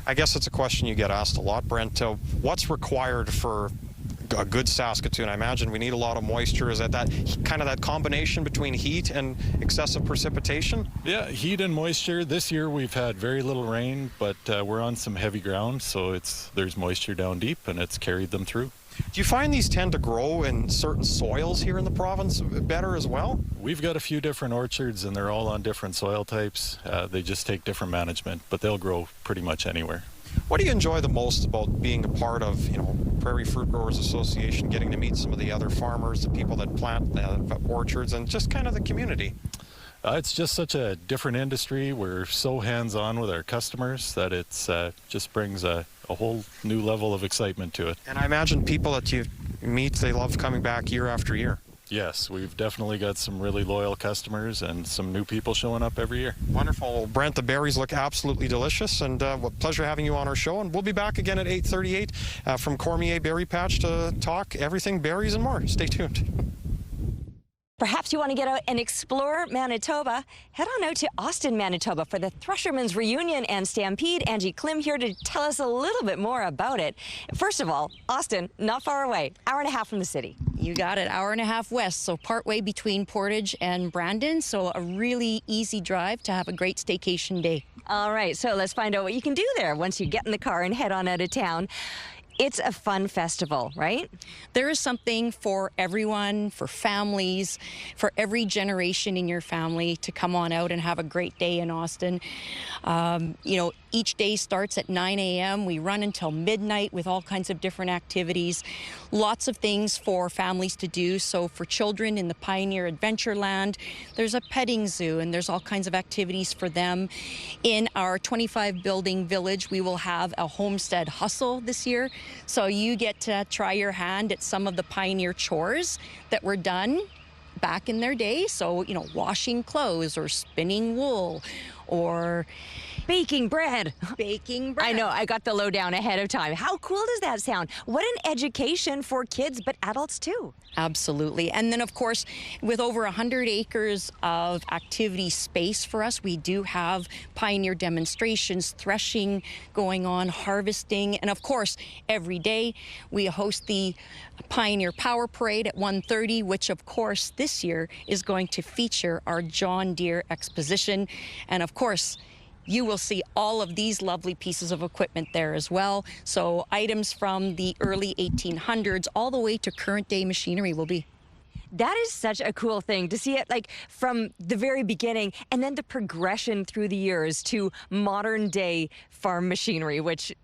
Speaker 14: I guess it's a question you get asked a lot, Brent. What's required for a good Saskatoon? I imagine we need a lot of moisture. Is that kind of that combination between heat and excessive precipitation?
Speaker 9: Yeah, heat and moisture. This year we've had very little rain, but we're on some heavy ground, so there's moisture down deep, and it's carried them through.
Speaker 14: Do you find these tend to grow in certain soils here in the province better as well?
Speaker 9: We've got a few different orchards, and they're all on different soil types. They just take different management, but they'll grow pretty much anywhere.
Speaker 14: What do you enjoy the most about being a part of, Prairie Fruit Growers Association, getting to meet some of the other farmers, the people that plant orchards, and just kind of the community?
Speaker 9: It's just such a different industry. We're so hands-on with our customers that it's just brings a whole new level of excitement to it.
Speaker 14: And I imagine people that you meet, they love coming back year after year.
Speaker 9: Yes, we've definitely got some really loyal customers and some new people showing up every year.
Speaker 14: Wonderful. Brent, the berries look absolutely delicious, and pleasure having you on our show. And we'll be back again at 8:38 from Cormier Berry Patch to talk everything berries and more. Stay tuned.
Speaker 2: Perhaps you want to get out and explore Manitoba. Head on out to Austin, Manitoba for the Thresherman's Reunion and Stampede. Angie Klim here to tell us a little bit more about it. First of all, Austin, not far away, hour and a half from the city.
Speaker 13: You got it, hour and a half west, so partway between Portage and Brandon, so a really easy drive to have a great staycation day.
Speaker 2: All right, so let's find out what you can do there once you get in the car and head on out of town. It's a fun festival, right?
Speaker 13: There is something for everyone, for families, for every generation in your family to come on out and have a great day in Austin. You know, each day starts at 9 a.m. We run until midnight with all kinds of different activities. Lots of things for families to do. So for children in the Pioneer Adventureland, there's a petting zoo and there's all kinds of activities for them. In our 25-building village, we will have a homestead hustle this year. So you get to try your hand at some of the pioneer chores that were done back in their day. So, you know, washing clothes or spinning wool or
Speaker 2: baking bread.
Speaker 13: Baking bread.
Speaker 2: I know, I got the lowdown ahead of time. How cool does that sound? What an education for kids, but adults too.
Speaker 13: Absolutely. And then, of course, with over 100 acres of activity space for us, we do have pioneer demonstrations, threshing going on, harvesting. And of course, every day we host the Pioneer Power Parade at 1:30, which of course this year is going to feature our John Deere exposition. And of course, you will see all of these lovely pieces of equipment there as well. So items from the early 1800s all the way to current day machinery will be.
Speaker 2: That is such a cool thing to see it like from the very beginning and then the progression through the years to modern day farm machinery, which,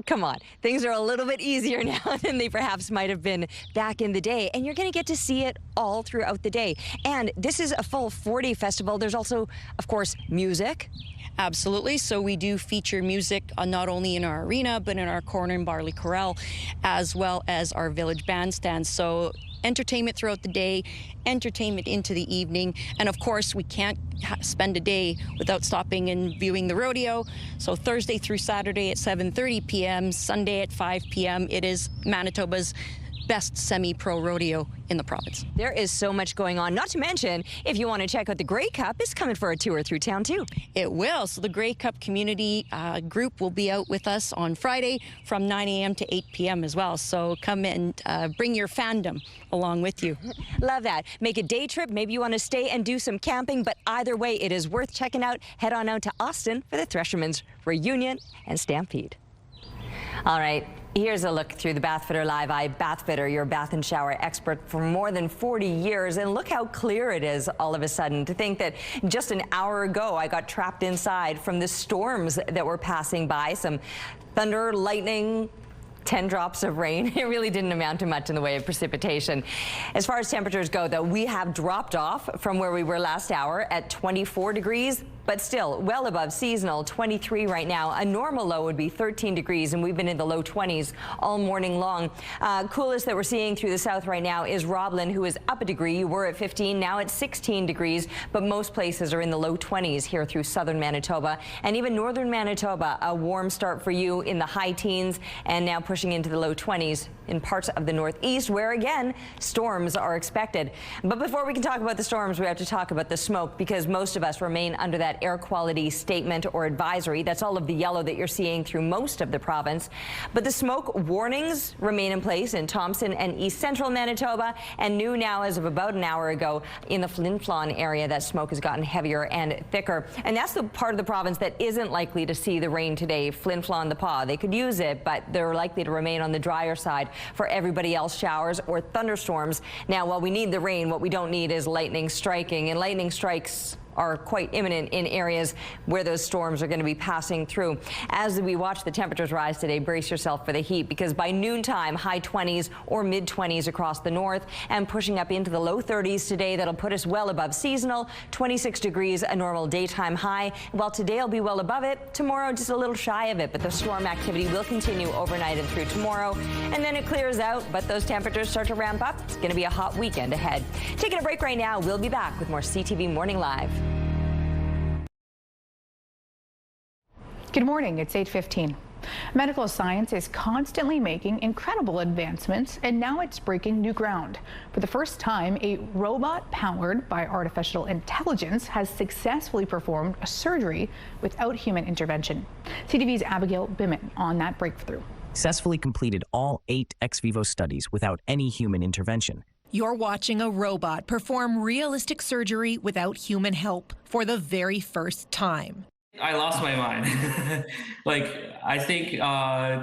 Speaker 2: come on, things are a little bit easier now than they perhaps might have been back in the day. And you're going to get to see it all throughout the day. And this is a full 4-day festival. There's also, of course, music.
Speaker 13: Absolutely. So we do feature music not only in our arena, but in our corn and barley corral, as well as our village bandstand. So entertainment throughout the day, entertainment into the evening. And of course, we can't spend a day without stopping and viewing the rodeo. So Thursday through Saturday at 7:30 p.m., Sunday at 5 p.m. It is Manitoba's best semi-pro rodeo in the province.
Speaker 2: There is so much going on. Not to mention, if you want to check out the Grey Cup, it's coming for a tour through town too.
Speaker 13: It will. So the Grey Cup community group will be out with us on Friday from 9 a.m. to 8 p.m. as well. So come and bring your fandom along with you.
Speaker 2: Love that. Make a day trip. Maybe you want to stay and do some camping, but either way, it is worth checking out. Head on out to Austin for the Thresherman's reunion and Stampede. All right. Here's a look through the Bathfitter Live Eye. Bathfitter, your bath and shower expert for more than 40 years. And look how clear it is all of a sudden. To think that just an hour ago, I got trapped inside from the storms that were passing by. Some thunder, lightning, 10 drops of rain. It really didn't amount to much in the way of precipitation. As far as temperatures go, though, we have dropped off from where we were last hour at 24 degrees. But still well above seasonal, 23 right now. A normal low would be 13 degrees, and we've been in the low 20s all morning long. Coolest that we're seeing through the south right now is Roblin, who is up a degree. You were at 15, now it's 16 degrees, but most places are in the low 20s here through southern Manitoba. And even northern Manitoba, a warm start for you in the high teens, and now pushing into the low 20s in parts of the northeast, where again, storms are expected. But before we can talk about the storms, we have to talk about the smoke, because most of us remain under that air quality statement or advisory. That's all of the yellow that you're seeing through most of the province. But the smoke warnings remain in place in Thompson and east central Manitoba, and new now as of about an hour ago in the Flin Flon area. That smoke has gotten heavier and thicker. And that's the part of the province that isn't likely to see the rain today. Flin Flon, the Pas, they could use it, but they're likely to remain on the drier side. For everybody else, showers or thunderstorms. Now, while we need the rain, what we don't need is lightning striking, and lightning strikes are quite imminent in areas where those storms are going to be passing through. As we watch the temperatures rise today, brace yourself for the heat, because by noontime, high 20s or mid 20s across the north, and pushing up into the low 30s today. That'll put us well above seasonal. 26 degrees, a normal daytime high. While today will be well above it, tomorrow just a little shy of it, but the storm activity will continue overnight and through tomorrow, and then it clears out, but those temperatures start to ramp up. It's going to be a hot weekend ahead. Taking a break right now. We'll be back with more CTV Morning Live.
Speaker 1: Good morning, it's 8:15. Medical science is constantly making incredible advancements, and now it's breaking new ground. For the first time, a robot powered by artificial intelligence has successfully performed a surgery without human intervention. CTV's Abigail Biman on that breakthrough.
Speaker 8: Successfully completed all 8 ex vivo studies without any human intervention.
Speaker 12: You're watching a robot perform realistic surgery without human help for the very first time.
Speaker 10: I lost my mind. I think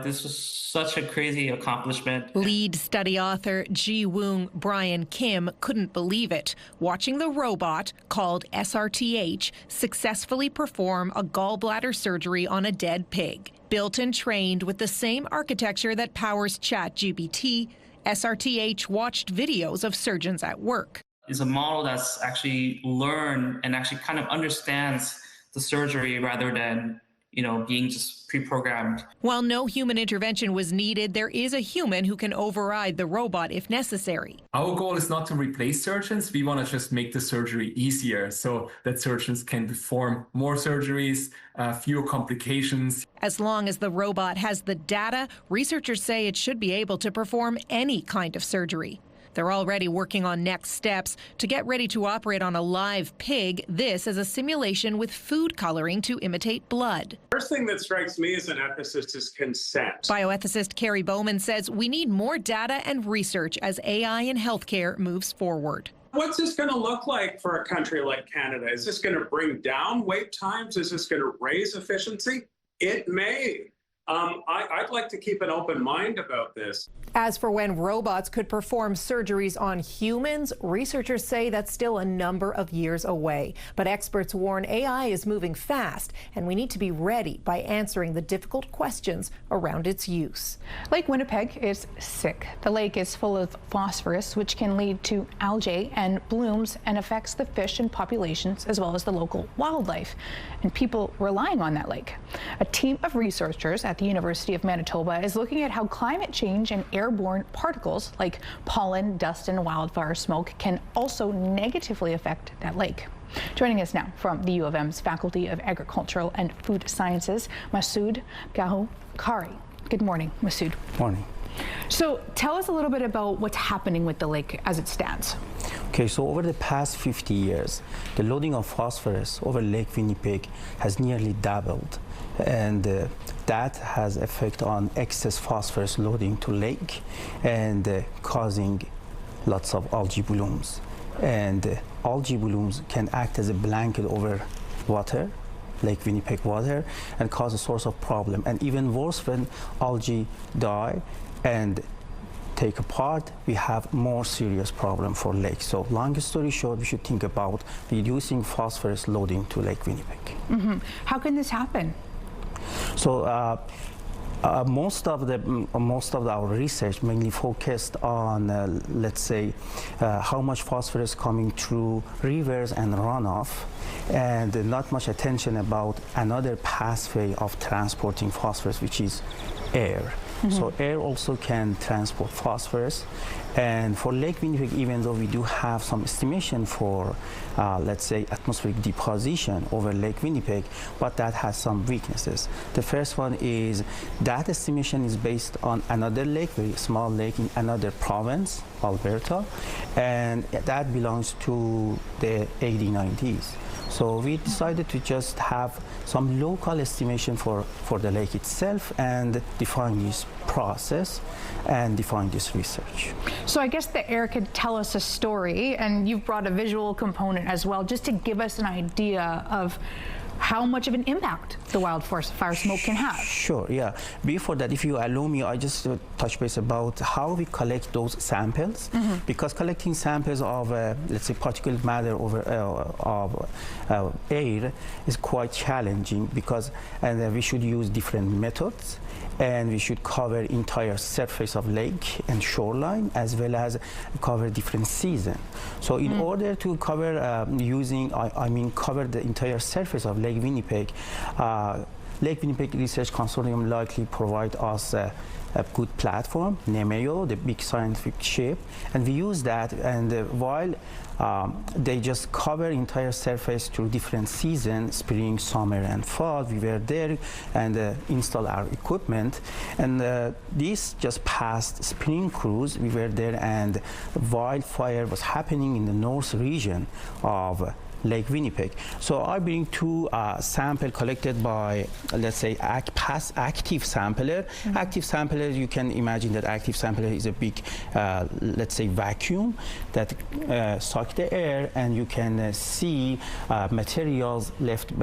Speaker 10: this was such a crazy accomplishment.
Speaker 12: Lead study author Ji Woong Brian Kim couldn't believe it, watching the robot, called SRTH, successfully perform a gallbladder surgery on a dead pig. Built and trained with the same architecture that powers ChatGPT, SRTH watched videos of surgeons at work.
Speaker 10: It's a model that's actually learned and actually kind of understands the surgery rather than, being just pre-programmed.
Speaker 12: While no human intervention was needed, there is a human who can override the robot if necessary.
Speaker 20: Our goal is not to replace surgeons. We want to just make the surgery easier so that surgeons can perform more surgeries, fewer complications.
Speaker 12: As long as the robot has the data, researchers say it should be able to perform any kind of surgery. They're already working on next steps to get ready to operate on a live pig. This is a simulation with food coloring to imitate blood.
Speaker 24: First thing that strikes me as an ethicist is consent.
Speaker 12: Bioethicist Carrie Bowman says we need more data and research as AI in healthcare moves forward.
Speaker 24: What's this going to look like for a country like Canada? Is this going to bring down wait times? Is this going to raise efficiency? It may. I'd like to keep an open mind about this.
Speaker 12: As for when robots could perform surgeries on humans, researchers say that's still a number of years away. But experts warn AI is moving fast, and we need to be ready by answering the difficult questions around its use.
Speaker 1: Lake Winnipeg is sick. The lake is full of phosphorus, which can lead to algae and blooms and affects the fish and populations as well as the local wildlife and people relying on that lake. A team of researchers at the University of Manitoba is looking at how climate change and airborne particles like pollen, dust, and wildfire smoke can also negatively affect that lake. Joining us now from the U of M's Faculty of Agricultural and Food Sciences, Masood Gahokari. Good morning, Masood.
Speaker 25: Morning.
Speaker 1: So tell us a little bit about what's happening with the lake as it stands.
Speaker 25: Okay, so over the past 50 years, the loading of phosphorus over Lake Winnipeg has nearly doubled. And that has effect on excess phosphorus loading to lake and causing lots of algae blooms. And algae blooms can act as a blanket over water, Lake Winnipeg water, and cause a source of problem. And even worse, when algae die and take apart, we have more serious problem for lake. So long story short, we should think about reducing phosphorus loading to Lake Winnipeg.
Speaker 1: Mm-hmm. How can this happen?
Speaker 25: So most of our research mainly focused on, let's say, how much phosphorus coming through rivers and runoff, and not much attention about another pathway of transporting phosphorus, which is air. Mm-hmm. So air also can transport phosphorus. And for Lake Winnipeg, even though we do have some estimation for, let's say, atmospheric deposition over Lake Winnipeg, but that has some weaknesses. The first one is that estimation is based on another lake, very small lake in another province, Alberta, and that belongs to the 80-90s. So we decided to just have some local estimation for the lake itself and define this process and define this research.
Speaker 1: So I guess the air could tell us a story, and you've brought a visual component as well, just to give us an idea of how much of an impact the wildfire smoke can have.
Speaker 25: Sure, yeah. Before that, if you allow me, I just touch base about how we collect those samples, because collecting samples of, let's say, particulate matter over air is quite challenging, because we should use different methods, and we should cover entire surface of lake and shoreline, as well as cover different season. So in order to cover cover the entire surface of Lake Winnipeg, Lake Winnipeg Research Consortium likely provide us a good platform, NEMEO, the big scientific ship, and we use that, and while they just cover entire surface through different seasons, spring, summer, and fall, we were there and install our equipment, and this just past spring cruise, we were there, and wildfire was happening in the north region of Lake Winnipeg. So I bring two samples collected by, let's say, active sampler. Active sampler, you can imagine that active sampler is a big, let's say, vacuum that suck the air, and you can see materials left,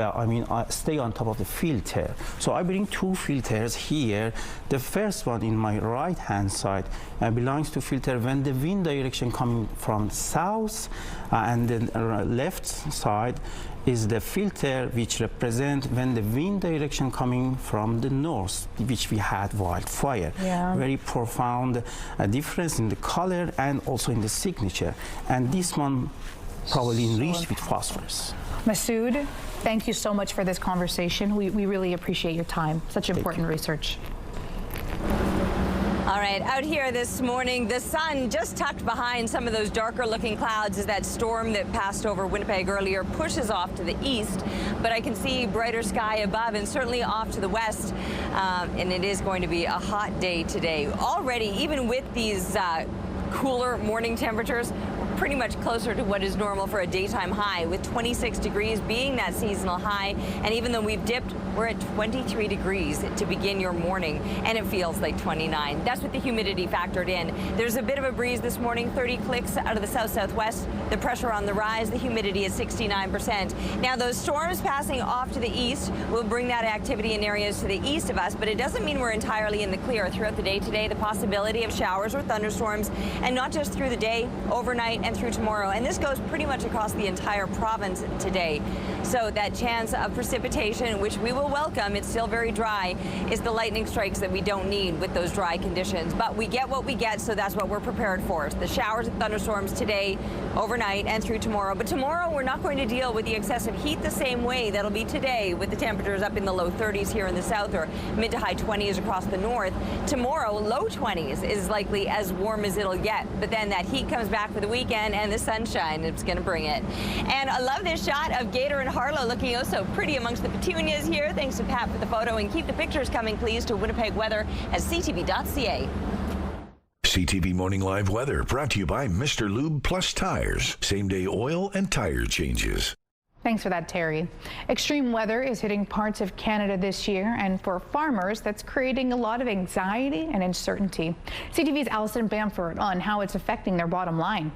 Speaker 25: stay on top of the filter. So I bring two filters here. The first one in my right hand side belongs to filter when the wind direction coming from south, and then left side is the filter which represent when the wind direction coming from the north, which we had wildfire.
Speaker 1: Yeah.
Speaker 25: Very profound difference in the color and also in the signature. And this one probably enriched with phosphorus.
Speaker 1: Masood, thank you so much for this conversation. We really appreciate your time. Such important research.
Speaker 2: All right, out here this morning, the sun just tucked behind some of those darker looking clouds as that storm that passed over Winnipeg earlier pushes off to the east. But I can see brighter sky above and certainly off to the west. And it is going to be a hot day today. Already, even with these cooler morning temperatures, we're pretty much closer to what is normal for a daytime high, with 26 degrees being that seasonal high. And even though we've dipped, we're at 23 degrees to begin your morning, and it feels like 29. That's with the humidity factored in. There's a bit of a breeze this morning, 30 clicks out of the south-southwest. The pressure on the rise, the humidity is 69%. Now, those storms passing off to the east will bring that activity in areas to the east of us, but it doesn't mean we're entirely in the clear. Throughout the day today, the possibility of showers or thunderstorms, and not just through the day, overnight, and through tomorrow. And this goes pretty much across the entire province today. So that chance of precipitation, which we will welcome, it's still very dry, is the lightning strikes that we don't need with those dry conditions. But we get what we get, so that's what we're prepared for. The showers and thunderstorms today, overnight, and through tomorrow. But tomorrow, we're not going to deal with the excessive heat the same way. That'll be today, with the temperatures up in the low 30s here in the south, or mid to high 20s across the north. Tomorrow, low 20s is likely as warm as it'll get. But then that heat comes back for the weekend, and the sunshine, it's going to bring it. And I love this shot of Gator and Harlow looking oh so pretty amongst the petunias here. Thanks to Pat for the photo, and keep the pictures coming, please, to Winnipeg Weather at ctv.ca.
Speaker 5: CTV Morning Live Weather brought to you by Mr. Lube Plus Tires. Same-day oil and tire changes.
Speaker 1: Thanks for that, Terry. Extreme weather is hitting parts of Canada this year, and for farmers, that's creating a lot of anxiety and uncertainty. CTV's Allison Bamford on how it's affecting their bottom line.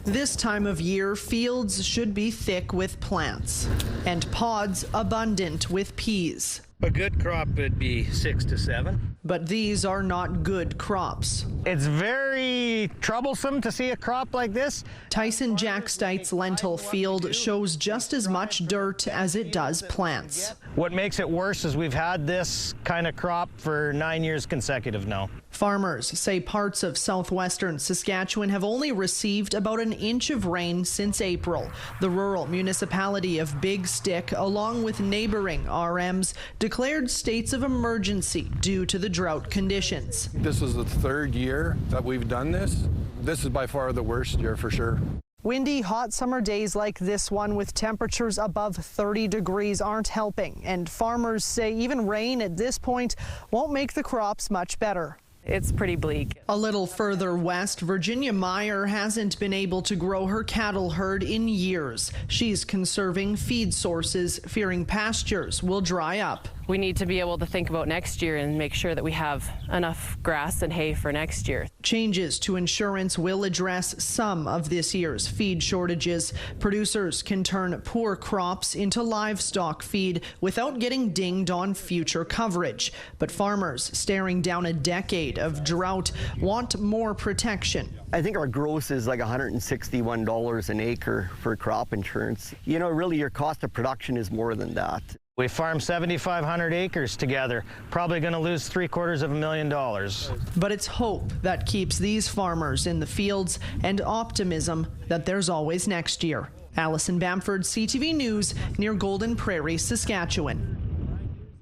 Speaker 11: This time of year, fields should be thick with plants and pods abundant with peas.
Speaker 15: A good crop would be 6 to 7.
Speaker 11: But these are not good crops.
Speaker 15: It's very troublesome to see a crop like this.
Speaker 11: Tyson Jackstite's lentil field shows just as much dirt as it does plants.
Speaker 15: What makes it worse is we've had this kind of crop for 9 years consecutive now.
Speaker 11: Farmers say parts of southwestern Saskatchewan have only received about an inch of rain since April. The rural municipality of Big Stick, along with neighboring RMs, declared states of emergency due to the drought conditions.
Speaker 16: This is the third year that we've done this. This is by far the worst year for sure.
Speaker 11: Windy, hot summer days like this one with temperatures above 30 degrees aren't helping, and farmers say even rain at this point won't make the crops much better.
Speaker 17: It's pretty bleak.
Speaker 11: A little further west, Virginia Meyer hasn't been able to grow her cattle herd in years. She's conserving feed sources, fearing pastures will dry up.
Speaker 17: We need to be able to think about next year and make sure that we have enough grass and hay for next year.
Speaker 11: Changes to insurance will address some of this year's feed shortages. Producers can turn poor crops into livestock feed without getting dinged on future coverage. But farmers staring down a decade of drought want more protection.
Speaker 23: I think our gross is like $161 an acre for crop insurance. You know, really your cost of production is more than that.
Speaker 15: We farm 7,500 acres together, probably going to lose $750,000.
Speaker 11: But it's hope that keeps these farmers in the fields and optimism that there's always next year. Allison Bamford, CTV News, near Golden Prairie, Saskatchewan.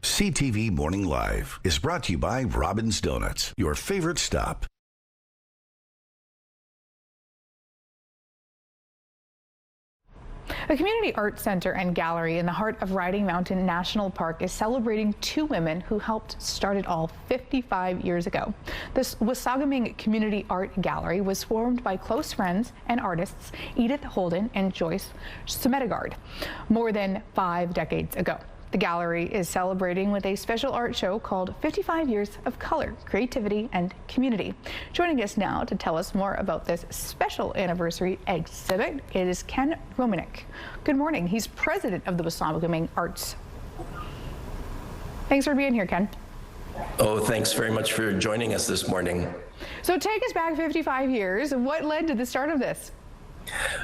Speaker 5: CTV Morning Live is brought to you by Robin's Donuts, your favorite stop.
Speaker 1: A community art center and gallery in the heart of Riding Mountain National Park is celebrating 2 women who helped start it all 55 years ago. This Wasagaming Community Art Gallery was formed by close friends and artists Edith Holden and Joyce Smedegaard more than 5 decades ago. The gallery is celebrating with a special art show called 55 Years of Color, Creativity and Community. Joining us now to tell us more about this special anniversary exhibit is Ken Romanek. Good morning. He's president of the Wasagaming Arts. Thanks for being here, Ken.
Speaker 3: Oh, thanks very much for joining us this morning.
Speaker 1: So take us back 55 years. What led to the start of this?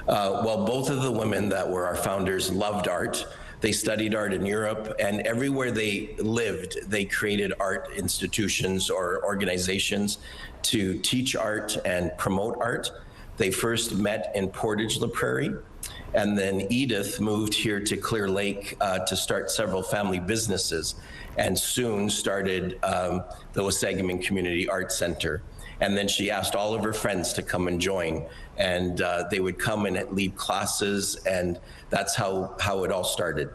Speaker 3: Well, both of the women that were our founders loved art. They studied art in Europe, and everywhere they lived, they created art institutions or organizations to teach art and promote art. They first met in Portage-la Prairie, and then Edith moved here to Clear Lake to start several family businesses, and soon started the Wasagaming Community Arts Center. And then she asked all of her friends to come and join, and they would come and lead classes, and that's how it all started.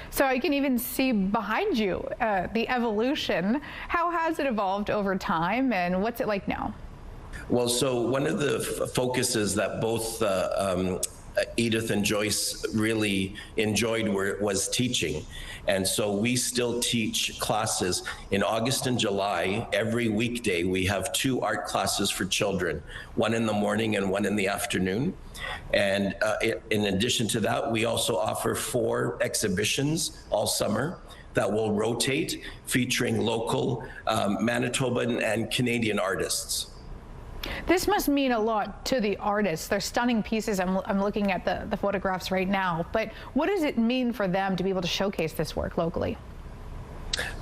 Speaker 1: So I can even see behind you the evolution. How has it evolved over time, and what's it like now?
Speaker 3: Well, so one of the focuses that both Edith and Joyce really enjoyed was teaching. And so we still teach classes in August and July. Every weekday, we have 2 art classes for children, one in the morning and one in the afternoon. And in addition to that, we also offer 4 exhibitions all summer that will rotate, featuring local Manitoban and Canadian artists.
Speaker 1: This must mean a lot to the artists. They're stunning pieces. I'm looking at the photographs right now. But what does it mean for them to be able to showcase this work locally?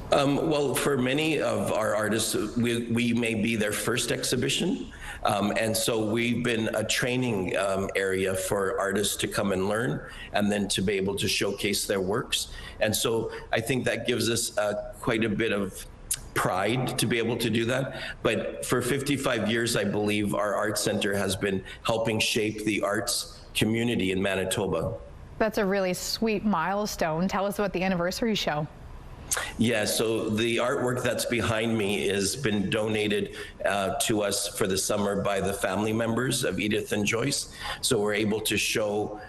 Speaker 3: Well, for many of our artists, we may be their first exhibition. And so we've been a training area for artists to come and learn, and then to be able to showcase their works. And so I think that gives us quite a bit of pride to be able to do that. But for 55 years, I believe our art center has been helping shape the arts community in Manitoba.
Speaker 1: That's a really sweet milestone. Tell us about the anniversary show.
Speaker 3: Yeah, so the artwork that's behind me has been donated to us for the summer by the family members of Edith and Joyce. So we're able to show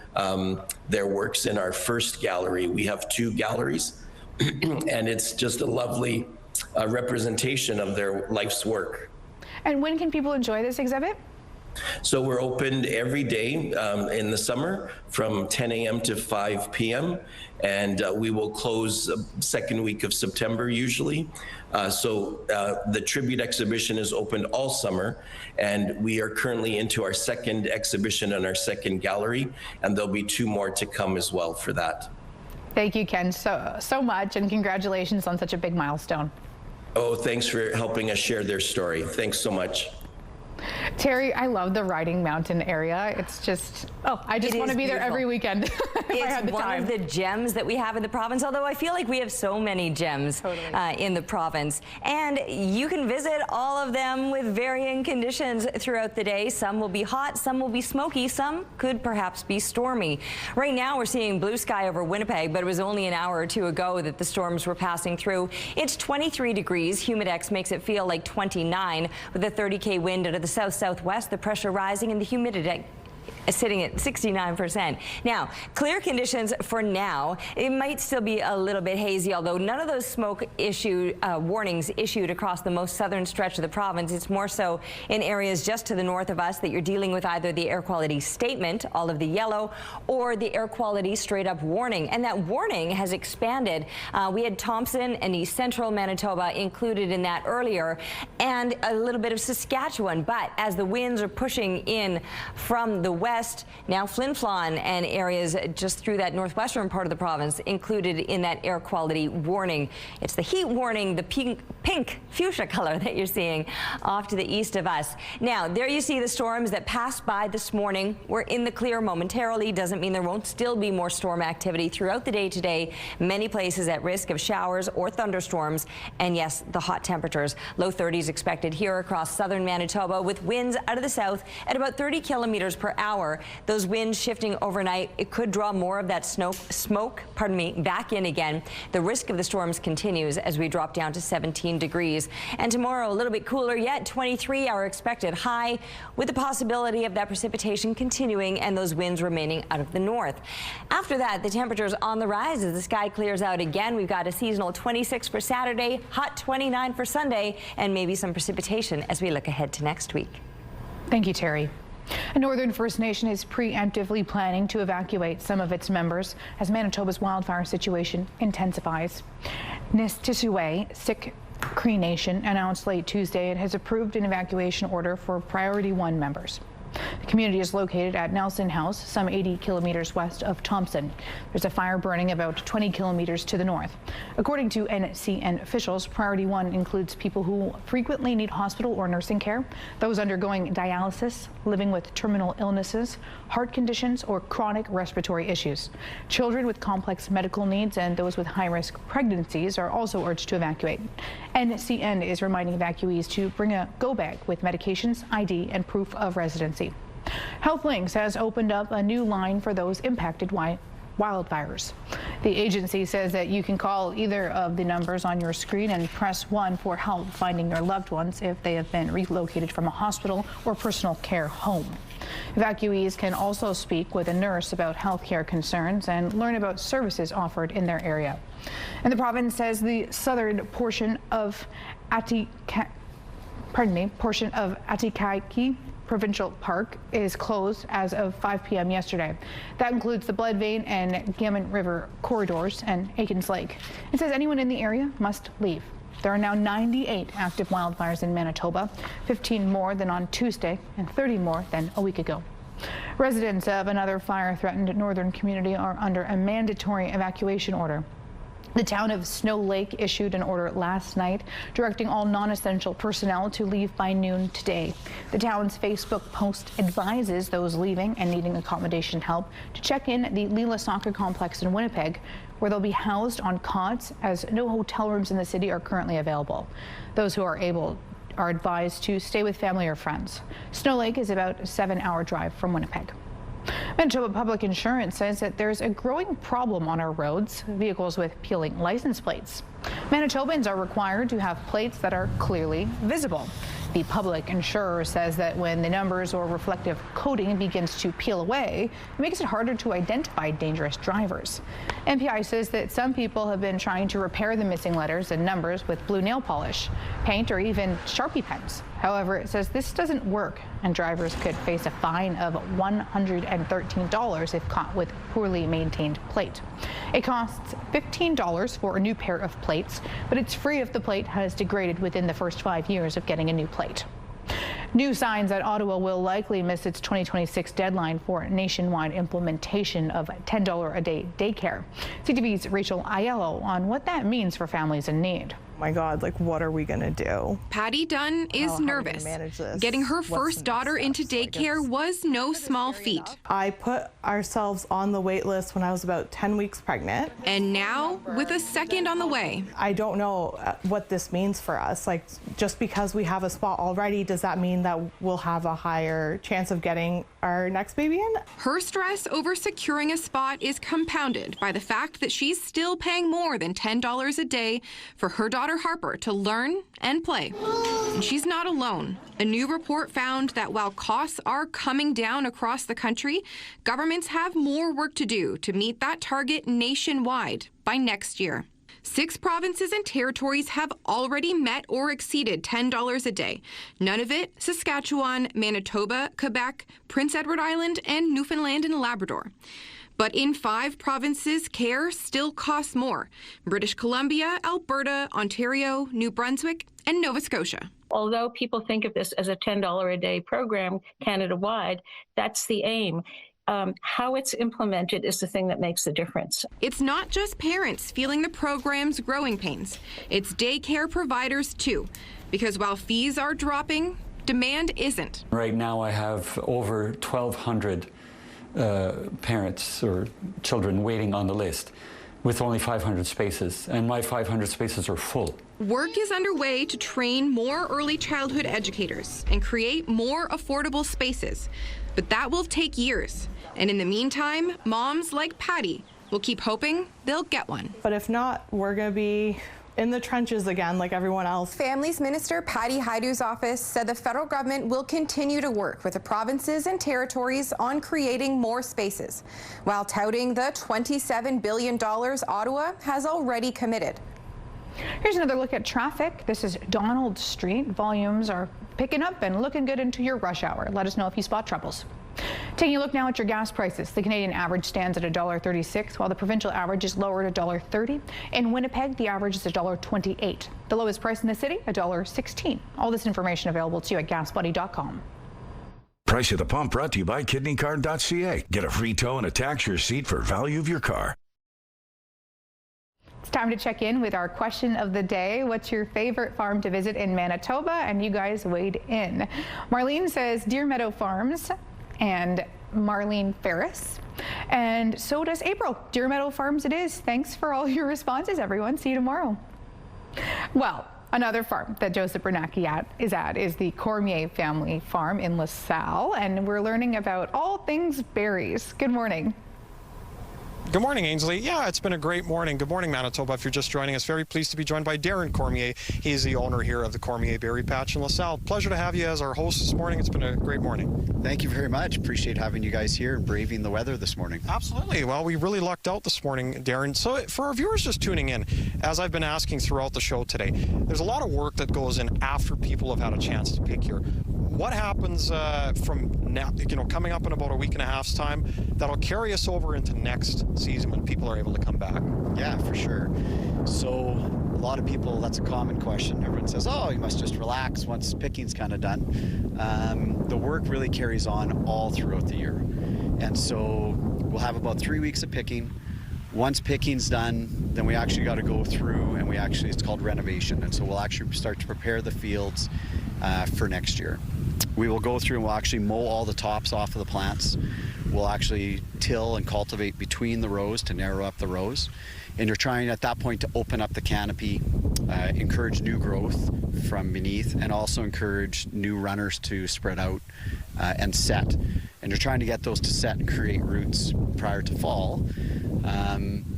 Speaker 3: their works in our first gallery. We have 2 galleries, and it's just a lovely representation of their life's work.
Speaker 1: And when can people enjoy this exhibit?
Speaker 3: So we're open every day in the summer from 10 a.m. to 5 p.m. and we will close the second week of September usually. So the tribute exhibition is open all summer, and we are currently into our second exhibition and our second gallery, and there'll be 2 more to come as well for that.
Speaker 1: Thank you, Ken, so much, and congratulations on such a big milestone.
Speaker 3: Oh, thanks for helping us share their story. Thanks so much.
Speaker 1: Terry, I love the Riding Mountain area. It's just, I just want to be there every weekend if I had the time.
Speaker 2: It's one of the gems that we have in the province, although I feel like we have so many gems in the province. And you can visit all of them with varying conditions throughout the day. Some will be hot, some will be smoky, some could perhaps be stormy. Right now we're seeing blue sky over Winnipeg, but it was only an hour or 2 ago that the storms were passing through. It's 23 degrees. Humidex makes it feel like 29 with a 30K wind out of the south-southwest, the pressure rising and the humidity sitting at 69%. Now, clear conditions for now. It might still be a little bit hazy, although none of those smoke warnings issued across the most southern stretch of the province. It's more so in areas just to the north of us that you're dealing with either the air quality statement, all of the yellow, or the air quality straight up warning. And that warning has expanded. We had Thompson and East Central Manitoba included in that earlier, and a little bit of Saskatchewan. But as the winds are pushing in from the west, now Flin Flon and areas just through that northwestern part of the province included in that air quality warning. It's the heat warning, the pink fuchsia color that you're seeing off to the east of us. Now, there you see the storms that passed by this morning. We're in the clear momentarily. Doesn't mean there won't still be more storm activity throughout the day today. Many places at risk of showers or thunderstorms. And yes, the hot temperatures. Low 30s expected here across southern Manitoba with winds out of the south at about 30 kilometers per hour. hour. Those winds shifting overnight, it could draw more of that smoke back in again. The risk of the storms continues as we drop down to 17 degrees. And tomorrow, a little bit cooler yet, 23 our expected high, with the possibility of that precipitation continuing and those winds remaining out of the north. After that, the temperatures on the rise as the sky clears out again. We've got a seasonal 26 for Saturday, hot 29 for Sunday, and maybe some precipitation as we look ahead to next week.
Speaker 1: Thank you, Terry. A Northern First Nation is preemptively planning to evacuate some of its members as Manitoba's wildfire situation intensifies. Nistisue Sick Cree Nation announced late Tuesday it has approved an evacuation order for Priority 1 members. The community is located at Nelson House, some 80 kilometers west of Thompson. There's a fire burning about 20 kilometers to the north. According to NCN officials, Priority 1 includes people who frequently need hospital or nursing care, those undergoing dialysis, living with terminal illnesses, heart conditions, or chronic respiratory issues. Children with complex medical needs and those with high-risk pregnancies are also urged to evacuate. NCN is reminding evacuees to bring a go bag with medications, ID, and proof of residency. HealthLinks has opened up a new line for those impacted by wildfires. The agency says that you can call either of the numbers on your screen and press 1 for help finding your loved ones if they have been relocated from a hospital or personal care home. Evacuees can also speak with a nurse about health care concerns and learn about services offered in their area. And the province says the southern portion of Atikaiki Provincial Park is closed as of 5 p.m. yesterday. That includes the Blood Vein and Gammon River corridors and Aikens Lake. It says anyone in the area must leave. There are now 98 active wildfires in Manitoba, 15 more than on Tuesday and 30 more than a week ago. Residents of another fire-threatened northern community are under a mandatory evacuation order. The town of Snow Lake issued an order last night directing all non-essential personnel to leave by noon today. The town's Facebook post advises those leaving and needing accommodation help to check in at the Leela Soccer Complex in Winnipeg, where they'll be housed on cots as no hotel rooms in the city are currently available. Those who are able are advised to stay with family or friends. Snow Lake is about a 7-hour drive from Winnipeg. Manitoba Public Insurance says that there's a growing problem on our roads, vehicles with peeling license plates. Manitobans are required to have plates that are clearly visible. The public insurer says that when the numbers or reflective coating begins to peel away, it makes it harder to identify dangerous drivers. MPI says that some people have been trying to repair the missing letters and numbers with blue nail polish, paint, or even Sharpie pens. However, it says this doesn't work, and drivers could face a fine of $113 if caught with poorly maintained plate. It costs $15 for a new pair of plates, but it's free if the plate has degraded within the first 5 years of getting a new plate. New signs that Ottawa will likely miss its 2026 deadline for nationwide implementation of $10 a day daycare. CTV's Rachel Aiello on what that means for families in need.
Speaker 4: My God, like, what are we going to do?
Speaker 18: Patty Dunn is nervous. Getting her first daughter into daycare was no small feat.
Speaker 4: I put ourselves on the wait list when I was about 10 weeks pregnant.
Speaker 18: And now, with a second on the way.
Speaker 4: I don't know what this means for us. Like, just because we have a spot already, does that mean that we'll have a higher chance of getting our next baby in?
Speaker 18: Her stress over securing a spot is compounded by the fact that she's still paying more than $10 a day for her daughter Harper to learn and play. And she's not alone. A new report found that while costs are coming down across the country, governments have more work to do to meet that target nationwide by next year. 6 provinces and territories have already met or exceeded $10 a day. None of it Saskatchewan, Manitoba, Quebec, Prince Edward Island, and Newfoundland and Labrador. But in 5 provinces, care still costs more: British Columbia, Alberta, Ontario, New Brunswick, and Nova Scotia.
Speaker 19: Although people think of this as a $10 a day program Canada-wide, that's the aim. How it's implemented is the thing that makes the difference.
Speaker 18: It's not just parents feeling the program's growing pains. It's daycare providers, too. Because while fees are dropping, demand isn't.
Speaker 21: Right now I have over 1,200 parents or children waiting on the list with only 500 spaces, and my 500 spaces are full.
Speaker 18: Work is underway to train more early childhood educators and create more affordable spaces. but that will take years. And in the meantime, moms like Patty will keep hoping they'll get one.
Speaker 4: But if not, we're going to be in the trenches again like everyone else.
Speaker 18: Families Minister Patty Hajdu's office said the federal government will continue to work with the provinces and territories on creating more spaces, while touting the $27 billion Ottawa has already committed.
Speaker 1: Here's another look at traffic. This is Donald Street. Volumes are picking up and looking good into your rush hour. Let us know if you spot troubles. Taking a look now at your gas prices. The Canadian average stands at $1.36, while the provincial average is lowered at $1.30. In Winnipeg, the average is $1.28. The lowest price in the city, $1.16. All this information available to you at gasbuddy.com.
Speaker 5: Price at the pump brought to you by kidneycard.ca. Get a free tow and a tax receipt for value of your car.
Speaker 1: It's time to check in with our question of the day. What's your favorite farm to visit in Manitoba? And you guys weighed in. Marlene says Deer Meadow Farms, and Marlene Ferris. And so does April. Deer Meadow Farms it is. Thanks for all your responses, everyone. See you tomorrow. Well, another farm that Joseph Bernacki is the Cormier family farm in LaSalle, and we're learning about all things berries. Good morning.
Speaker 6: Good morning, Ainsley. Yeah, it's been a great morning. Good morning, Manitoba. If you're just joining us, very pleased to be joined by Darren Cormier. He's the owner here of the Cormier Berry Patch in LaSalle. Pleasure to have you as our host this morning. It's been a great morning.
Speaker 7: Thank you very much. Appreciate having you guys here and braving the weather this morning.
Speaker 6: Absolutely. Well, we really lucked out this morning, Darren. So for our viewers just tuning in, as I've been asking throughout the show today, there's a lot of work that goes in after people have had a chance to pick here. What happens from now, coming up in about a week and a half's time, that'll carry us over into next season when people are able to come back?
Speaker 7: Yeah, for sure. So a lot of people, that's a common question. Everyone says, oh, you must just relax once picking's kind of done. The work really carries on all throughout the year. And so we'll have about 3 weeks of picking. Once picking's done, then we actually got to go through and it's called renovation. And so we'll actually start to prepare the fields for next year. We will go through and we'll actually mow all the tops off of the plants. We'll actually till and cultivate between the rows to narrow up the rows. And you're trying at that point to open up the canopy, encourage new growth from beneath, and also encourage new runners to spread out and set. And you're trying to get those to set and create roots prior to fall.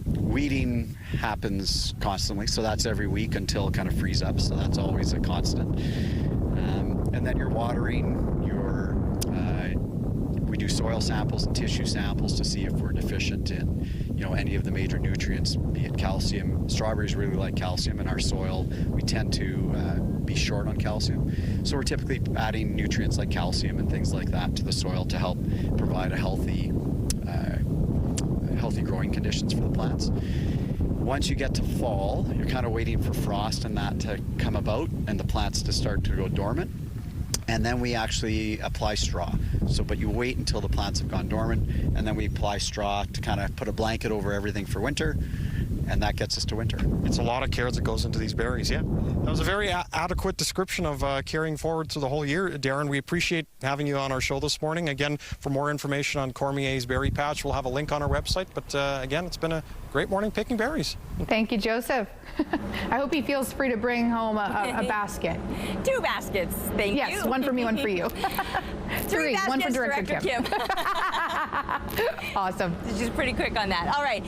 Speaker 7: Weeding happens constantly, so that's every week until it kind of frees up, so that's always a constant. And then you're watering, we do soil samples and tissue samples to see if we're deficient in, any of the major nutrients, be it calcium. Strawberries really like calcium. In our soil, we tend to be short on calcium. So we're typically adding nutrients like calcium and things like that to the soil to help provide a healthy growing conditions for the plants. Once you get to fall, you're kind of waiting for frost and that to come about and the plants to start to go dormant. And then we actually apply straw. But you wait until the plants have gone dormant, and then we apply straw to kind of put a blanket over everything for winter, and that gets us to winter.
Speaker 6: It's a lot of care that goes into these berries, yeah. That was a very adequate description of carrying forward through the whole year, Darren. We appreciate having you on our show this morning. Again, for more information on Cormier's Berry Patch, we'll have a link on our website. But again, it's been a great morning picking berries.
Speaker 1: Thank you, Joseph. I hope he feels free to bring home a basket.
Speaker 2: 2 baskets, thank you.
Speaker 1: Yes, one for me, one for you.
Speaker 2: 3
Speaker 1: one for
Speaker 2: Director Kim.
Speaker 1: Awesome.
Speaker 2: She's pretty quick on that. All right,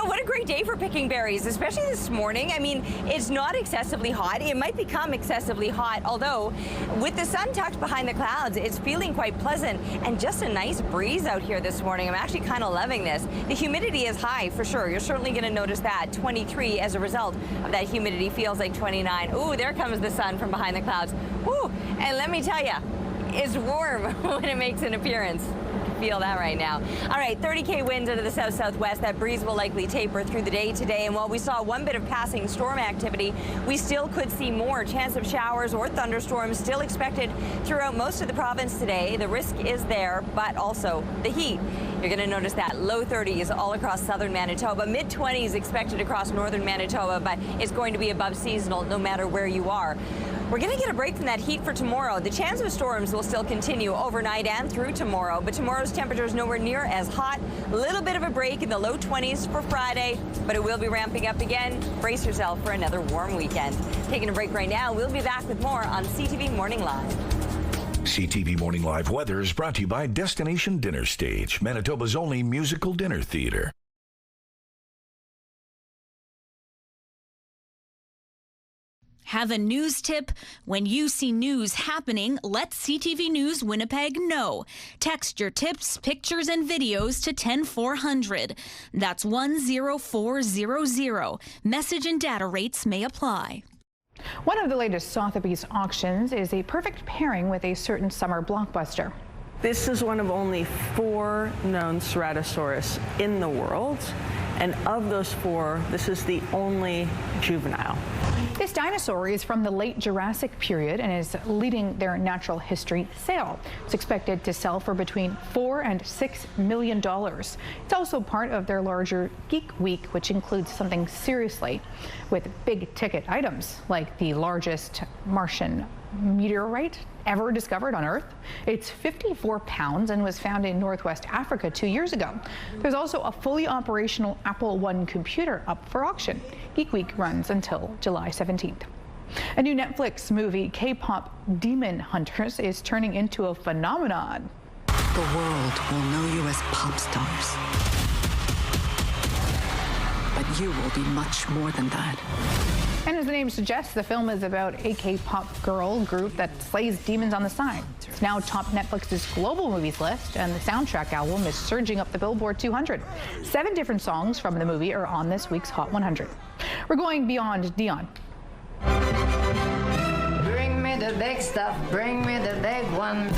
Speaker 2: what a great day for picking berries, especially this morning. I mean, it's not excessively hot. It might become excessively hot, although with the sun tucked behind the clouds, it's feeling quite pleasant and just a nice breeze out here this morning. I'm actually kind of loving this. The humidity is high for sure. You're certainly going to notice that. 23 as a result of that humidity, feels like 29. Ooh, there comes the sun from behind the clouds. Ooh, and let me tell you, it's warm when it makes an appearance. Feel that right now. All right, 30K winds out of the south-southwest. That breeze will likely taper through the day today. And while we saw one bit of passing storm activity, we still could see more. Chance of showers or thunderstorms still expected throughout most of the province today. The risk is there, but also the heat. You're going to notice that low 30s all across southern Manitoba. Mid-20s expected across northern Manitoba, but it's going to be above seasonal no matter where you are. We're going to get a break from that heat for tomorrow. The chance of storms will still continue overnight and through tomorrow, but tomorrow's temperature is nowhere near as hot. A little bit of a break in the low 20s for Friday, but it will be ramping up again. Brace yourself for another warm weekend. Taking a break right now. We'll be back with more on CTV Morning Live.
Speaker 5: CTV Morning Live weather is brought to you by Destination Dinner Stage, Manitoba's only musical dinner theater.
Speaker 8: Have a news tip? When you see news happening, let CTV News Winnipeg know. Text your tips, pictures, and videos to 10400. That's 10400. Message and data rates may apply.
Speaker 1: One of the latest Sotheby's auctions is a perfect pairing with a certain summer blockbuster.
Speaker 9: This is one of only 4 known Ceratosaurus in the world, and of those 4, this is the only juvenile.
Speaker 1: This dinosaur is from the late Jurassic period and is leading their natural history sale. It's expected to sell for between $4 and $6 million. It's also part of their larger Geek Week, which includes something seriously with big ticket items like the largest Martian meteorite ever discovered on Earth. It's 54 pounds and was found in Northwest Africa 2 years ago. There's also a fully operational Apple I computer up for auction. Geek Week runs until July 17th. A new Netflix movie, K-pop Demon Hunters, is turning into a phenomenon.
Speaker 13: The world will know you as pop stars. But you will be much more than that.
Speaker 1: And as the name suggests, the film is about a K-pop girl group that slays demons on the side. It's now topped Netflix's global movies list, and the soundtrack album is surging up the Billboard 200. 7 different songs from the movie are on this week's Hot 100. We're going beyond Dion.
Speaker 14: Bring me the big stuff, bring me the big one.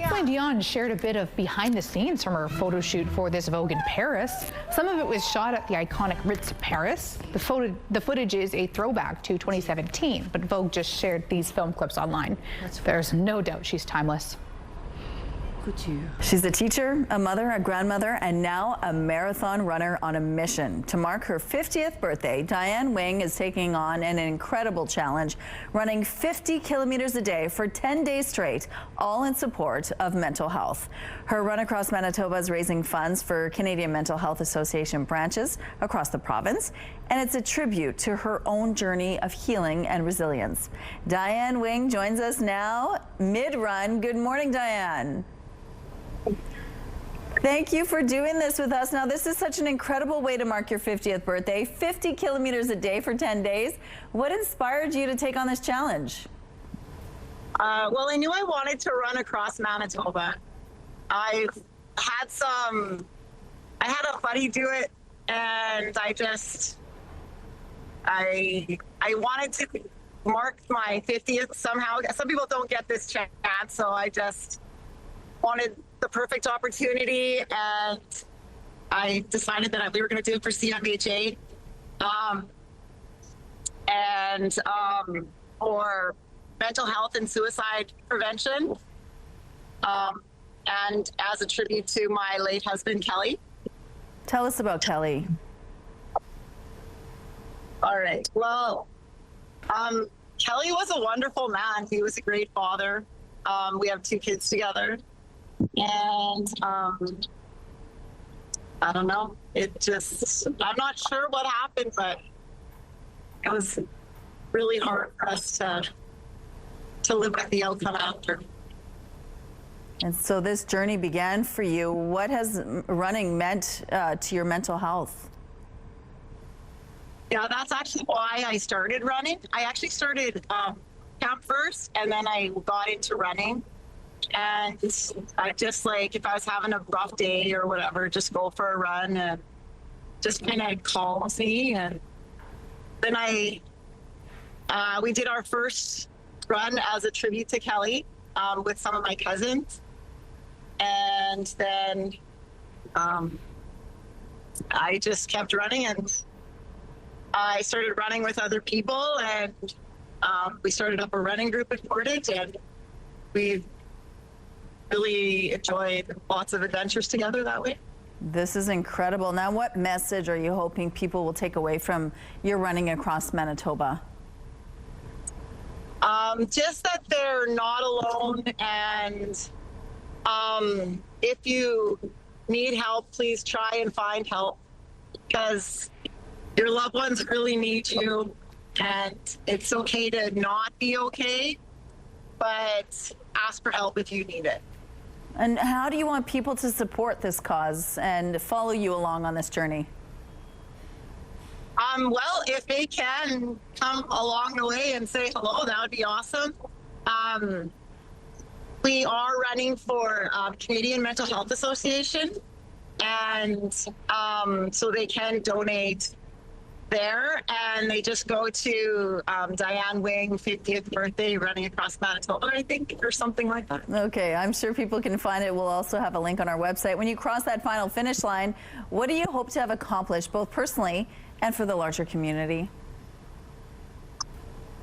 Speaker 1: Celine Dion shared a bit of behind the scenes from her photo shoot for this Vogue in Paris. Some of it was shot at the iconic Ritz Paris. The footage is a throwback to 2017, but Vogue just shared these film clips online. There's no doubt she's timeless.
Speaker 22: She's a teacher, a mother, a grandmother, and now a marathon runner on a mission. To mark her 50th birthday, Diane Wing is taking on an incredible challenge, running 50 kilometers a day for 10 days straight, all in support of mental health. Her run across Manitoba is raising funds for Canadian Mental Health Association branches across the province, and it's a tribute to her own journey of healing and resilience. Diane Wing joins us now mid-run. Good morning, Diane. Thank you for doing this with us. Now, this is such an incredible way to mark your 50th birthday, 50 kilometers a day for 10 days. What inspired you to take on this challenge?
Speaker 26: Well, I knew I wanted to run across Manitoba. I had a buddy do it, and I wanted to mark my 50th somehow. Some people don't get this chance, so I just wanted the perfect opportunity, and I decided that we were going to do it for CMHA and for mental health and suicide prevention, and as a tribute to my late husband, Kelly.
Speaker 22: Tell us about Kelly.
Speaker 26: All right. Well, Kelly was a wonderful man. He was a great father. We have 2 kids together. And I don't know, I'm not sure what happened, but it was really hard for us to live with the outcome after.
Speaker 22: And so this journey began for you. What has running meant to your mental health?
Speaker 26: Yeah, that's actually why I started running. I actually started camp first, and then I got into running. And I just, like, if I was having a rough day or whatever, just go for a run, and just kind of calms me. And then we did our first run as a tribute to Kelly with some of my cousins. And then I just kept running, and I started running with other people, and we started up a running group at Portage, and we really enjoyed lots of adventures together that way.
Speaker 22: This is incredible. Now, what message are you hoping people will take away from your running across Manitoba?
Speaker 26: Just that they're not alone, and if you need help, please try and find help, because your loved ones really need you, and it's okay to not be okay. but ask for help if you need it.
Speaker 22: And how do you want people to support this cause and follow you along on this journey?
Speaker 26: Well, if they can come along the way and say hello, that would be awesome. We are running for Canadian Mental Health Association, and so they can donate there, and they just go to Diane Wing 50th birthday running across Manitoba, I think, or something like that.
Speaker 22: Okay, I'm sure people can find it. We'll also have a link on our website. When you cross that final finish line, what do you hope to have accomplished, both personally and for the larger community?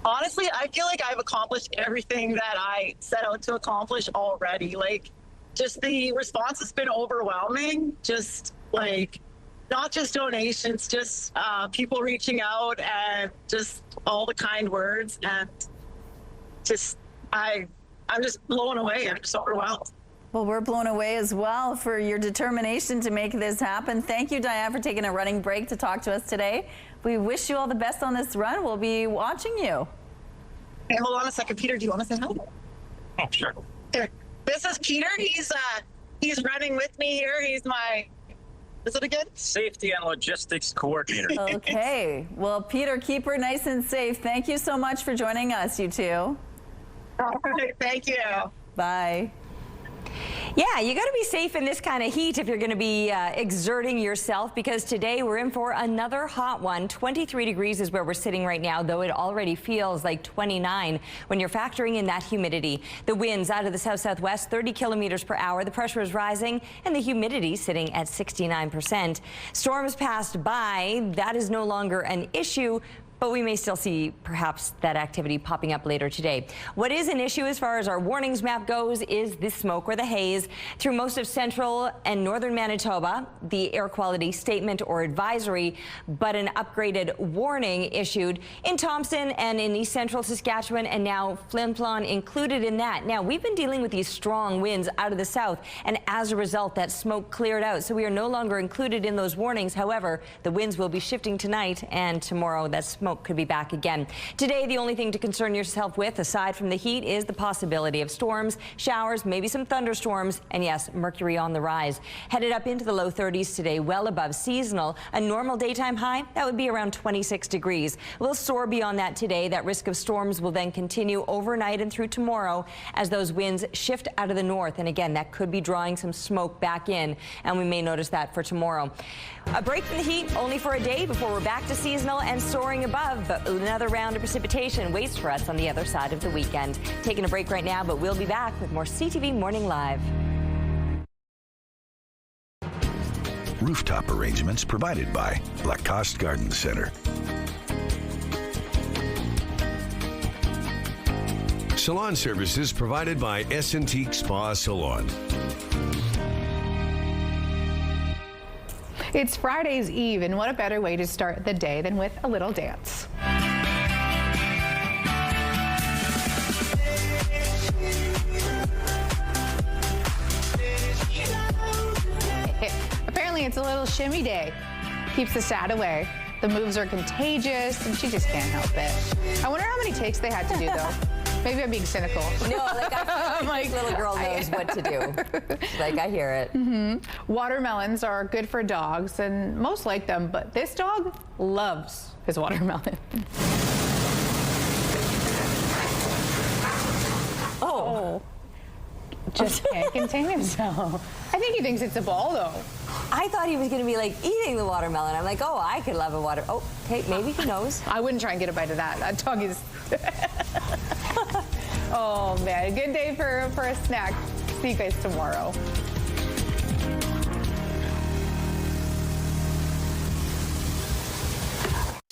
Speaker 26: Honestly, I feel like I've accomplished everything that I set out to accomplish already. Like, just the response has been overwhelming. Just like, not just donations, just people reaching out and just all the kind words, and just I'm just blown away. I'm just overwhelmed.
Speaker 22: Well, we're blown away as well for your determination to make this happen. Thank you, Diane, for taking a running break to talk to us today. We wish you all the best on this run. We'll be watching you.
Speaker 26: Hey, hold on a second. Peter, do you want to say hi?
Speaker 10: Oh, sure.
Speaker 26: Here. This is Peter. He's running with me here. He's my, is it again?
Speaker 10: Safety and logistics coordinator.
Speaker 22: Okay. Well, Peter, keep her nice and safe. Thank you so much for joining us, you two.
Speaker 26: All right. Thank you.
Speaker 22: Bye.
Speaker 2: Yeah, you got to be safe in this kind of heat if you're going to be exerting yourself, because today we're in for another hot one. 23 degrees is where we're sitting right now, though it already feels like 29 when you're factoring in that humidity. The winds out of the south-southwest, 30 kilometers per hour. The pressure is rising and the humidity sitting at 69%. Storms passed by. That is no longer an issue, but we may still see perhaps that activity popping up later today. What is an issue as far as our warnings map goes is the smoke or the haze through most of central and northern Manitoba. The air quality statement or advisory, but an upgraded warning issued in Thompson and in east central Saskatchewan, and now Flin Flon included in that. Now, we've been dealing with these strong winds out of the south, and as a result, that smoke cleared out, so we are no longer included in those warnings. However, the winds will be shifting tonight, and tomorrow that smoke could be back again. Today, the only thing to concern yourself with, aside from the heat, is the possibility of storms, showers, maybe some thunderstorms, and yes, mercury on the rise. Headed up into the low 30s today, well above seasonal. A normal daytime high, that would be around 26 degrees. We'll soar beyond that today. That risk of storms will then continue overnight and through tomorrow as those winds shift out of the north. And again, that could be drawing some smoke back in, and we may notice that for tomorrow. A break from the heat only for a day before we're back to seasonal and soaring above, but another round of precipitation waits for us on the other side of the weekend. Taking a break right now, but we'll be back with more CTV Morning Live.
Speaker 5: Rooftop arrangements provided by Lacoste Garden Center.
Speaker 12: Salon services provided by Essentique Spa Salon.
Speaker 1: It's Friday's Eve, and what a better way to start the day than with a little dance. Apparently it's a little shimmy day. Keeps the sad away. The moves are contagious, and she just can't help it. I wonder how many takes they had to do, though. Maybe I'm being cynical.
Speaker 2: No, like I feel like this little girl knows what to do. Like, I hear it.
Speaker 1: Mm-hmm. Watermelons are good for dogs, and most like them, but this dog loves his watermelon. Oh. Just can't contain himself. I think he thinks it's a ball, though.
Speaker 2: I thought he was going to be like eating the watermelon. I'm like, oh, I could love a water. Oh, okay, maybe he knows.
Speaker 1: I wouldn't try and get a bite of that. That dog is. Oh man, good day for a snack. See you guys tomorrow.